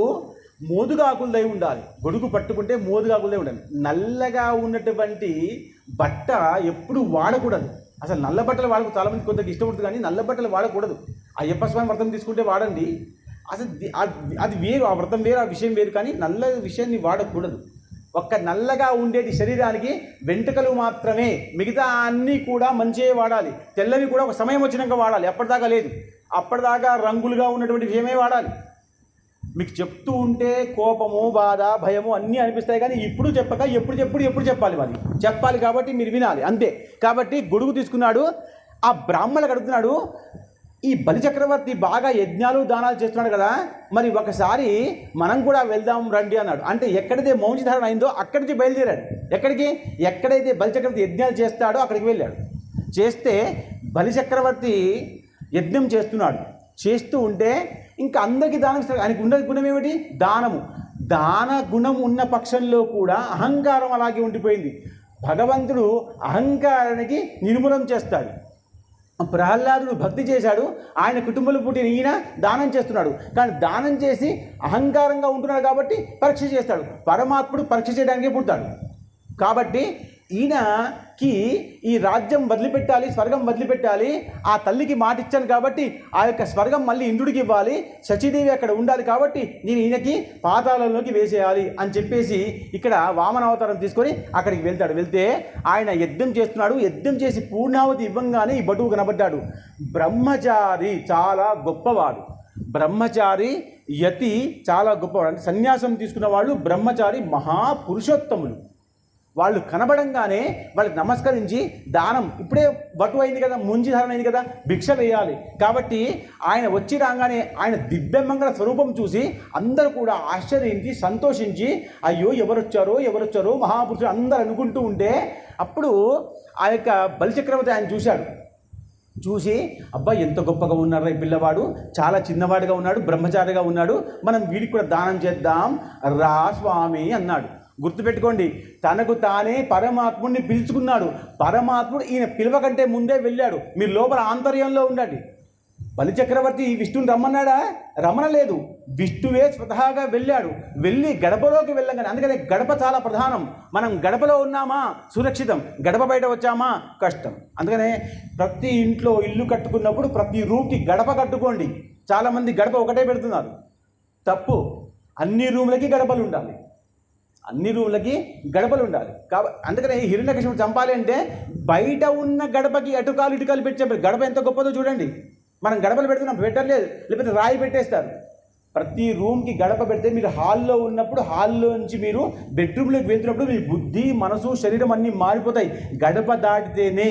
మోదుగాకులదై ఉండాలి. గొడుగు పట్టుకుంటే మోదుగాకులదై ఉండాలి. నల్లగా ఉన్నటువంటి బట్ట ఎప్పుడు వాడకూడదు. అసలు నల్ల బట్టలు వాడకు, చాలామంది కొంతకి ఇష్టపడుతుంది, కానీ నల్ల బట్టలు వాడకూడదు. అయ్యప్ప స్వామి వ్రతం తీసుకుంటే వాడండి, అసలు అది వేరు, ఆ వ్రతం వేరు, ఆ విషయం వేరు. కానీ నల్ల విషయాన్ని వాడకూడదు. ఒక్క నల్లగా ఉండేది శరీరానికి వెంట్రుకలు మాత్రమే, మిగతా అన్నీ కూడా మంచిగా వాడాలి. తెల్లవి కూడా ఒక సమయం వచ్చినాక వాడాలి, అప్పటిదాకా లేదు. అప్పటిదాకా రంగులుగా ఉన్నటువంటి విషయమే వాడాలి. మీకు చెప్తూ ఉంటే కోపము, బాధ, భయము అన్నీ అనిపిస్తాయి, కానీ ఇప్పుడు చెప్పక ఎప్పుడు చెప్పాలి. మరి చెప్పాలి కాబట్టి మీరు వినాలి, అంతే. కాబట్టి గొడుగు తీసుకున్నాడు. ఆ బ్రాహ్మణులకు అడుగుతున్నాడు, ఈ బలిచక్రవర్తి బాగా యజ్ఞాలు దానాలు చేస్తున్నాడు కదా, మరి ఒకసారి మనం కూడా వెళ్దాం రండి అన్నాడు. అంటే ఎక్కడైతే మౌంచిధారణ అయిందో అక్కడి నుంచి బయలుదేరాడు. ఎక్కడైతే బలిచక్రవర్తి యజ్ఞాలు చేస్తాడో అక్కడికి వెళ్ళాడు. చేస్తే బలిచక్రవర్తి యజ్ఞం చేస్తున్నాడు. చేస్తూ ఉంటే ఇంకా అందరికీ దానం ఇస్తాడు. ఆయనకు ఉన్న గుణం ఏమిటి? దానము. దాన గుణం ఉన్న పక్షంలో కూడా అహంకారం అలాగే ఉండిపోయింది. భగవంతుడు అహంకారానికి నిర్మూలన చేస్తాడు. ప్రహ్లాదుడు భక్తి చేశాడు, ఆయన కుటుంబంలో పుట్టిన ఈయన దానం చేస్తున్నాడు. కానీ దానం చేసి అహంకారంగా ఉంటున్నాడు కాబట్టి పరీక్ష చేస్తాడు. పరమాత్ముడు పరీక్ష చేయడానికే పుడతాడు. కాబట్టి ఈయనకి ఈ రాజ్యం వదిలిపెట్టాలి, స్వర్గం వదిలిపెట్టాలి. ఆ తల్లికి మాట ఇచ్చాను కాబట్టి ఆ యొక్క స్వర్గం మళ్ళీ ఇంద్రుడికి ఇవ్వాలి, శచీదేవి అక్కడ ఉండాలి, కాబట్టి నేను ఈయనకి పాతాళంలోకి వేసేయాలి అని చెప్పేసి ఇక్కడ వామన అవతారం తీసుకొని అక్కడికి వెళ్తాడు. వెళ్తే ఆయన యజ్ఞం చేస్తున్నాడు. యజ్ఞం చేసి పూర్ణావతి ఇవ్వంగానే ఈ బటువు కనబడ్డాడు. బ్రహ్మచారి చాలా గొప్పవాడు. బ్రహ్మచారి యతి చాలా గొప్పవాడు. అంటే సన్యాసం తీసుకున్న వాళ్ళు బ్రహ్మచారి మహాపురుషోత్తములు. వాళ్ళు కనబడంగానే వాళ్ళకి నమస్కరించి దానం, ఇప్పుడే బటు అయింది కదా, ముంజిధారణ అయింది కదా, భిక్ష వేయాలి. కాబట్టి ఆయన వచ్చి రాగానే ఆయన దివ్యమంగళ స్వరూపం చూసి అందరూ కూడా ఆశ్చర్యించి సంతోషించి అయ్యో ఎవరొచ్చారో మహాపురుషుడు అందరూ అనుకుంటూ ఉంటే అప్పుడు ఆ యొక్క బలిచక్రవర్తి ఆయన చూశాడు. చూసి అబ్బా ఎంత గొప్పగా ఉన్నారా ఈ పిల్లవాడు, చాలా చిన్నవాడిగా ఉన్నాడు, బ్రహ్మచారిగా ఉన్నాడు, మనం వీడికి కూడా దానం చేద్దాం రా స్వామి అన్నాడు. గుర్తుపెట్టుకోండి, తనకు తానే పరమాత్ముడిని పిలుచుకున్నాడు. పరమాత్ముడు ఈయన పిలవకంటే ముందే వెళ్ళాడు. మీరు లోపల ఆంతర్యంలో ఉండండి. బలిచక్రవర్తి విష్ణుని రమ్మన్నాడా? రమ్మనలేదు. విష్ణువే స్వతహాగా వెళ్ళాడు. వెళ్ళి గడపలోకి వెళ్ళగానే, అందుకనే గడప చాలా ప్రధానం. మనం గడపలో ఉన్నామా సురక్షితం, గడప బయట వచ్చామా కష్టం. అందుకనే ప్రతి ఇంట్లో ఇల్లు కట్టుకున్నప్పుడు ప్రతి రూమ్కి గడప కట్టుకోండి. చాలామంది గడప ఒకటే పెడుతున్నారు, తప్పు. అన్ని రూమ్లకి గడపలు ఉండాలి, అన్ని రూమ్లకి గడపలు ఉండాలి. అందుకనే హిరణ్యకశిపుడు చంపాలి అంటే బయట ఉన్న గడపకి అటుకాలు ఇటుకాలు పెట్టి చంపాలి. గడప ఎంత గొప్పదో చూడండి. మనం గడపలు పెడుతున్నాం, పెట్టలేదు, లేకపోతే రాయి పెట్టేస్తారు. ప్రతి రూమ్కి గడప పెడితే మీరు హాల్లో ఉన్నప్పుడు హాల్లో నుంచి మీరు బెడ్రూమ్లోకి వెళ్తున్నప్పుడు మీ బుద్ధి, మనసు, శరీరం అన్నీ మారిపోతాయి. గడప దాటితేనే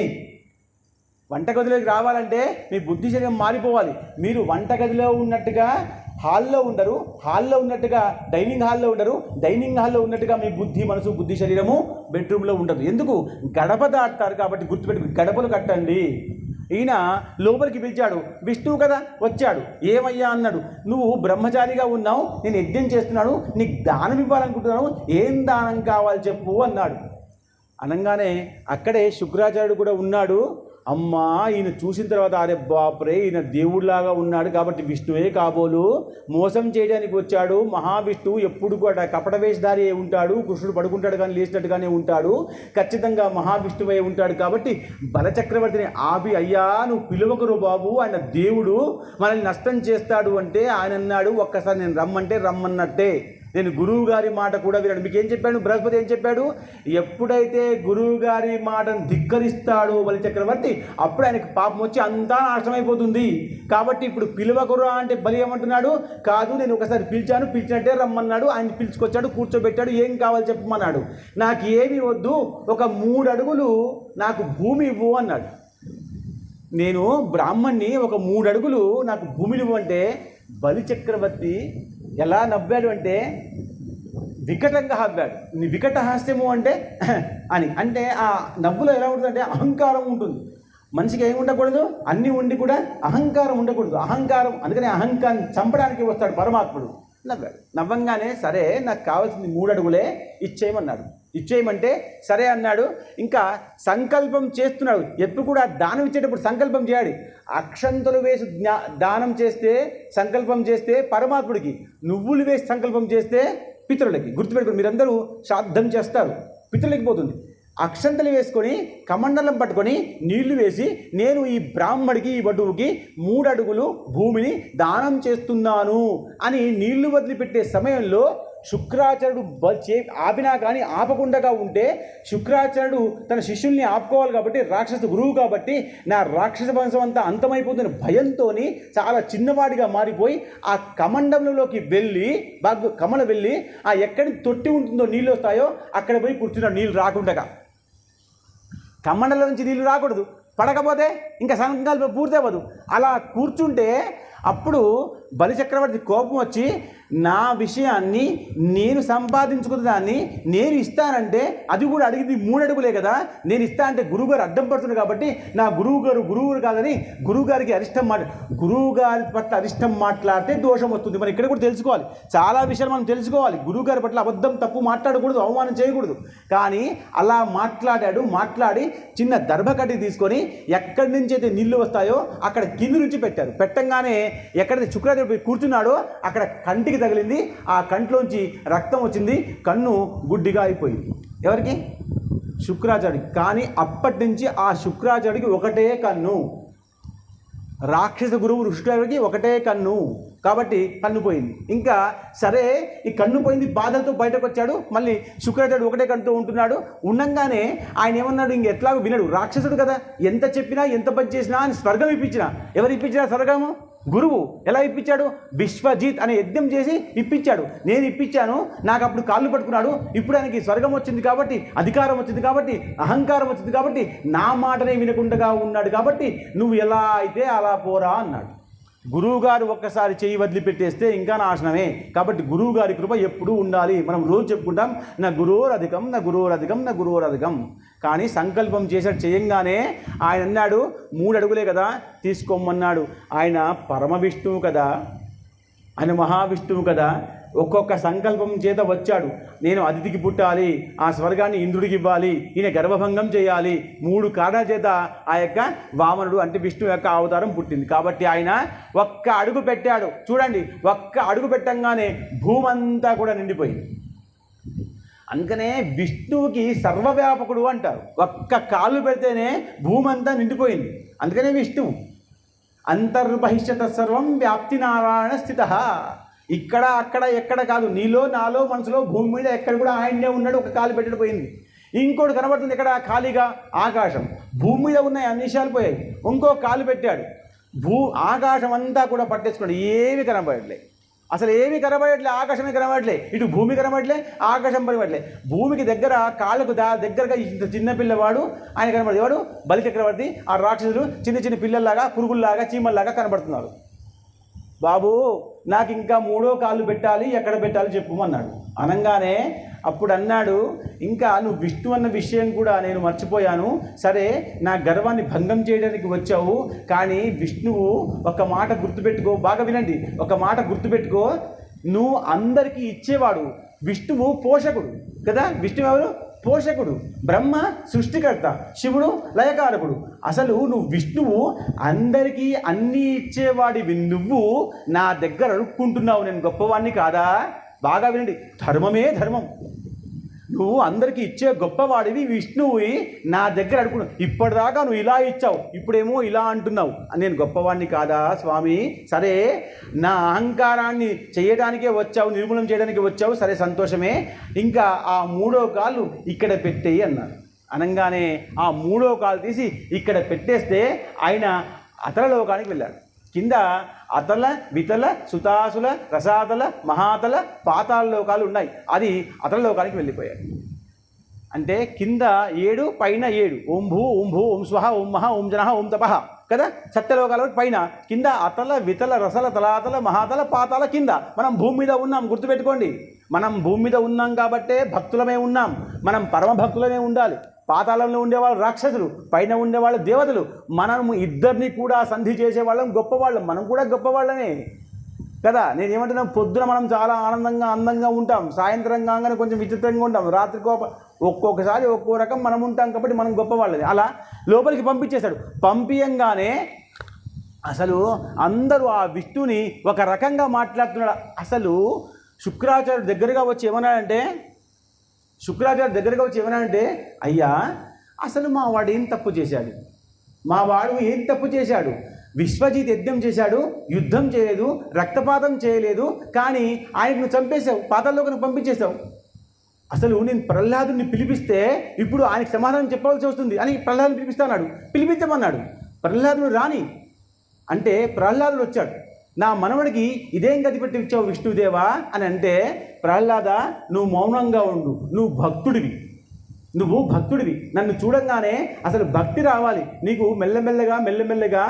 వంటగదిలోకి రావాలంటే మీ బుద్ధి శరీరం మారిపోవాలి. మీరు వంటగదిలో ఉన్నట్టుగా హాల్లో ఉండరు, హాల్లో ఉన్నట్టుగా డైనింగ్ హాల్లో ఉండరు, డైనింగ్ హాల్లో ఉన్నట్టుగా మీ బుద్ధి మనసు బుద్ధి శరీరము బెడ్రూమ్లో ఉండదు. ఎందుకు? గడప దాటుతారు కాబట్టి గుర్తుపెట్టుకు గడపలు కట్టండి. ఈయన లోపలికి పిలిచాడు, విష్ణువు కదా వచ్చాడు. ఏమయ్యా అన్నాడు, నువ్వు బ్రహ్మచారిగా ఉన్నావు, నేను యజ్ఞం చేస్తున్నాను, నీకు దానం ఇవ్వాలనుకుంటున్నాను, ఏం దానం కావాలి చెప్పు అన్నాడు. అనగానే అక్కడే శుక్రాచార్యుడు కూడా ఉన్నాడు. అమ్మా ఈయన చూసిన తర్వాత అరే బాపురే ఈయన దేవుడిలాగా ఉన్నాడు కాబట్టి విష్ణువే కాబోలు, మోసం చేయడానికి వచ్చాడు. మహావిష్ణువు ఎప్పుడు కూడా కపట వేషధారి ఉంటాడు, కృష్ణుడు పడుకుంటాడు కానీ లేచినట్టుగానే ఉంటాడు, ఖచ్చితంగా మహావిష్ణువే ఉంటాడు. కాబట్టి బలచక్రవర్తిని ఆపి అయ్యా నువ్వు పిలువకురు బాబు, ఆయన దేవుడు మనల్ని నష్టం చేస్తాడు అంటే ఆయన అన్నాడు ఒక్కసారి నేను రమ్మంటే రమ్మన్నట్టే, నేను గురువు గారి మాట కూడా విన్నాడు. మీకు ఏం చెప్పాడు బృహస్పతి ఏం చెప్పాడు? ఎప్పుడైతే గురువు గారి మాటను ధిక్కరిస్తాడో బలిచక్రవర్తి అప్పుడు ఆయనకు పాపం వచ్చి అంతా నాశనమైపోతుంది. కాబట్టి ఇప్పుడు పిలువకురా అంటే బలి ఏమంటున్నాడు? కాదు నేను ఒకసారి పిలిచాను, పిలిచినట్టే రమ్మన్నాడు. ఆయన పిలుచుకొచ్చాడు, కూర్చోబెట్టాడు, ఏం కావాలి చెప్పమన్నాడు. నాకు ఏమి వద్దు, ఒక 3 అడుగులు నాకు భూమి ఇవ్వు అన్నాడు. నేను బ్రాహ్మణ్ణి, ఒక 3 అడుగులు నాకు భూమిని ఇవ్వు అంటే బలిచక్రవర్తి ఎలా నవ్వాడు అంటే వికటంగా నవ్వాడు. వికట హాస్యము అంటే అని అంటే ఆ నవ్వులో ఎలా ఉంటుందంటే అహంకారం ఉంటుంది. మనిషికి ఏమి ఉండకూడదు, అన్నీ ఉండి కూడా అహంకారం ఉండకూడదు. అహంకారం అందుకని అహంకారం చంపడానికి వస్తాడు పరమాత్ముడు. నవ్వాడు. నవ్వంగానే సరే నాకు కావాల్సింది 3 అడుగులే ఇచ్చేయమన్నాడు. ఇచ్చేయమంటే సరే అన్నాడు. ఇంకా సంకల్పం చేస్తున్నాడు. ఎప్పుడు కూడా దానం ఇచ్చేటప్పుడు సంకల్పం చేయాలి. అక్షంతలు వేసి దానం చేస్తే సంకల్పం చేస్తే పరమాత్ముడికి, నువ్వులు వేసి సంకల్పం చేస్తే పితరులకి. గుర్తుపెట్టుకుని మీరందరూ శ్రాద్ధం చేస్తారు, పితరులకి పోతుంది. అక్షంతలు వేసుకొని కమండలం పట్టుకొని నీళ్లు వేసి నేను ఈ బ్రాహ్మడికి ఈ వటువుకి 3 అడుగులు భూమిని దానం చేస్తున్నాను అని నీళ్లు వదిలిపెట్టే సమయంలో శుక్రాచార్యుడు ఆపినా కానీ ఆపకుండా ఉంటే శుక్రాచార్యుడు తన శిష్యుల్ని ఆపుకోవాలి కాబట్టి రాక్షస గురువు కాబట్టి నా రాక్షస వంశం అంతా అంతమైపోతున్న భయంతో చాలా చిన్నవాడిగా మారిపోయి ఆ కమండంలోకి వెళ్ళి కమల వెళ్ళి ఆ ఎక్కడి తొట్టి ఉంటుందో నీళ్ళు వస్తాయో అక్కడ పోయి కూర్చున్నాడు. నీళ్ళు రాకుండా కమండల నుంచి నీళ్ళు రాకూడదు, పడకపోతే ఇంకా సంకల్పం పూర్తి అవ్వదు. అలా కూర్చుంటే అప్పుడు బలిచక్రవర్తి కోపం వచ్చి నా విషయాన్ని నేను సంపాదించుకున్న దాన్ని నేను ఇస్తానంటే అది కూడా అడిగింది 3 అడుగులే కదా, నేను ఇస్తా అంటే గురువుగారు అడ్డం పడుతుంది కాబట్టి నా గురువు కాదని గురువుగారికి గురువుగారి పట్ల అరిష్టం మాట్లాడితే దోషం వస్తుంది. మరి ఇక్కడ కూడా తెలుసుకోవాలి, చాలా విషయాలు మనం తెలుసుకోవాలి. గురువుగారి పట్ల అబద్ధం తప్పు మాట్లాడకూడదు, అవమానం చేయకూడదు. కానీ అలా మాట్లాడి చిన్న దర్భకట్టి తీసుకొని ఎక్కడి నుంచి అయితే నీళ్లు వస్తాయో అక్కడ కింది నుంచి పెట్టారు. పెట్టంగానే ఎక్కడైతే శుక్రాచార్యుడు పోయి కూర్చున్నాడో అక్కడ కంటికి తగిలింది, ఆ కంట్లోంచి రక్తం వచ్చింది, కన్ను గుడ్డిగా అయిపోయింది. ఎవరికి? శుక్రాచార్యుడికి. కానీ అప్పటి నుంచి ఆ శుక్రాచార్యుడికి ఒకటే కన్ను, రాక్షస గురువు శుక్రాచార్యుడికి ఒకటే కన్ను కాబట్టి కన్ను పోయింది. ఇంకా సరే ఈ కన్ను పోయింది, బాధలతో బయటకు వచ్చాడు. మళ్ళీ శుక్రాచార్యుడు ఒకటే కన్నుతో ఉంటున్నాడు. ఉండంగానే ఆయన ఏమన్నాడు, ఇంకెట్లాగో వినడు, రాక్షసుడు కదా, ఎంత చెప్పినా ఎంత పని చేసినా అని స్వర్గం ఇప్పించిన. ఎవరు ఇప్పించినా స్వర్గము? గురువు. ఎలా ఇప్పించాడు? విశ్వజిత్ అనే యజ్ఞం చేసి ఇప్పించాడు. నేను ఇప్పించాను, నాకు అప్పుడు కాళ్ళు పట్టుకున్నాడు, ఇప్పుడు ఆయనకి స్వర్గం వచ్చింది కాబట్టి, అధికారం వచ్చింది కాబట్టి, అహంకారం వచ్చింది కాబట్టి, నా మాటనే వినకుండా ఉన్నాడు కాబట్టి నువ్వు ఎలా అయితే అలా పోరా అన్నాడు. గురువుగారు ఒక్కసారి చేయి వదిలిపెట్టేస్తే ఇంకా నాశనమే. కాబట్టి గురువుగారి కృప ఎప్పుడూ ఉండాలి. మనం రోజు చెప్పుకుంటాం నా గురువురధికం, నా గురువురధికం, నా గురువురధికం. కానీ సంకల్పం చేయంగానే ఆయన అన్నాడు 3 అడుగులే కదా తీసుకోమన్నాడు. ఆయన పరమ విష్ణువు కదా, ఆయన మహావిష్ణువు కదా, ఒక్కొక్క సంకల్పం చేత వచ్చాడు. నేను అతిథికి పుట్టాలి, ఆ స్వర్గాన్ని ఇంద్రుడికి ఇవ్వాలి, ఈయన గర్భభంగం చేయాలి, 3 కారణాల చేత ఆ యొక్క వామనుడు అంటే విష్ణువు యొక్క అవతారం పుట్టింది. కాబట్టి ఆయన ఒక్క అడుగు పెట్టాడు. చూడండి, ఒక్క అడుగు పెట్టంగానే భూమంతా కూడా నిండిపోయింది. అందుకనే విష్ణువుకి సర్వవ్యాపకుడు అంటారు. ఒక్క కాళ్ళు పెడితేనే భూమంతా నిండిపోయింది. అందుకనే విష్ణువు అంతర్బహిష్యత సర్వం వ్యాప్తి నారాయణ స్థిత. ఇక్కడ అక్కడ ఎక్కడ కాదు, నీలో నాలో మనసులో భూమి మీద ఎక్కడ కూడా ఆయనే ఉన్నాడు. ఒక కాలు పెట్టడిపోయింది. ఇంకోటి కనబడుతుంది ఇక్కడ ఖాళీగా ఆకాశం. భూమి మీద ఉన్న అన్ని విషయాలు పోయాయి. ఇంకో కాలు పెట్టాడు, ఆకాశం అంతా కూడా పట్టేసుకున్నాడు, ఏమి కనబడట్లేదు. అసలు ఏమీ కనబడట్లే, ఆకాశమే కనబడట్లే, ఇటు భూమి కనబడట్లే, ఆకాశం కనబడట్లే. భూమికి దగ్గర కాళ్ళకు దగ్గరగా ఇంత చిన్న పిల్లవాడు ఆయన కనబడదు. ఎవడు? బలి చక్రవర్తి. ఆ రాక్షసులు చిన్న చిన్న పిల్లల్లాగా, పురుగుల్లాగా, చీమల్లాగా కనబడుతున్నారు. బాబు నాకు ఇంకా 3వ కాళ్ళు పెట్టాలి, ఎక్కడ పెట్టాలి చెప్పమన్నాడు. అనగానే అప్పుడు అన్నాడు, ఇంకా నువ్వు విష్ణు అన్న విషయం కూడా నేను మర్చిపోయాను. సరే, నా గర్వాన్ని భంగం చేయడానికి వచ్చావు, కానీ విష్ణువు ఒక మాట గుర్తుపెట్టుకో, బాగా వినండి, ఒక మాట గుర్తుపెట్టుకో, నువ్వు అందరికీ ఇచ్చేవాడు. విష్ణువు పోషకుడు కదా. విష్ణువు ఎవరు? పోషకుడు. బ్రహ్మ సృష్టికర్త, శివుడు లయకారకుడు. అసలు నువ్వు విష్ణువు అందరికీ అన్నీ ఇచ్చేవాడివి, నువ్వు నా దగ్గర అడుక్కుంటున్నావు నేను గొప్పవాడిని కాదా? బాగా వినండి, ధర్మమే ధర్మం. నువ్వు అందరికీ ఇచ్చే గొప్పవాడివి, విష్ణువు నా దగ్గర అడుగున్నావు. ఇప్పటిదాకా నువ్వు ఇలా ఇచ్చావు, ఇప్పుడేమో ఇలా అంటున్నావు, నేను గొప్పవాడిని కాదా స్వామి? సరే, నా అహంకారాన్ని చేయడానికే వచ్చావు, నిర్మూలన చేయడానికి వచ్చావు, సరే సంతోషమే. ఇంకా ఆ 3వ కాళ్ళు ఇక్కడ పెట్టేయి అన్నారు. అనగానే ఆ 3వ కాలు తీసి ఇక్కడ పెట్టేస్తే ఆయన అతల లోకానికి వెళ్ళాడు. కింద అతల, వితల, సుతాసుల, రసాతల, మహాతల, పాతాళ లోకాలు ఉన్నాయి. అది అతల లోకానికి వెళ్ళిపోయాడు. అంటే కింద 7, పైన 7. ఓం భూ, ఓం భూ, ఓం స్వహ, ఓం మహ, ఓం జనః, ఓం తపః కదా. సత్యలోకాల పైన, కింద అతల, వితల, రసల, తలాతల, మహాతల, పాతాల కింద. మనం భూమి మీద ఉన్నాం, గుర్తుపెట్టుకోండి. మనం భూమి మీద ఉన్నాం కాబట్టే భక్తులమే ఉన్నాం. మనం పరమ భక్తులమే ఉండాలి. పాతాళంలో ఉండేవాళ్ళు రాక్షసులు, పైన ఉండేవాళ్ళు దేవతలు. మనము ఇద్దరిని కూడా సంధి చేసేవాళ్ళం, గొప్పవాళ్ళం. మనం కూడా గొప్పవాళ్ళమే కదా. నేను ఏమంటున్నా, పొద్దున మనం చాలా ఆనందంగా అందంగా ఉంటాం, సాయంత్రం కాగానే కొంచెం విచిత్రంగా ఉంటాం, రాత్రి ఒక్కొక్కసారి ఒక్కో రకం మనం ఉంటాం. కాబట్టి మనం గొప్పవాళ్ళని అలా లోపలికి పంపించేశాడు. పంపించగానే అసలు అందరూ ఆ విష్ణుని ఒక రకంగా మాట్లాడుతున్నాడు. అసలు శుక్రాచార్యుడు దగ్గరగా వచ్చి ఏమన్నాడంటే, అయ్యా అసలు మా వాడు ఏం తప్పు చేశాడు? విశ్వజిత్ యజ్ఞం చేశాడు, యుద్ధం చేయలేదు, రక్తపాతం చేయలేదు, కానీ ఆయనకు నువ్వు చంపేశావు, పాతాళలోకి పంపించేశావు. అసలు నేను ప్రహ్లాదుని పిలిపిస్తే ఇప్పుడు ఆయనకు సమాధానం చెప్పవలసి వస్తుంది అని ప్రహ్లాదుని పిలిపిస్తాడు. పిలిపించమన్నాడు. ప్రహ్లాదుడు రాని అంటే ప్రహ్లాదుడు వచ్చాడు. నా మనవడికి ఇదేం గతి పెట్టి ఇచ్చావు విష్ణుదేవా అని అంటే, ప్రహ్లాద నువ్వు మౌనంగా ఉండు, నువ్వు భక్తుడివి. నన్ను చూడంగానే అసలు భక్తి రావాలి నీకు. మెల్లమెల్లగా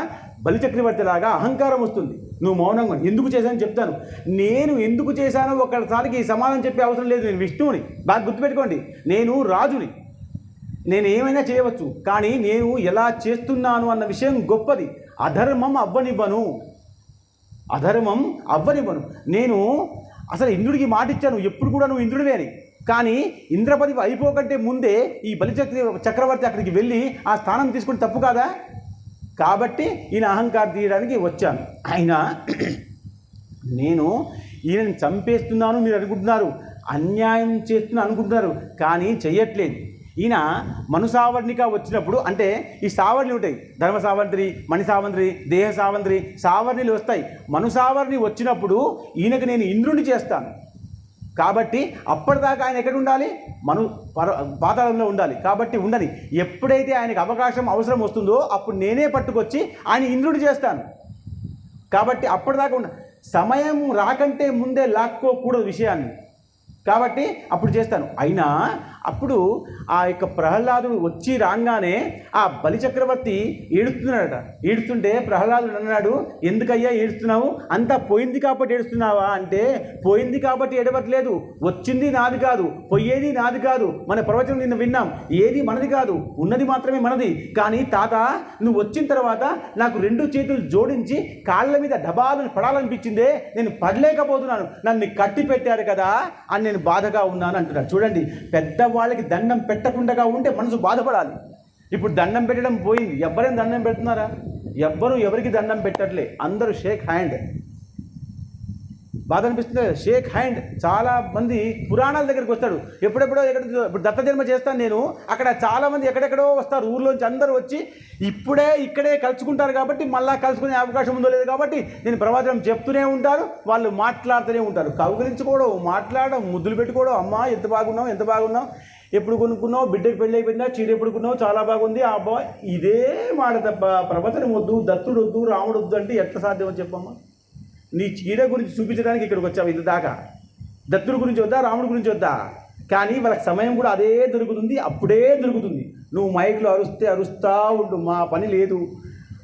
బలిచక్రవర్తిలాగా అహంకారం వస్తుంది. నువ్వు మౌనంగా ఎందుకు చేశానని చెప్తాను. నేను ఎందుకు చేశానో ఒక్కసారికి సమాధానం చెప్పే అవసరం లేదు. నేను విష్ణువుని, బాగా గుర్తుపెట్టుకోండి. నేను రాజుని, నేను ఏమైనా చేయవచ్చు, కానీ నేను ఎలా చేస్తున్నాను అన్న విషయం గొప్పది. అధర్మం అవ్వనివ్వను. నేను అసలు ఇంద్రుడికి మాట ఇచ్చాను, ఎప్పుడు కూడా నువ్వు ఇంద్రుడివే అని. కానీ ఇంద్రపతి అయిపోకంటే ముందే ఈ చక్రవర్తి అక్కడికి వెళ్ళి ఆ స్థానం తీసుకుని తప్పు కాదా? కాబట్టి ఈయన అహంకారం తీయడానికి వచ్చాను. ఆయన నేను ఈయనని చంపేస్తున్నాను మీరు అనుకుంటున్నారు, అన్యాయం చేస్తున్నాను అనుకుంటున్నారు, కానీ చెయ్యట్లేదు. ఈయన మనుసావర్ణిక వచ్చినప్పుడు, అంటే ఈ సావర్ణి ఉంటాయి, ధర్మ సావంత్రి, మణి సావంత్రి, దేహ సావంత్రి, సావర్ణిలు వస్తాయి. మనుసావర్ణి వచ్చినప్పుడు ఈయనకు నేను ఇంద్రుని చేస్తాను. కాబట్టి అప్పటిదాకా ఆయన ఎక్కడ ఉండాలి? పాతాళంలో ఉండాలి. కాబట్టి ఉండని. ఎప్పుడైతే ఆయనకు అవకాశం అవసరం వస్తుందో అప్పుడు నేనే పట్టుకొచ్చి ఆయన ఇంద్రుని చేస్తాను. కాబట్టి అప్పటిదాకా సమయం రాకంటే ముందే లాక్కోకూడదు విషయాన్ని. కాబట్టి అప్పుడు చేస్తాను. అయినా అప్పుడు ఆ యొక్క ప్రహ్లాదుడు వచ్చి రాగానే ఆ బలిచక్రవర్తి ఏడుస్తున్నాడట. ఏడుస్తుంటే ప్రహ్లాదుడు అన్నాడు, ఎందుకయ్యా ఏడుస్తున్నావు? అంతా పోయింది కాబట్టి ఏడుస్తున్నావా అంటే, పోయింది కాబట్టి ఏడవట్లేదు, వచ్చింది నాది కాదు, పోయేది నాది కాదు. మన ప్రవచనం నిన్న విన్నాం, ఏది మనది కాదు, ఉన్నది మాత్రమే మనది. కానీ తాత నువ్వు వచ్చిన తర్వాత నాకు 2 చేతులు జోడించి కాళ్ళ మీద డబాలను పడాలనిపించిందే, నేను పడలేకపోతున్నాను, నన్ను కట్టి పెట్టారు కదా అని నేను బాధగా ఉన్నాను అంటున్నాడు. చూడండి, పెద్దవాళ్ళకి దండం పెట్టకుండా ఉంటే మనసు బాధపడాలి. ఇప్పుడు దండం పెట్టడం పోయింది. ఎవరైనా దండం పెడుతున్నారా? ఎవరికి దండం పెట్టట్లే. అందరూ షేక్ హ్యాండ్. బాధ అనిపిస్తుంది. Shake hand. చాలా మంది పురాణాల దగ్గరికి వస్తాడు. ఎప్పుడెప్పుడో ఇప్పుడు దత్త జన్మ చేస్తాను నేను, అక్కడ చాలామంది ఎక్కడెక్కడో వస్తారు, ఊర్లోంచి అందరూ వచ్చి ఇక్కడే కలుసుకుంటారు. కాబట్టి మళ్ళీ కలుసుకునే అవకాశం ఉందో లేదు కాబట్టి నేను ప్రవచనం చెప్తూనే ఉంటారు, వాళ్ళు మాట్లాడుతూనే ఉంటారు. కౌగిలించుకోవడం, మాట్లాడడం, ముద్దులు పెట్టుకోవడం, అమ్మా ఎంత బాగున్నావు, ఎప్పుడు కొనుక్కున్నావు, బిడ్డకి పెళ్ళి అయిపోయిందా, చీర ఎప్పుడు కొన్నావు, చాలా బాగుంది ఆ అబ్బాయి, ఇదే మాట తప్ప ప్రవచనం వద్దు, దత్తుడు వద్దు, రాముడు వద్దు అంటే ఎట్లా సాధ్యమని చెప్పమ్మా? నీ చీడ గురించి చూపించడానికి ఇక్కడికి వచ్చావు ఇంత దాకా. దత్తుడి గురించి వద్దా, రాముడి గురించి వద్దా? కానీ వాళ్ళకి సమయం కూడా అదే దొరుకుతుంది, అప్పుడే దొరుకుతుంది. నువ్వు మైక్లో అరుస్తా ఉండు, మా పని లేదు.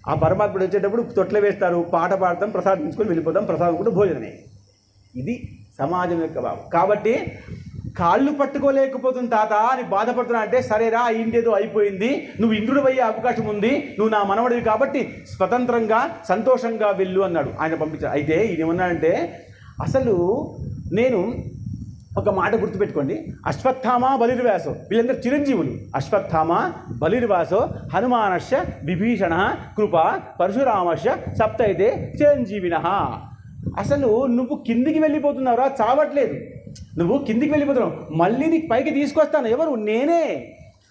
ఆ పరమాత్ముడు వచ్చేటప్పుడు తొట్ల వేస్తారు, పాట పాడతాం, ప్రసాదించుకొని వెళ్ళిపోతాం, ప్రసాదం కూడా భోజనమే. ఇది సమాజం యొక్క భావం. కాబట్టి కాళ్ళు పట్టుకోలేకపోతుంది తాత అని బాధపడుతున్నా అంటే, సరేరా అయిందేదో అయిపోయింది, నువ్వు ఇంద్రుడు అయ్యే అవకాశం ఉంది, నువ్వు నా మనవడివి కాబట్టి స్వతంత్రంగా సంతోషంగా వెళ్ళు అన్నాడు. ఆయన పంపించాడు. అయితే ఈయన ఏమన్నాడంటే, అసలు నేను ఒక మాట గుర్తుపెట్టుకోండి, అశ్వత్థామ బలిర్వ్యాసో, వీళ్ళందరూ చిరంజీవులు. అశ్వత్థామ బలిర్వ్యాసో హనుమానశ్చ విభీషణ కృప పరశురామశ్చ సప్తైతే చిరంజీవిన. అసలు నువ్వు కిందికి వెళ్ళిపోతున్నావురా, చావట్లేదు. నువ్వు కిందికి వెళ్ళిపోతున్నావు, మళ్ళీ నీకు పైకి తీసుకొస్తాను. ఎవరు?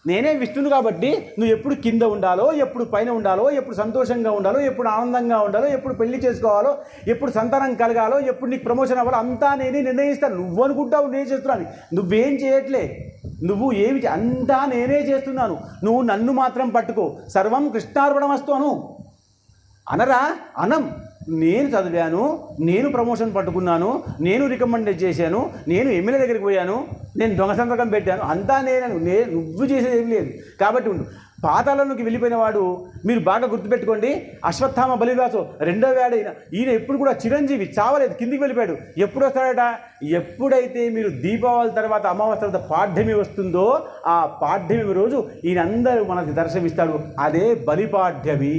నేనే విష్ణును. కాబట్టి నువ్వు ఎప్పుడు కింద ఉండాలో, ఎప్పుడు పైన ఉండాలో, ఎప్పుడు సంతోషంగా ఉండాలో, ఎప్పుడు ఆనందంగా ఉండాలో, ఎప్పుడు పెళ్లి చేసుకోవాలో, ఎప్పుడు సంతానం కలగాలో, ఎప్పుడు నీకు ప్రమోషన్ అవ్వాలో అంతా నేనే నిర్ణయిస్తాను. నువ్వు అనుకుంటావు నేను చేస్తున్నాను, నువ్వేం చేయట్లే. నువ్వు ఏమి అంతా నేనే చేస్తున్నాను, నువ్వు నన్ను మాత్రం పట్టుకో. సర్వం కృష్ణార్పణమస్తు అను. అనరా? అనం. నేను చదివాను, నేను ప్రమోషన్ పట్టుకున్నాను, నేను రికమెండ్ చేశాను, నేను ఎమ్మెల్యే దగ్గరికి పోయాను, నేను దొంగ సంతకం పెట్టాను, అంతా నువ్వు చేసేది ఏం లేదు. కాబట్టి ఉండు. పాతాళంలోకి వెళ్ళిపోయిన వాడు, మీరు బాగా గుర్తుపెట్టుకోండి, అశ్వత్థామ బలిరాజు రెండో వాడైన ఈయన ఎప్పుడు కూడా చిరంజీవి, చావలేదు, కిందికి వెళ్ళిపోయాడు. ఎప్పుడు వస్తాడట? ఎప్పుడైతే మీరు దీపావళి తర్వాత అమావాస్య తర్వాత పాడ్యమి వస్తుందో, ఆ పాడ్యమి రోజు ఈయనందరూ మనకు దర్శనమిస్తాడు. అదే బలిపాడ్యమి.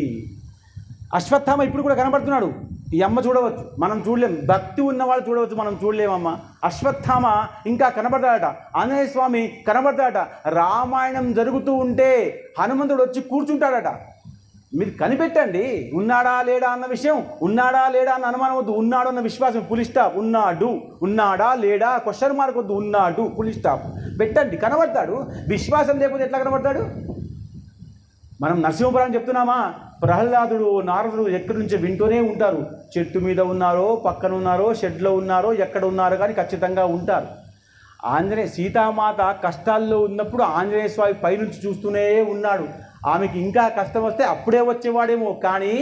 అశ్వత్థామ ఇప్పుడు కూడా కనబడుతున్నాడు. ఈ అమ్మ చూడవచ్చు, మనం చూడలేం. భక్తి ఉన్నవాళ్ళు చూడవచ్చు, మనం చూడలేమమ్మ. అశ్వత్థామ ఇంకా కనబడతాడట. ఆంజనేయ స్వామి కనబడతాడట. రామాయణం జరుగుతూ ఉంటే హనుమంతుడు వచ్చి కూర్చుంటాడట. మీరు కనిపెట్టండి, ఉన్నాడా లేడా అన్న విషయం, ఉన్నాడా లేడా అన్న అనుమానం వద్దు, ఉన్నాడు అన్న విశ్వాసం, పులి స్టాప్. ఉన్నాడు, ఉన్నాడా లేడా క్వశ్చన్ మార్క్ వద్దు, ఉన్నాడు పులి స్టాప్ పెట్టండి. కనబడతాడు. విశ్వాసం లేకపోతే ఎట్లా కనబడతాడు? మనం నరసింహపురాణం చెప్తున్నామా? ప్రహ్లాదుడు, నారదుడు ఎక్కడి నుంచో వింటూనే ఉంటారు. చెట్టు మీద ఉన్నారో, పక్కన ఉన్నారో, షెడ్లో ఉన్నారో, ఎక్కడ ఉన్నారో కానీ ఖచ్చితంగా ఉంటారు. సీతామాత కష్టాల్లో ఉన్నప్పుడు ఆంజనేయ స్వామి పైనుంచి చూస్తూనే ఉన్నాడు. ఆమెకి ఇంకా కష్టం వస్తే అప్పుడే వచ్చేవాడేమో, కానీ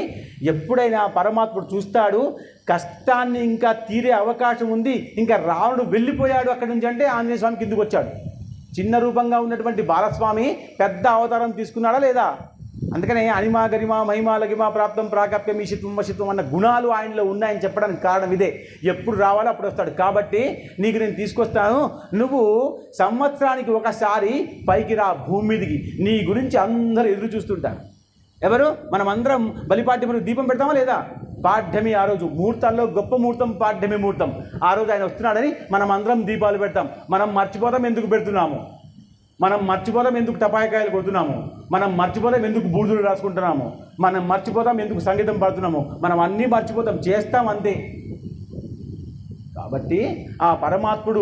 ఎప్పుడైనా పరమాత్ముడు చూస్తాడు. కష్టాన్ని ఇంకా తీరే అవకాశం ఉంది, ఇంకా రావణుడు వెళ్ళిపోయాడు అక్కడి నుంచి అంటే ఆంజనేయ స్వామి కిందికి వచ్చాడు. చిన్న రూపంగా ఉన్నటువంటి బాలస్వామి పెద్ద అవతారం తీసుకున్నాడా లేదా? అందుకనే అనిమా గరిమా మహిమా లగిమా ప్రాప్తం ప్రాకప్యం ఈశిత్వం వశిత్వం అన్న గుణాలు ఆయనలో ఉన్నాయని చెప్పడానికి కారణం ఇదే. ఎప్పుడు రావాలో అప్పుడు వస్తాడు. కాబట్టి నీకు నేను తీసుకొస్తాను, నువ్వు సంవత్సరానికి ఒకసారి పైకి రా భూమి మీదికి. నీ గురించి అందరూ ఎదురు చూస్తుంటారు. ఎవరు? మనమందరం బలిపాడ్యమి దీపం పెడతామా లేదా? పాడ్యమి ఆ రోజు ముహూర్తాల్లో గొప్ప ముహూర్తం పాడ్యమి ముహూర్తం. ఆ రోజు ఆయన వస్తున్నాడని మనం అందరం దీపాలు పెడతాం. మనం మర్చిపోతాం ఎందుకు పెడుతున్నాము, మనం మర్చిపోతాం ఎందుకు టపాకాయలు కొడుతున్నాము, మనం మర్చిపోతాం ఎందుకు బూడిదలు రాసుకుంటున్నాము, మనం మర్చిపోతాం ఎందుకు సంగీతం పాడుతున్నాము. మనం అన్నీ మర్చిపోతాం, చేస్తాం అంతే. కాబట్టి ఆ పరమాత్ముడు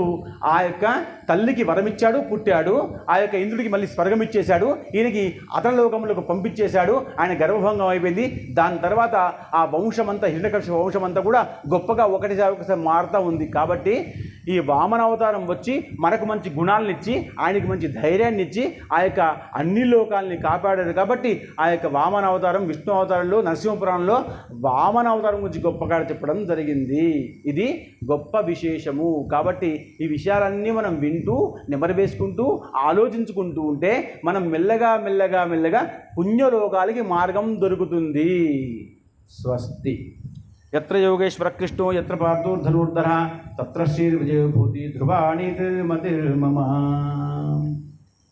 ఆ యొక్క తల్లికి వరమిచ్చాడు, పుట్టాడు. ఆ యొక్క ఇంద్రుడికి మళ్ళీ స్వర్గం ఇచ్చేశాడు, ఈయనకి అతలోకములకు పంపించేశాడు. ఆయన గర్వభంగం అయిపోయింది. దాని తర్వాత ఆ వంశమంతా, హిరణ్యకశిప వంశమంతా కూడా గొప్పగా ఒకటిసారి మారుతూ ఉంది. కాబట్టి ఈ వామన అవతారం వచ్చి మనకు మంచి గుణాలను ఇచ్చి, ఆయనకి మంచి ధైర్యాన్ని ఇచ్చి, ఆ యొక్క అన్ని లోకాలని కాపాడారు. కాబట్టి ఆ యొక్క వామన అవతారం విష్ణు అవతారంలో, నరసింహపురాణంలో వామన అవతారం గురించి గొప్పగా చెప్పడం జరిగింది. ఇది గొప్ప విశేషము. కాబట్టి ఈ విషయాలన్నీ మనం వింటూ నెమరు వేసుకుంటూ ఆలోచించుకుంటూ ఉంటే మనం మెల్లగా మెల్లగా మెల్లగా పుణ్యలోకాలకి మార్గం దొరుకుతుంది. స్వస్తి. యత్ర యోగేశ్వర కృష్ణో యత్ర పార్థో ధనుర్ధర తత్ర శ్రీర్విజయభూతి ధ్రువాణి మతిర్మమ.